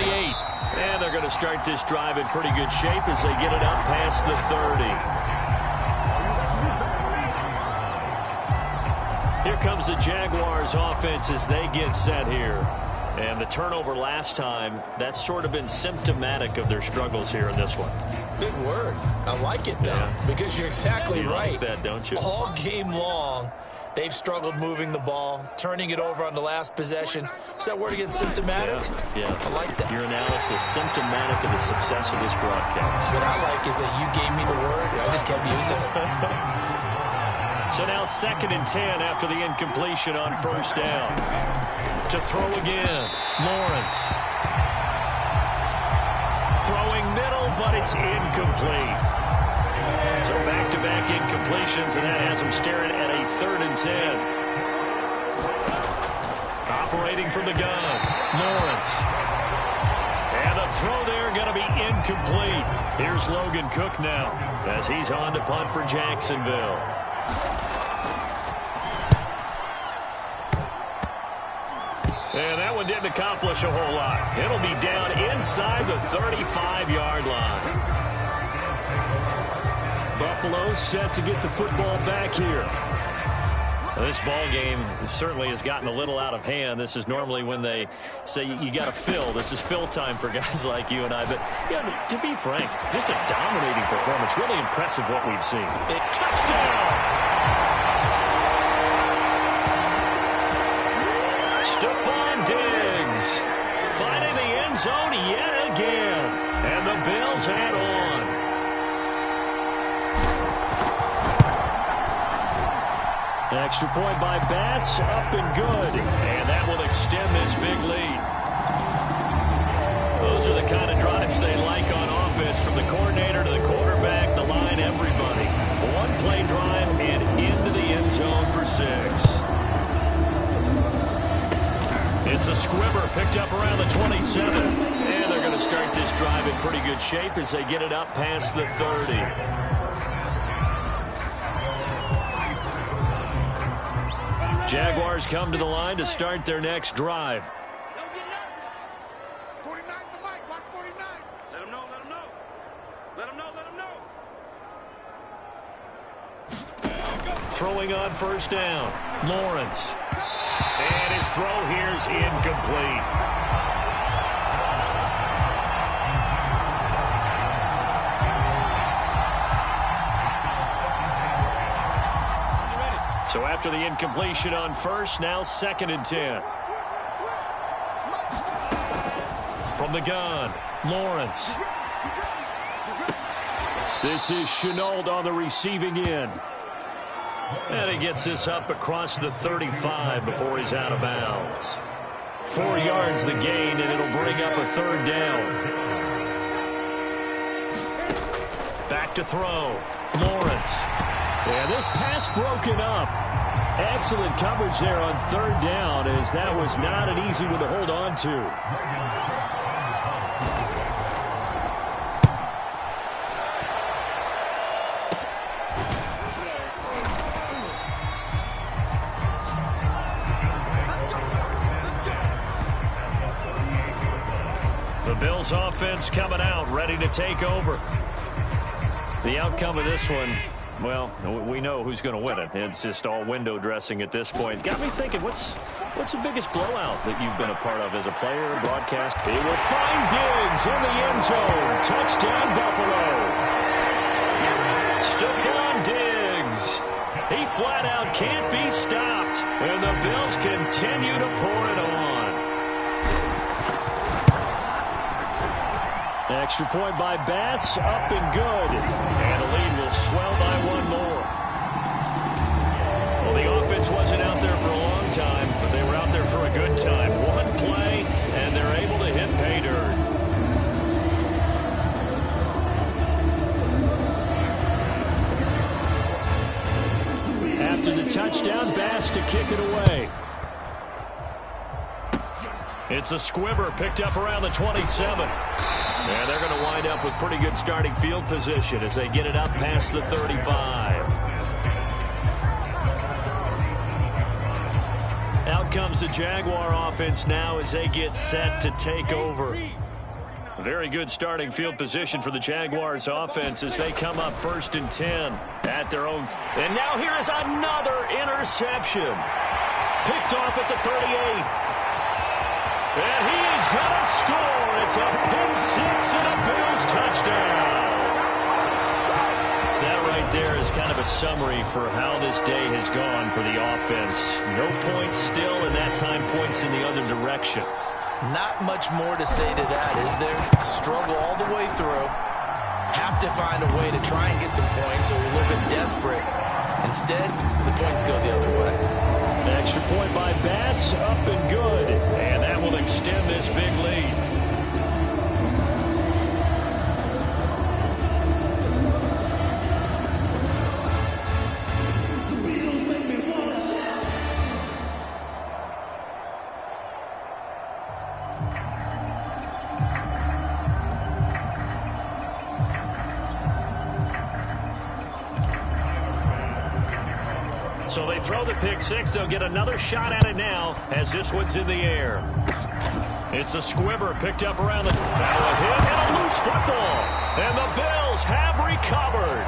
And they're going to start this drive in pretty good shape as they get it up past the 30. Here comes the Jaguars offense as they get set here. And the turnover last time, that's sort of been symptomatic of their struggles here in this one. Big word. I like it, though, because you're exactly right. Like that, don't you? All game long, they've struggled moving the ball, turning it over on the last possession. Is that word again, symptomatic? Yeah. I like that. Your analysis, symptomatic of the success of this broadcast. What I like is that you gave me the word, and I just kept using it. So now 2nd and 10 after the incompletion on first down. To throw again, Lawrence. Throwing middle, but it's incomplete. So back-to-back incompletions, and that has them staring at a 3rd and 10. Operating from the gun, Lawrence. And the throw there going to be incomplete. Here's Logan Cook now as he's on to punt for Jacksonville. And that one didn't accomplish a whole lot. It'll be down inside the 35-yard line. Buffalo set to get the football back here. Well, this ball game certainly has gotten a little out of hand. This is normally when they say you got to fill. This is fill time for guys like you and I. But yeah, to be frank, just a dominating performance. Really impressive what we've seen. Touchdown! Stephon Diggs finding the end zone yet again. And the Bills head on. Extra point by Bass, up and good. And that will extend this big lead. Those are the kind of drives they like on offense, from the coordinator to the quarterback, the line, everybody. One-play drive and into the end zone for 6. It's a squibber picked up around the 27. And they're going to start this drive in pretty good shape as they get it up past the 30. Jaguars come to the line to start their next drive. Don't get nervous. 49's the mic. Watch 49. Let him know. Let him know. Let him know. Let him know. Throwing on first down, Lawrence. And his throw here's incomplete. So after the incompletion on first, now 2nd and 10. From the gun, Lawrence. This is Chenault on the receiving end. And he gets this up across the 35 before he's out of bounds. 4 yards the gain, and it'll bring up a 3rd down. Back to throw, Lawrence. And this pass broken up. Excellent coverage there on 3rd down, as that was not an easy one to hold on to. The Bills offense coming out, ready to take over. The outcome of this one, well, we know who's going to win it. It's just all window dressing at this point. Got me thinking, what's the biggest blowout that you've been a part of as a player, broadcast? He will find Diggs in the end zone. Touchdown, Buffalo. Stephon Diggs. He flat out can't be stopped. And the Bills continue to pour it on. Extra point by Bass, up and good. And the lead will swell by 1 more. Well, the offense wasn't out there for a long time, but they were out there for a good time. 1 play, and they're able to hit pay dirt. After the touchdown, Bass to kick it away. It's a squibber picked up around the 27. And they're going to wind up with pretty good starting field position as they get it up past the 35. comes the Jaguar offense now as they get set to take over. A very good starting field position for the Jaguars offense as they come up 1st and 10 at their own. And now here is another interception. Picked off at the 38. And he is going to score. It's a pick six and a Bills touchdown. That right there is kind of a summary for how this day has gone for the offense. No points still, and that time points in the other direction. Not much more to say to that, is there? Struggle all the way through. Have to find a way to try and get some points. A little bit desperate. Instead, the points go the other way. An extra point by Bass, up and good. And that will extend this big lead. So they throw the pick six. They'll get another shot at it now as this one's in the air. It's a squibber picked up around the... Now a hit and a loose football. And the Bills have recovered.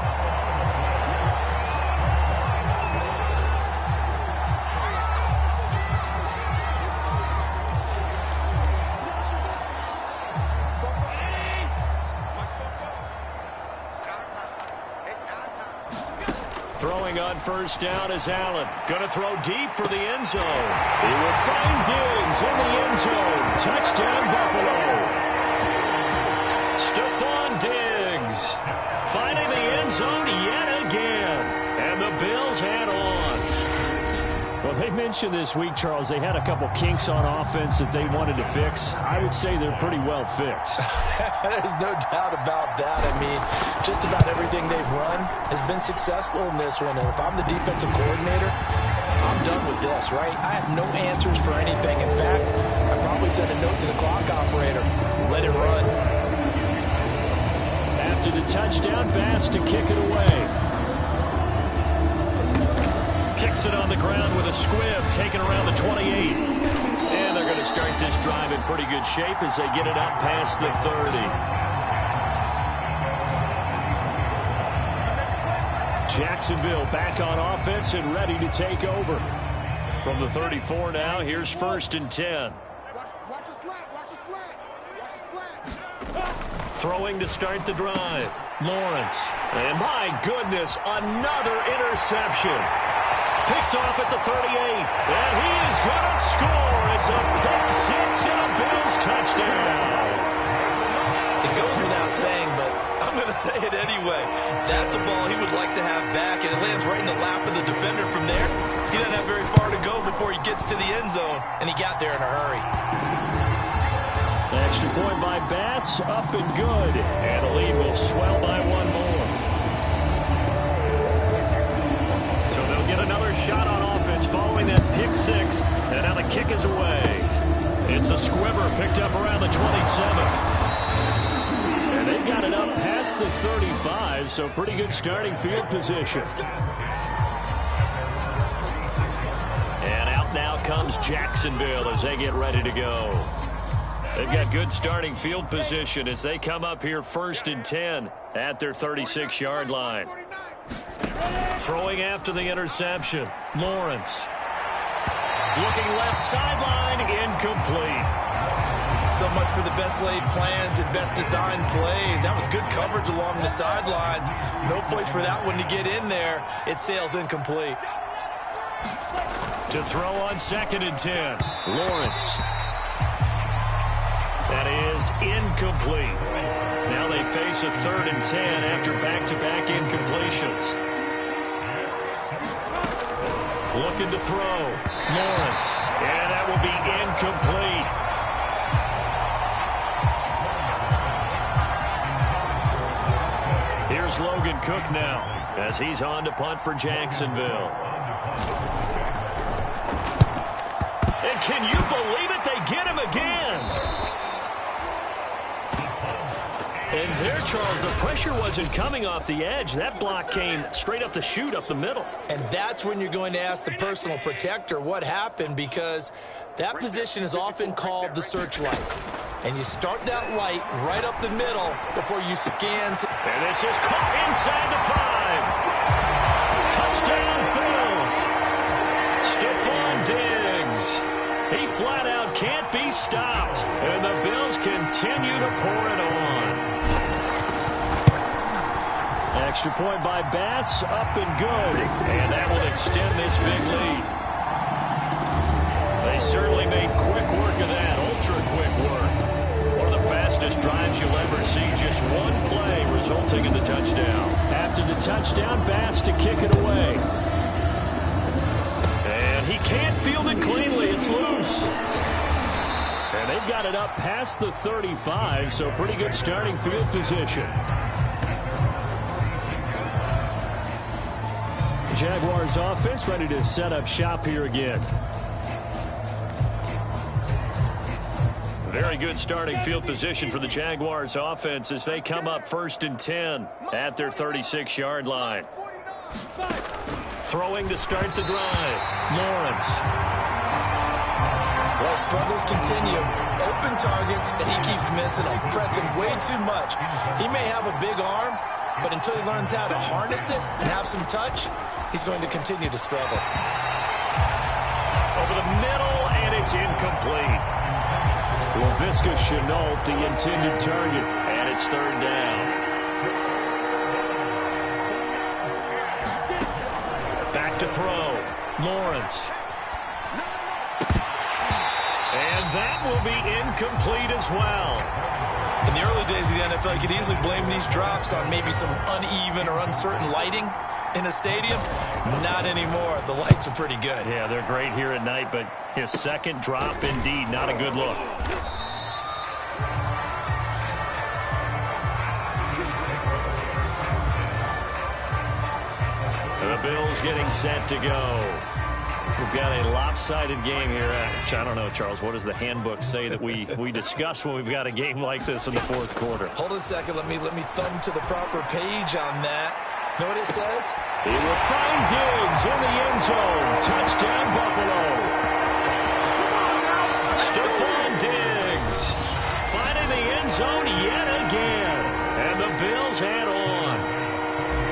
Throwing on 1st down is Allen. Going to throw deep for the end zone. He will find Diggs in the end zone. Touchdown, Buffalo. Stephon Diggs finding the end zone yet again. And the Bills head on. Well, they mentioned this week, Charles, they had a couple kinks on offense that they wanted to fix. I would say they're pretty well fixed. There's no doubt about that. I mean, just about everything they've run has been successful in this one. And if I'm the defensive coordinator, I'm done with this, right? I have no answers for anything. In fact, I probably send a note to the clock operator. Let it run. After the touchdown, Bass to kick it away. Kicks it on the ground with a squib, taken around the 28. And they're going to start this drive in pretty good shape as they get it up past the 30. Jacksonville back on offense and ready to take over. From the 34 now, here's 1st and 10. Watch the slant. Watch the slant. Watch the slant. Throwing to start the drive. Lawrence. And my goodness, another interception. Picked off at the 38. And he is going to score. It's a pick six and a Bills touchdown. It goes without saying, but I'm going to say it anyway. That's a ball he would like to have back, and it lands right in the lap of the defender from there. He doesn't have very far to go before he gets to the end zone, and he got there in a hurry. Extra point by Bass, up and good. And the lead will swell by one more. So they'll get another shot on offense following that pick six. And now the kick is away. It's a squibber picked up around the 27. And they've got it up past the 35, so pretty good starting field position. And out now comes Jacksonville as they get ready to go. They've got good starting field position as they come up here 1st and 10 at their 36-yard line. Throwing after the interception. Lawrence. Looking left sideline, incomplete. So much for the best laid plans and best designed plays. That was good coverage along the sidelines. No place for that one to get in there. It sails incomplete. To throw on 2nd and 10. Lawrence. That is incomplete. Now they face a 3rd and 10 after back-to-back incompletions. Looking to throw. Lawrence. And that will be incomplete. Here's Logan Cook now as he's on to punt for Jacksonville. And can you believe it? They get him again. And there, Charles, the pressure wasn't coming off the edge. That block came straight up the chute, up the middle. And that's when you're going to ask the personal protector what happened, because that position is often called the searchlight. And you start that light right up the middle before you scan. And this is caught inside the 5. Touchdown, Bills. Stephon Diggs. He flat out can't be stopped. And the Bills continue to pour it on. Extra point by Bass, up and good. And that will extend this big lead. They certainly made quick work of that, ultra-quick work. One of the fastest drives you'll ever see, just one play resulting in the touchdown. After the touchdown, Bass to kick it away. And he can't field it cleanly, it's loose. And they've got it up past the 35, so pretty good starting field position. Jaguars offense ready to set up shop here again. Very good starting field position for the Jaguars offense as they come up 1st and 10 at their 36-yard line. Throwing to start the drive. Lawrence. Well, struggles continue. Open targets, and he keeps missing them, pressing way too much. He may have a big arm, but until he learns how to harness it and have some touch, he's going to continue to struggle. Over the middle, and it's incomplete. LaVisca Chenault, the intended target, and it's 3rd down. Back to throw. Lawrence. And that will be incomplete as well. In the early days of the NFL, you could easily blame these drops on maybe some uneven or uncertain lighting in a stadium. Not anymore. The lights are pretty good. Yeah, they're great here at night, but his second drop, indeed, not a good look. The Bills getting set to go. We've got a lopsided game here. I don't know, Charles, what does the handbook say that we discuss when we've got a game like this in the 4th quarter? Hold on a second. Let me thumb to the proper page on that. Know what it says? He will find Diggs in the end zone. Touchdown, Buffalo. Stephon Diggs finding the end zone yet again. And the Bills head on.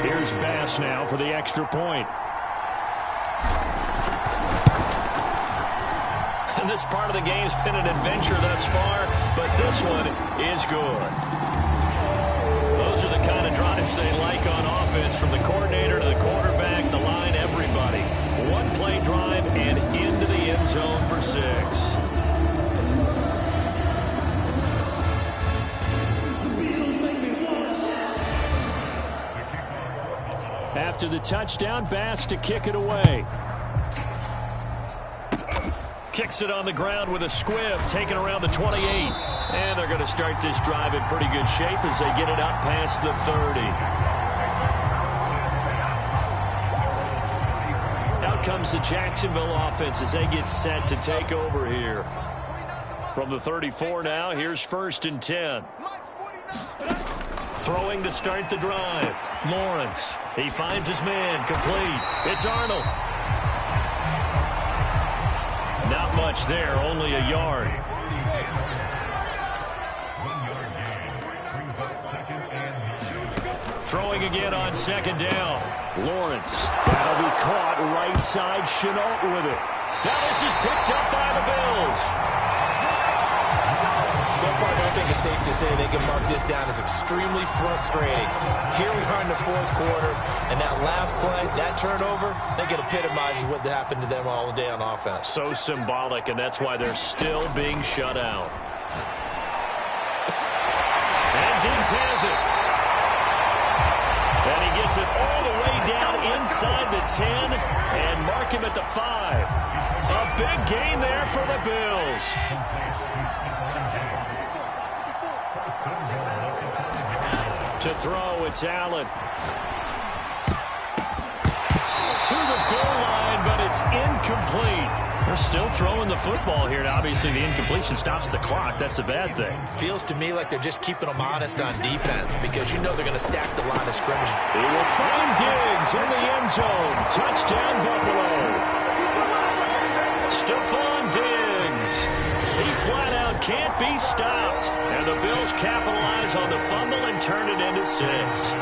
Here's Bass now for the extra point. And this part of the game's been an adventure thus far, but this one is good. Those are the kind of drives they like on offense, from the coordinator to the quarterback, the line, everybody. One-play drive and into the end zone for 6. After the touchdown, Bass to kick it away. Kicks it on the ground with a squib, taken around the 28. And they're going to start this drive in pretty good shape as they get it up past the 30. Out comes the Jacksonville offense as they get set to take over here. From the 34 now, here's 1st and 10. Throwing to start the drive. Lawrence. He finds his man. Complete. It's Arnold. Not much there, only a yard. Throwing again on 2nd down. Lawrence. That'll be caught right side. Chenault with it. Now this is picked up by the Bills. I think it's safe to say they can mark this down as extremely frustrating. Here we are in the 4th quarter, and that last play, that turnover, I think it epitomizes what happened to them all day on offense. So symbolic, and that's why they're still being shut out. And Diggs has it. And he gets it all the way down inside the 10 and mark him at the 5. A big gain there for the Bills. To throw, it's Allen. To the goal line, but it's incomplete. They're still throwing the football here. Now, obviously, the incompletion stops the clock. That's a bad thing. Feels to me like they're just keeping them honest on defense because you know they're going to stack the line of scrimmage. He will find Diggs in the end zone. Touchdown, Buffalo. Stephon Diggs. He flat out can't be stopped. And the Bills capitalize on the fumble and turn it into 6.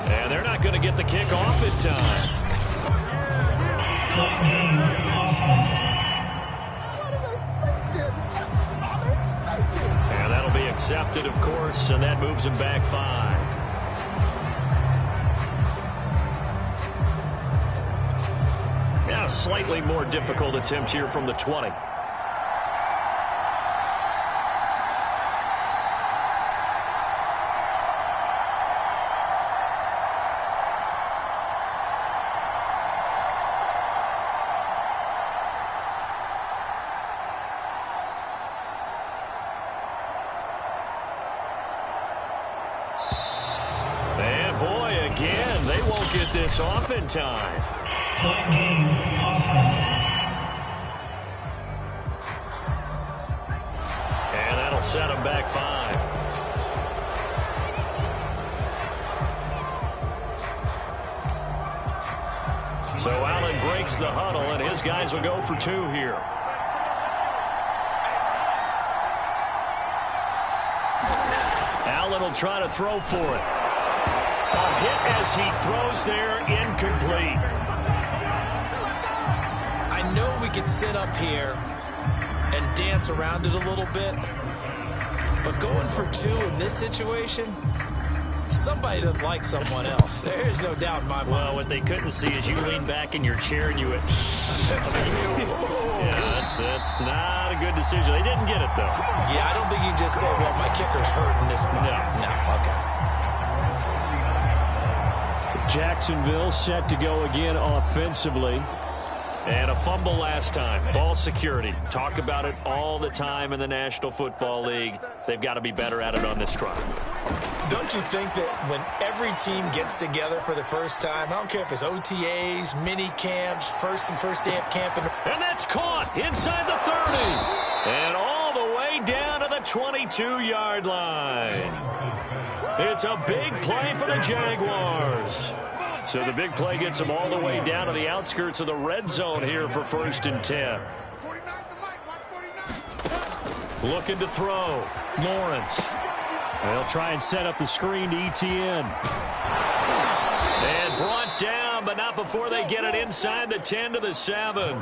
And they're not going to get the kick off in time. And that'll be accepted, of course, and that moves him back 5. Now, a slightly more difficult attempt here from the 20. And boy, again, they won't get this off in time. And that'll set them back 5. So Allen breaks the huddle, and his guys will go for 2 here. Allen will try to throw for it. A hit as he throws there, incomplete. I know we could sit up here and dance around it a little bit, but going for 2 in this situation, somebody doesn't like someone else. There's no doubt in my mind. Well, what they couldn't see is you lean back in your chair and you went, yeah, that's not a good decision. They didn't get it, though. Yeah, I don't think you can just say, well, my kicker's hurting this spot. No, okay. Jacksonville set to go again offensively. And a fumble last time. Ball security. Talk about it all the time in the National Football League. They've got to be better at it on this drive. Don't you think that when every team gets together for the first time, I don't care if it's OTAs, mini camps, first day of camp. And that's caught inside the 30. And all the way down to the 22-yard line. It's a big play for the Jaguars. So the big play gets them all the way down to the outskirts of the red zone here for 1st and 10. Looking to throw. Lawrence. They'll try and set up the screen to ETN. And brought down, but not before they get it inside the 10 to the 7.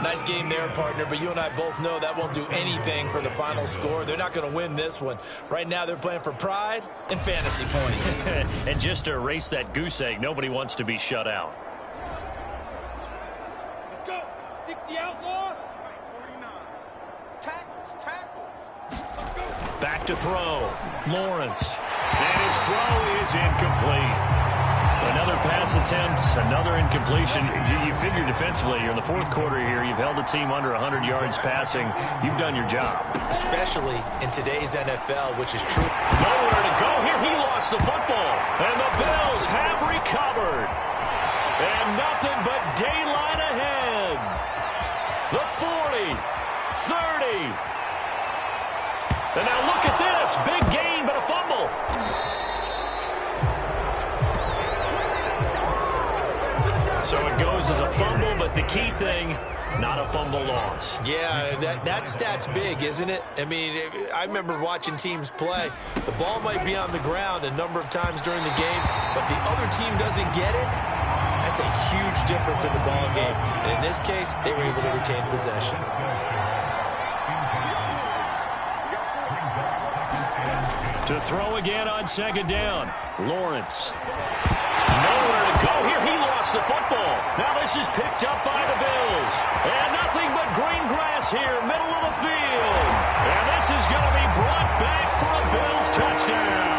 Nice game there, partner, but you and I both know that won't do anything for the final score. They're not going to win this one. Right now, they're playing for pride and fantasy points. And just to erase that goose egg, nobody wants to be shut out. Let's go. 60 outlaw. 49. Tackles. Let's go. Back to throw. Lawrence. And his throw is incomplete. Another pass attempt, another incompletion. You figure defensively, you're in the 4th quarter here. You've held the team under 100 yards passing. You've done your job. Especially in today's NFL, which is true. Nowhere to go here. He lost the football. And the Bills have recovered. And nothing but daylight ahead. The 40, 30. And now look at this. Big gain, but a fumble. So it goes as a fumble, but the key thing, not a fumble loss. Yeah, that stat's big, isn't it? I mean, I remember watching teams play. The ball might be on the ground a number of times during the game, but the other team doesn't get it. That's a huge difference in the ball game. And in this case, they were able to retain possession. To throw again on second down. Lawrence. Nowhere to go here. He lost the football. Now this is picked up by the Bills. And nothing but green grass here, middle of the field. And this is going to be brought back for a Bills touchdown.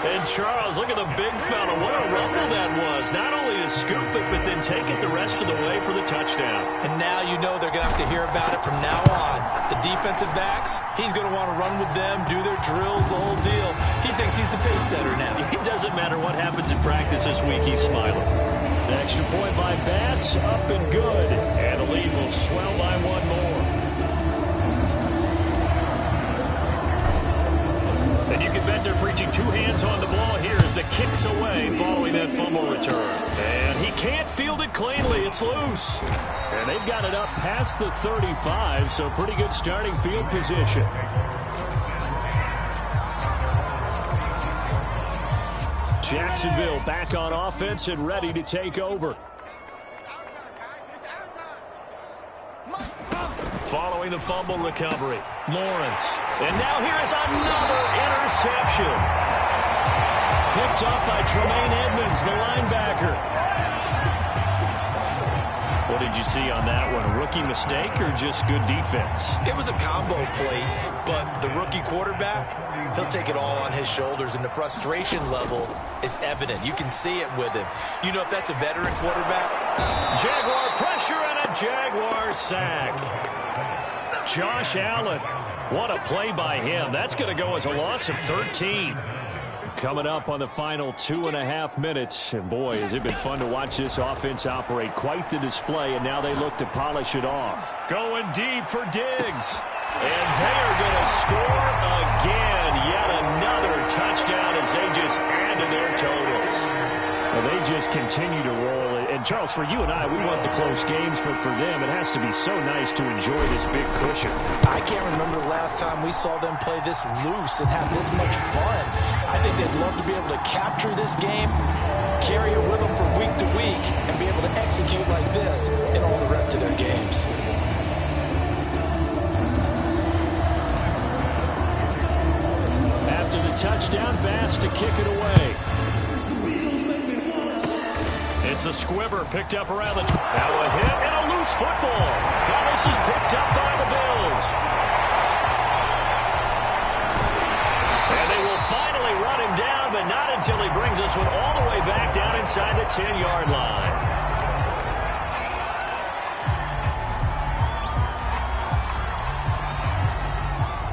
And Charles, look at the big fella. What a rumble that was. Not only to scoop it, but then take it the rest of the way for the touchdown. And now you know they're going to have to hear about it from now on. The defensive backs, he's going to want to run with them, do their drills, the whole deal. He thinks he's the pace setter now. It doesn't matter what happens in practice this week, he's smiling. The extra point by Bass, up and good. And the lead will swell by one more. And you can bet they're preaching two hands on the ball here as the kick's away following that fumble return. And he can't field it cleanly. It's loose. And they've got it up past the 35, so pretty good starting field position. Jacksonville back on offense and ready to take over. Following the fumble recovery, Lawrence. And now here is another interception. Picked up by Tremaine Edmonds, the linebacker. What did you see on that one? A rookie mistake or just good defense? It was a combo play, but the rookie quarterback, he'll take it all on his shoulders, and the frustration level is evident. You can see it with him. You know, if that's a veteran quarterback. Jaguar pressure and a Jaguar sack. Josh Allen. What a play by him. That's going to go as a loss of 13. Coming up on the final 2.5 minutes. And boy, has it been fun to watch this offense operate. Quite the display, and now they look to polish it off. Going deep for Diggs. And they are going to score again. Yet another touchdown as they just add to their totals. Well, they just continue to roll it. And, Charles, for you and I, we want the close games, but for them, it has to be so nice to enjoy this big cushion. I can't remember the last time we saw them play this loose and have this much fun. I think they'd love to be able to capture this game, carry it with them from week to week, and be able to execute like this in all the rest of their games. After the touchdown, Bass to kick it away. It's a squibber picked up around the... Now a hit and a loose football. Now this is picked up by the Bills. And they will finally run him down, but not until he brings this one all the way back down inside the 10-yard line.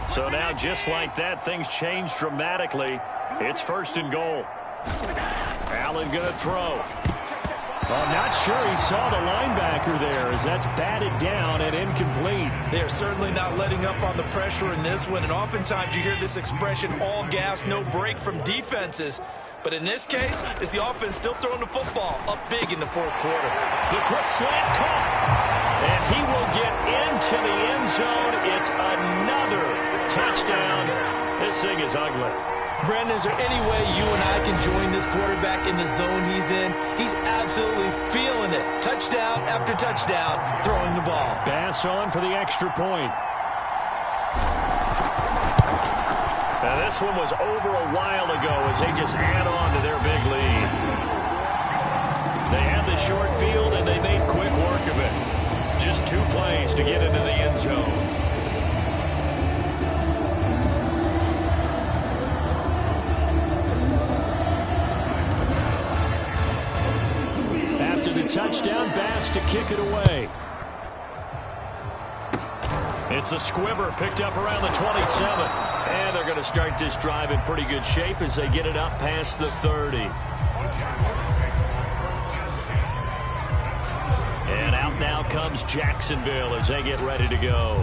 So now, just like that, things change dramatically. It's 1st and goal. Allen going to throw. I'm not sure he saw the linebacker there as that's batted down and incomplete. They're certainly not letting up on the pressure in this one, and oftentimes you hear this expression, all gas, no break from defenses. But in this case, it's the offense still throwing the football up big in the 4th quarter. The quick slant caught, and he will get into the end zone. It's another touchdown. This thing is ugly. Brandon, is there any way you and I can join this quarterback in the zone he's in? He's absolutely feeling it. Touchdown after touchdown, throwing the ball. Bass on for the extra point. Now this one was over a while ago as they just add on to their big lead. They had the short field and they made quick work of it. Just 2 plays to get into the end zone. Touchdown, Bass to kick it away. It's a squibber picked up around the 27. And they're going to start this drive in pretty good shape as they get it up past the 30. And out now comes Jacksonville as they get ready to go.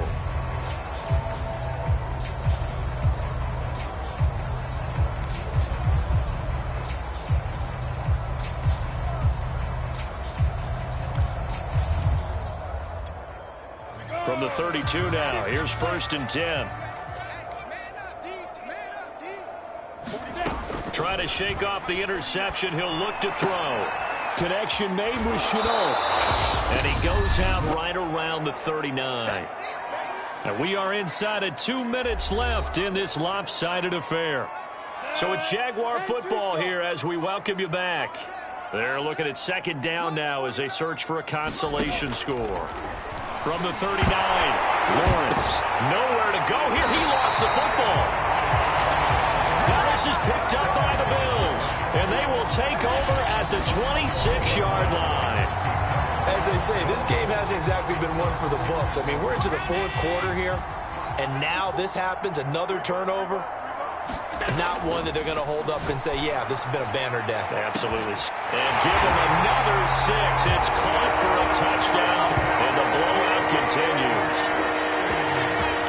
From the 32 now, here's 1st and 10. Trying to shake off the interception, he'll look to throw. Connection made with Chenault. And he goes out right around the 39. And we are inside of 2 minutes left in this lopsided affair. So it's Jaguar football here as we welcome you back. They're looking at second down now as they search for a consolation score. From the 39, Lawrence, nowhere to go here. He lost the football. Now this is picked up by the Bills, and they will take over at the 26-yard line. As they say, this game hasn't exactly been one for the books. I mean, we're into the fourth quarter here, and now this happens, another turnover. Not one that they're going to hold up and say, yeah, this has been a banner day. Absolutely. And give them another 6. It's caught for a touchdown, and the blowout continues.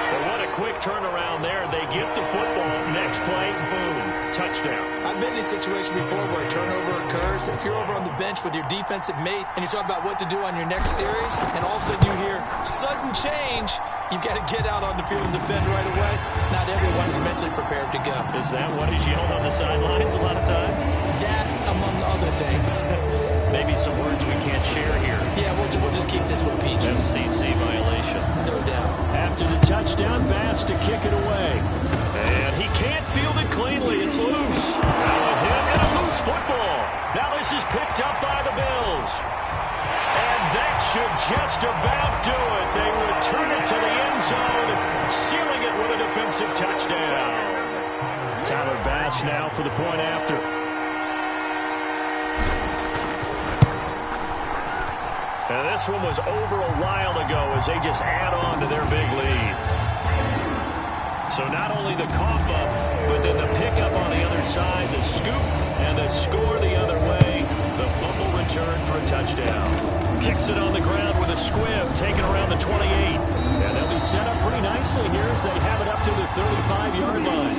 But what a quick turnaround there. They get the football. Next play, boom, touchdown. I've been in a situation before where a turnover occurs. If you're over on the bench with your defensive mate and you talk about what to do on your next series, and all of a sudden you hear sudden change, you've got to get out on the field and defend right away. Not everyone is mentally prepared to go. Is that what is yelled on the sidelines a lot of times? That, among other things. Maybe some words we can't share here. Yeah, we'll just keep this one PG. FCC violation. No doubt. After the touchdown, Bass to kick it away. And he can't field it cleanly. It's loose. Now a hit and a loose football. Now this is picked up by the Bills. And that should just about do it. They return it to the end zone, sealing it with a defensive touchdown. Tyler Bass now for the point after. And this one was over a while ago as they just add on to their big lead. So not only the cough up, but then the pickup on the other side, the scoop, and the score the other way. The fumble return for a touchdown. Kicks it on the ground with a squib, taken around the 28. And they'll be set up pretty nicely here as they have it up to the 35-yard line.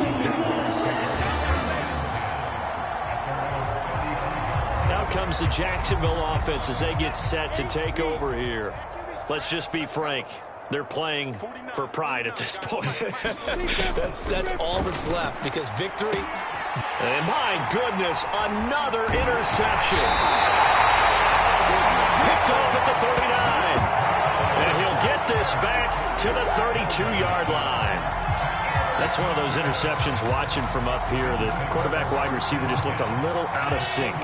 Now comes the Jacksonville offense as they get set to take over here. Let's just be frank. They're playing for pride at this point. that's all that's left, because victory. And my goodness, another interception. Picked off at the 39. And he'll get this back to the 32-yard line. That's one of those interceptions watching from up here. The quarterback wide receiver just looked a little out of sync.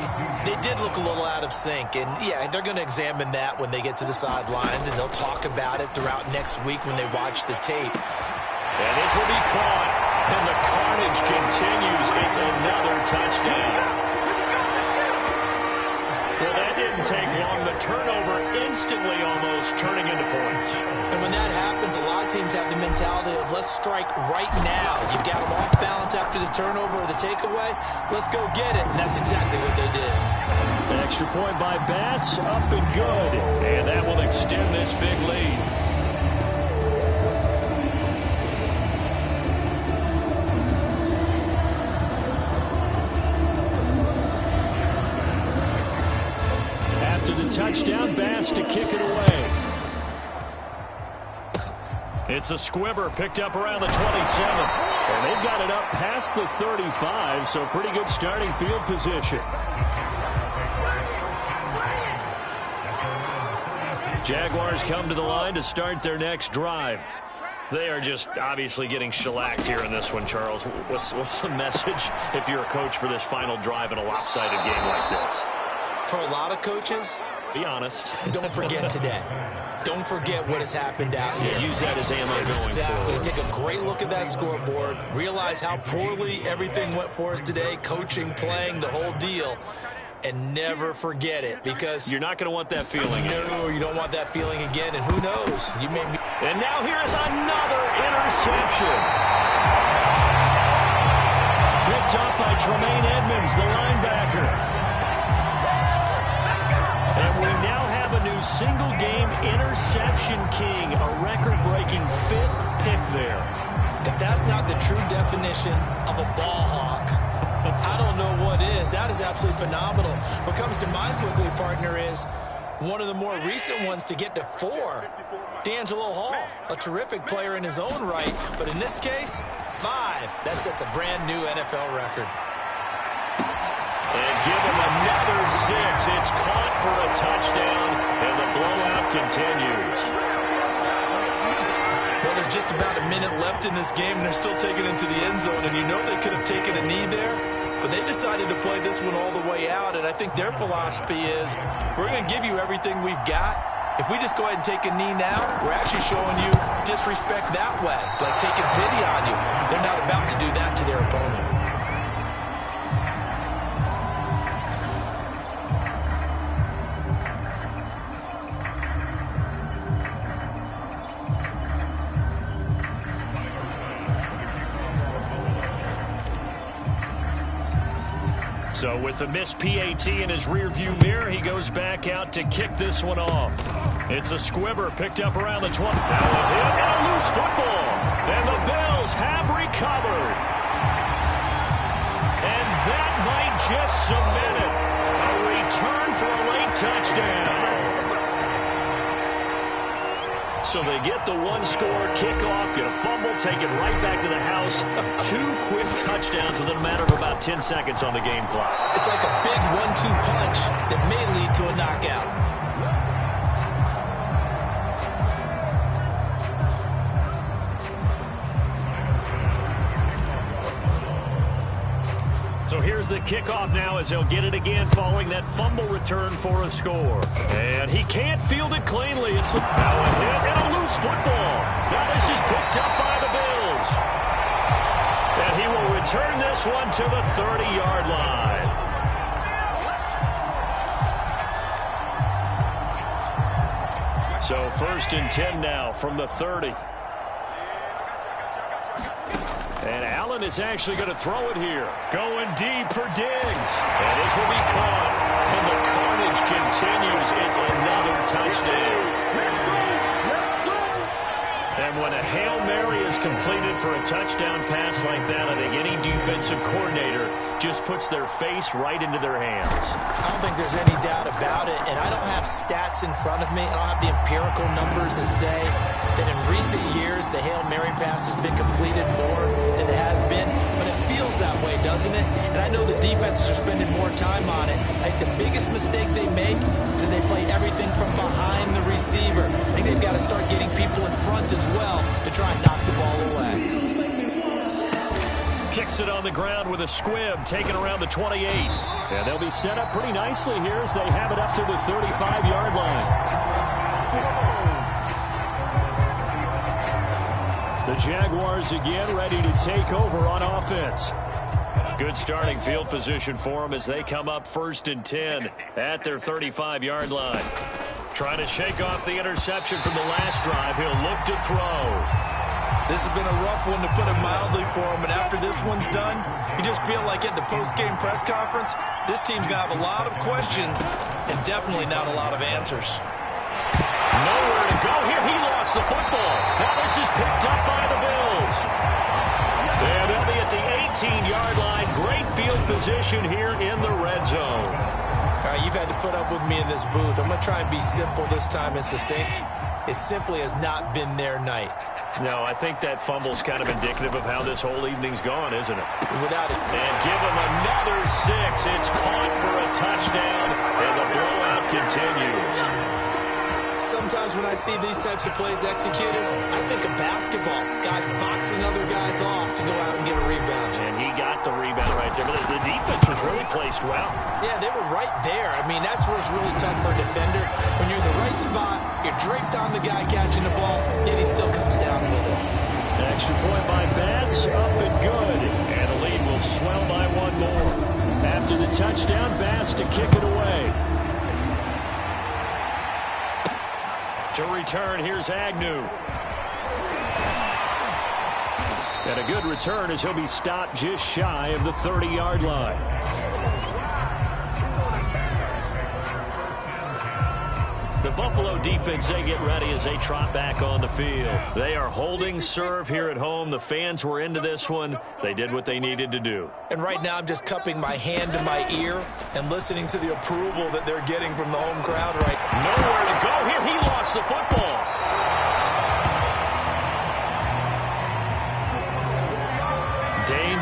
They did look a little out of sync. And, yeah, they're going to examine that when they get to the sidelines, and they'll talk about it throughout next week when they watch the tape. And this will be caught. And the carnage continues. It's another touchdown. Well, that didn't take long. The turnover instantly almost turning into points. And when that happens, a lot of teams have the mentality of let's strike right now. You've got them off balance after the turnover or the takeaway. Let's go get it. And that's exactly what they did. An extra point by Bass, up and good. And that will extend this big lead. After the touchdown, Bass to kick it away. It's a squibber picked up around the 27. And they've got it up past the 35, so pretty good starting field position. Jaguars come to the line to start their next drive. They are just obviously getting shellacked here in this one, Charles. What's the message if you're a coach for this final drive in a lopsided game like this? For a lot of coaches, be honest. Don't forget today. Don't forget what has happened out here. Use that as ammo going forward. Take a great look at that scoreboard. Realize how poorly everything went for us today. Coaching, playing, the whole deal. And never forget it, because you're not going to want that feeling. No, you don't want that feeling again. And who knows? You may be. And now here's another interception. Picked up by Tremaine Edmonds, the linebacker. And we now have a new single-game interception king, a record-breaking 5th pick there. If that's not the true definition of a ball hawk, I don't know what is. That is absolutely phenomenal. What comes to mind quickly, partner, is one of the more recent ones to get to 4. D'Angelo Hall, a terrific player in his own right, but in this case, 5. That sets a brand-new NFL record. And give him another 6. It's caught for a touchdown, and the blowout continues. Well, there's just about a minute left in this game, and they're still taking it to the end zone, and you know they could have taken a knee there, but they decided to play this one all the way out, and I think their philosophy is, we're going to give you everything we've got. If we just go ahead and take a knee now, we're actually showing you disrespect that way, like taking pity on you. They're not about to do that to their opponent. So with the missed PAT in his rearview mirror, he goes back out to kick this one off. It's a squibber picked up around the 20. Now a hit and a loose football. And the Bills have recovered. And that might just cement it. A return for a late touchdown. So they get the one-score kickoff, get a fumble, take it right back to the house. 2 quick touchdowns within a matter of about 10 seconds on the game clock. It's like a big 1-2 punch that may lead to a knockout. So here's the kickoff now as he'll get it again following that fumble return for a score. And he can't field it cleanly. It's now a hit and a loose football. Now this is picked up by the Bills. And he will return this one to the 30-yard line. So 1st and 10 now from the 30. And Allen is actually going to throw it here. Going deep for Diggs. And this will be caught. And the carnage continues. It's another touchdown. And when a Hail Mary is completed for a touchdown pass like that, I think any defensive coordinator just puts their face right into their hands. I don't think there's any doubt about it, and I don't have stats in front of me. I don't have the empirical numbers that say that in recent years the Hail Mary pass has been completed more than it has been, but it feels that way, doesn't it? And I know the defenses are spending more time on it. I think the biggest mistake they make is that they play everything from behind the receiver. I think they've got to start getting people in front as well to try and knock the ball away. Kicks it on the ground with a squib, taken around the 28. And they'll be set up pretty nicely here as they have it up to the 35-yard line. The Jaguars again ready to take over on offense. Good starting field position for them as they come up 1st and 10 at their 35-yard line. Trying to shake off the interception from the last drive. He'll look to throw. This has been a rough one, to put it mildly, for him. And after this one's done, you just feel like at the post-game press conference, this team's going to have a lot of questions and definitely not a lot of answers. Nowhere to go here. He lost the football. Now this is picked up by the Bills. And they'll be at the 18-yard line. Great field position here in the red zone. All right, you've had to put up with me in this booth. I'm going to try and be simple this time and succinct. It simply has not been their night. No, I think that fumble's kind of indicative of how this whole evening's gone, isn't it? Without it. And give him another 6. It's caught for a touchdown, and the blowout continues. Sometimes when I see these types of plays executed, I think of basketball. Guys boxing other guys off to go out and get a rebound. And he got the rebound right there. But the defense was really placed well. Yeah, they were right there. I mean, that's where it's really tough for a defender. When you're in the right spot, you're draped on the guy catching the ball, yet he still comes down with it. Extra point by Bass, up and good. And the lead will swell by 1 more. After the touchdown, Bass to kick it away. To return, here's Agnew. And a good return as he'll be stopped just shy of the 30-yard line. The Buffalo defense, they get ready as they trot back on the field. They are holding serve here at home. The fans were into this one. They did what they needed to do. And right now I'm just cupping my hand to my ear and listening to the approval that they're getting from the home crowd right now. Nowhere to go here. He lost the football.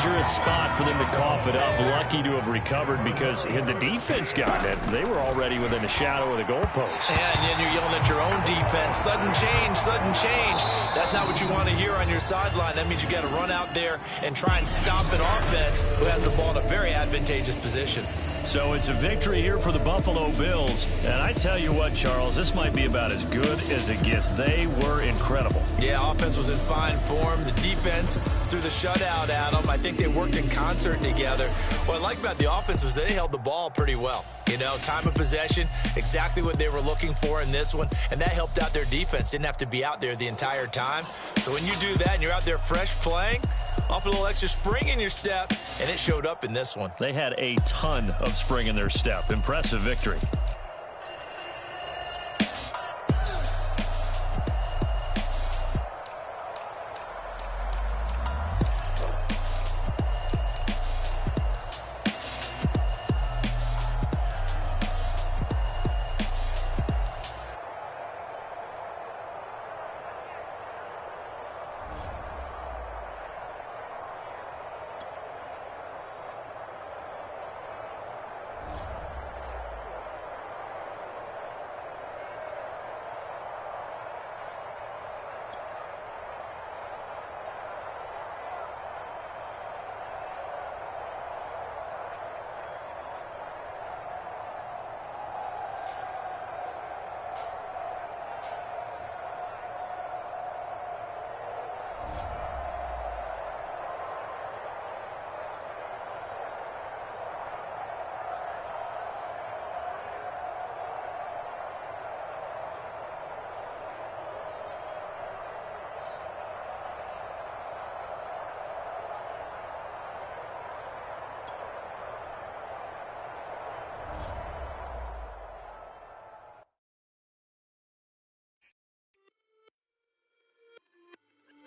dangerous spot for them to cough it up. Lucky to have recovered because had the defense gotten it, they were already within a shadow of the goalpost. And then you're yelling at your own defense. Sudden change, sudden change. That's not what you want to hear on your sideline. That means you got to run out there and try and stop an offense who has the ball in a very advantageous position. So it's a victory here for the Buffalo Bills. And I tell you what, Charles, this might be about as good as it gets. They were incredible. Yeah, offense was in fine form. The defense threw the shutout at them. I think they worked in concert together. What I like about the offense was they held the ball pretty well. You know, time of possession, exactly what they were looking for in this one, and that helped out their defense. Didn't have to be out there the entire time. So when you do that and you're out there fresh playing, off a little extra spring in your step, and it showed up in this one. They had a ton of spring in their step. Impressive victory.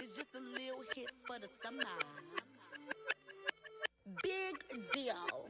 It's just a little hit for the summer. Big deal.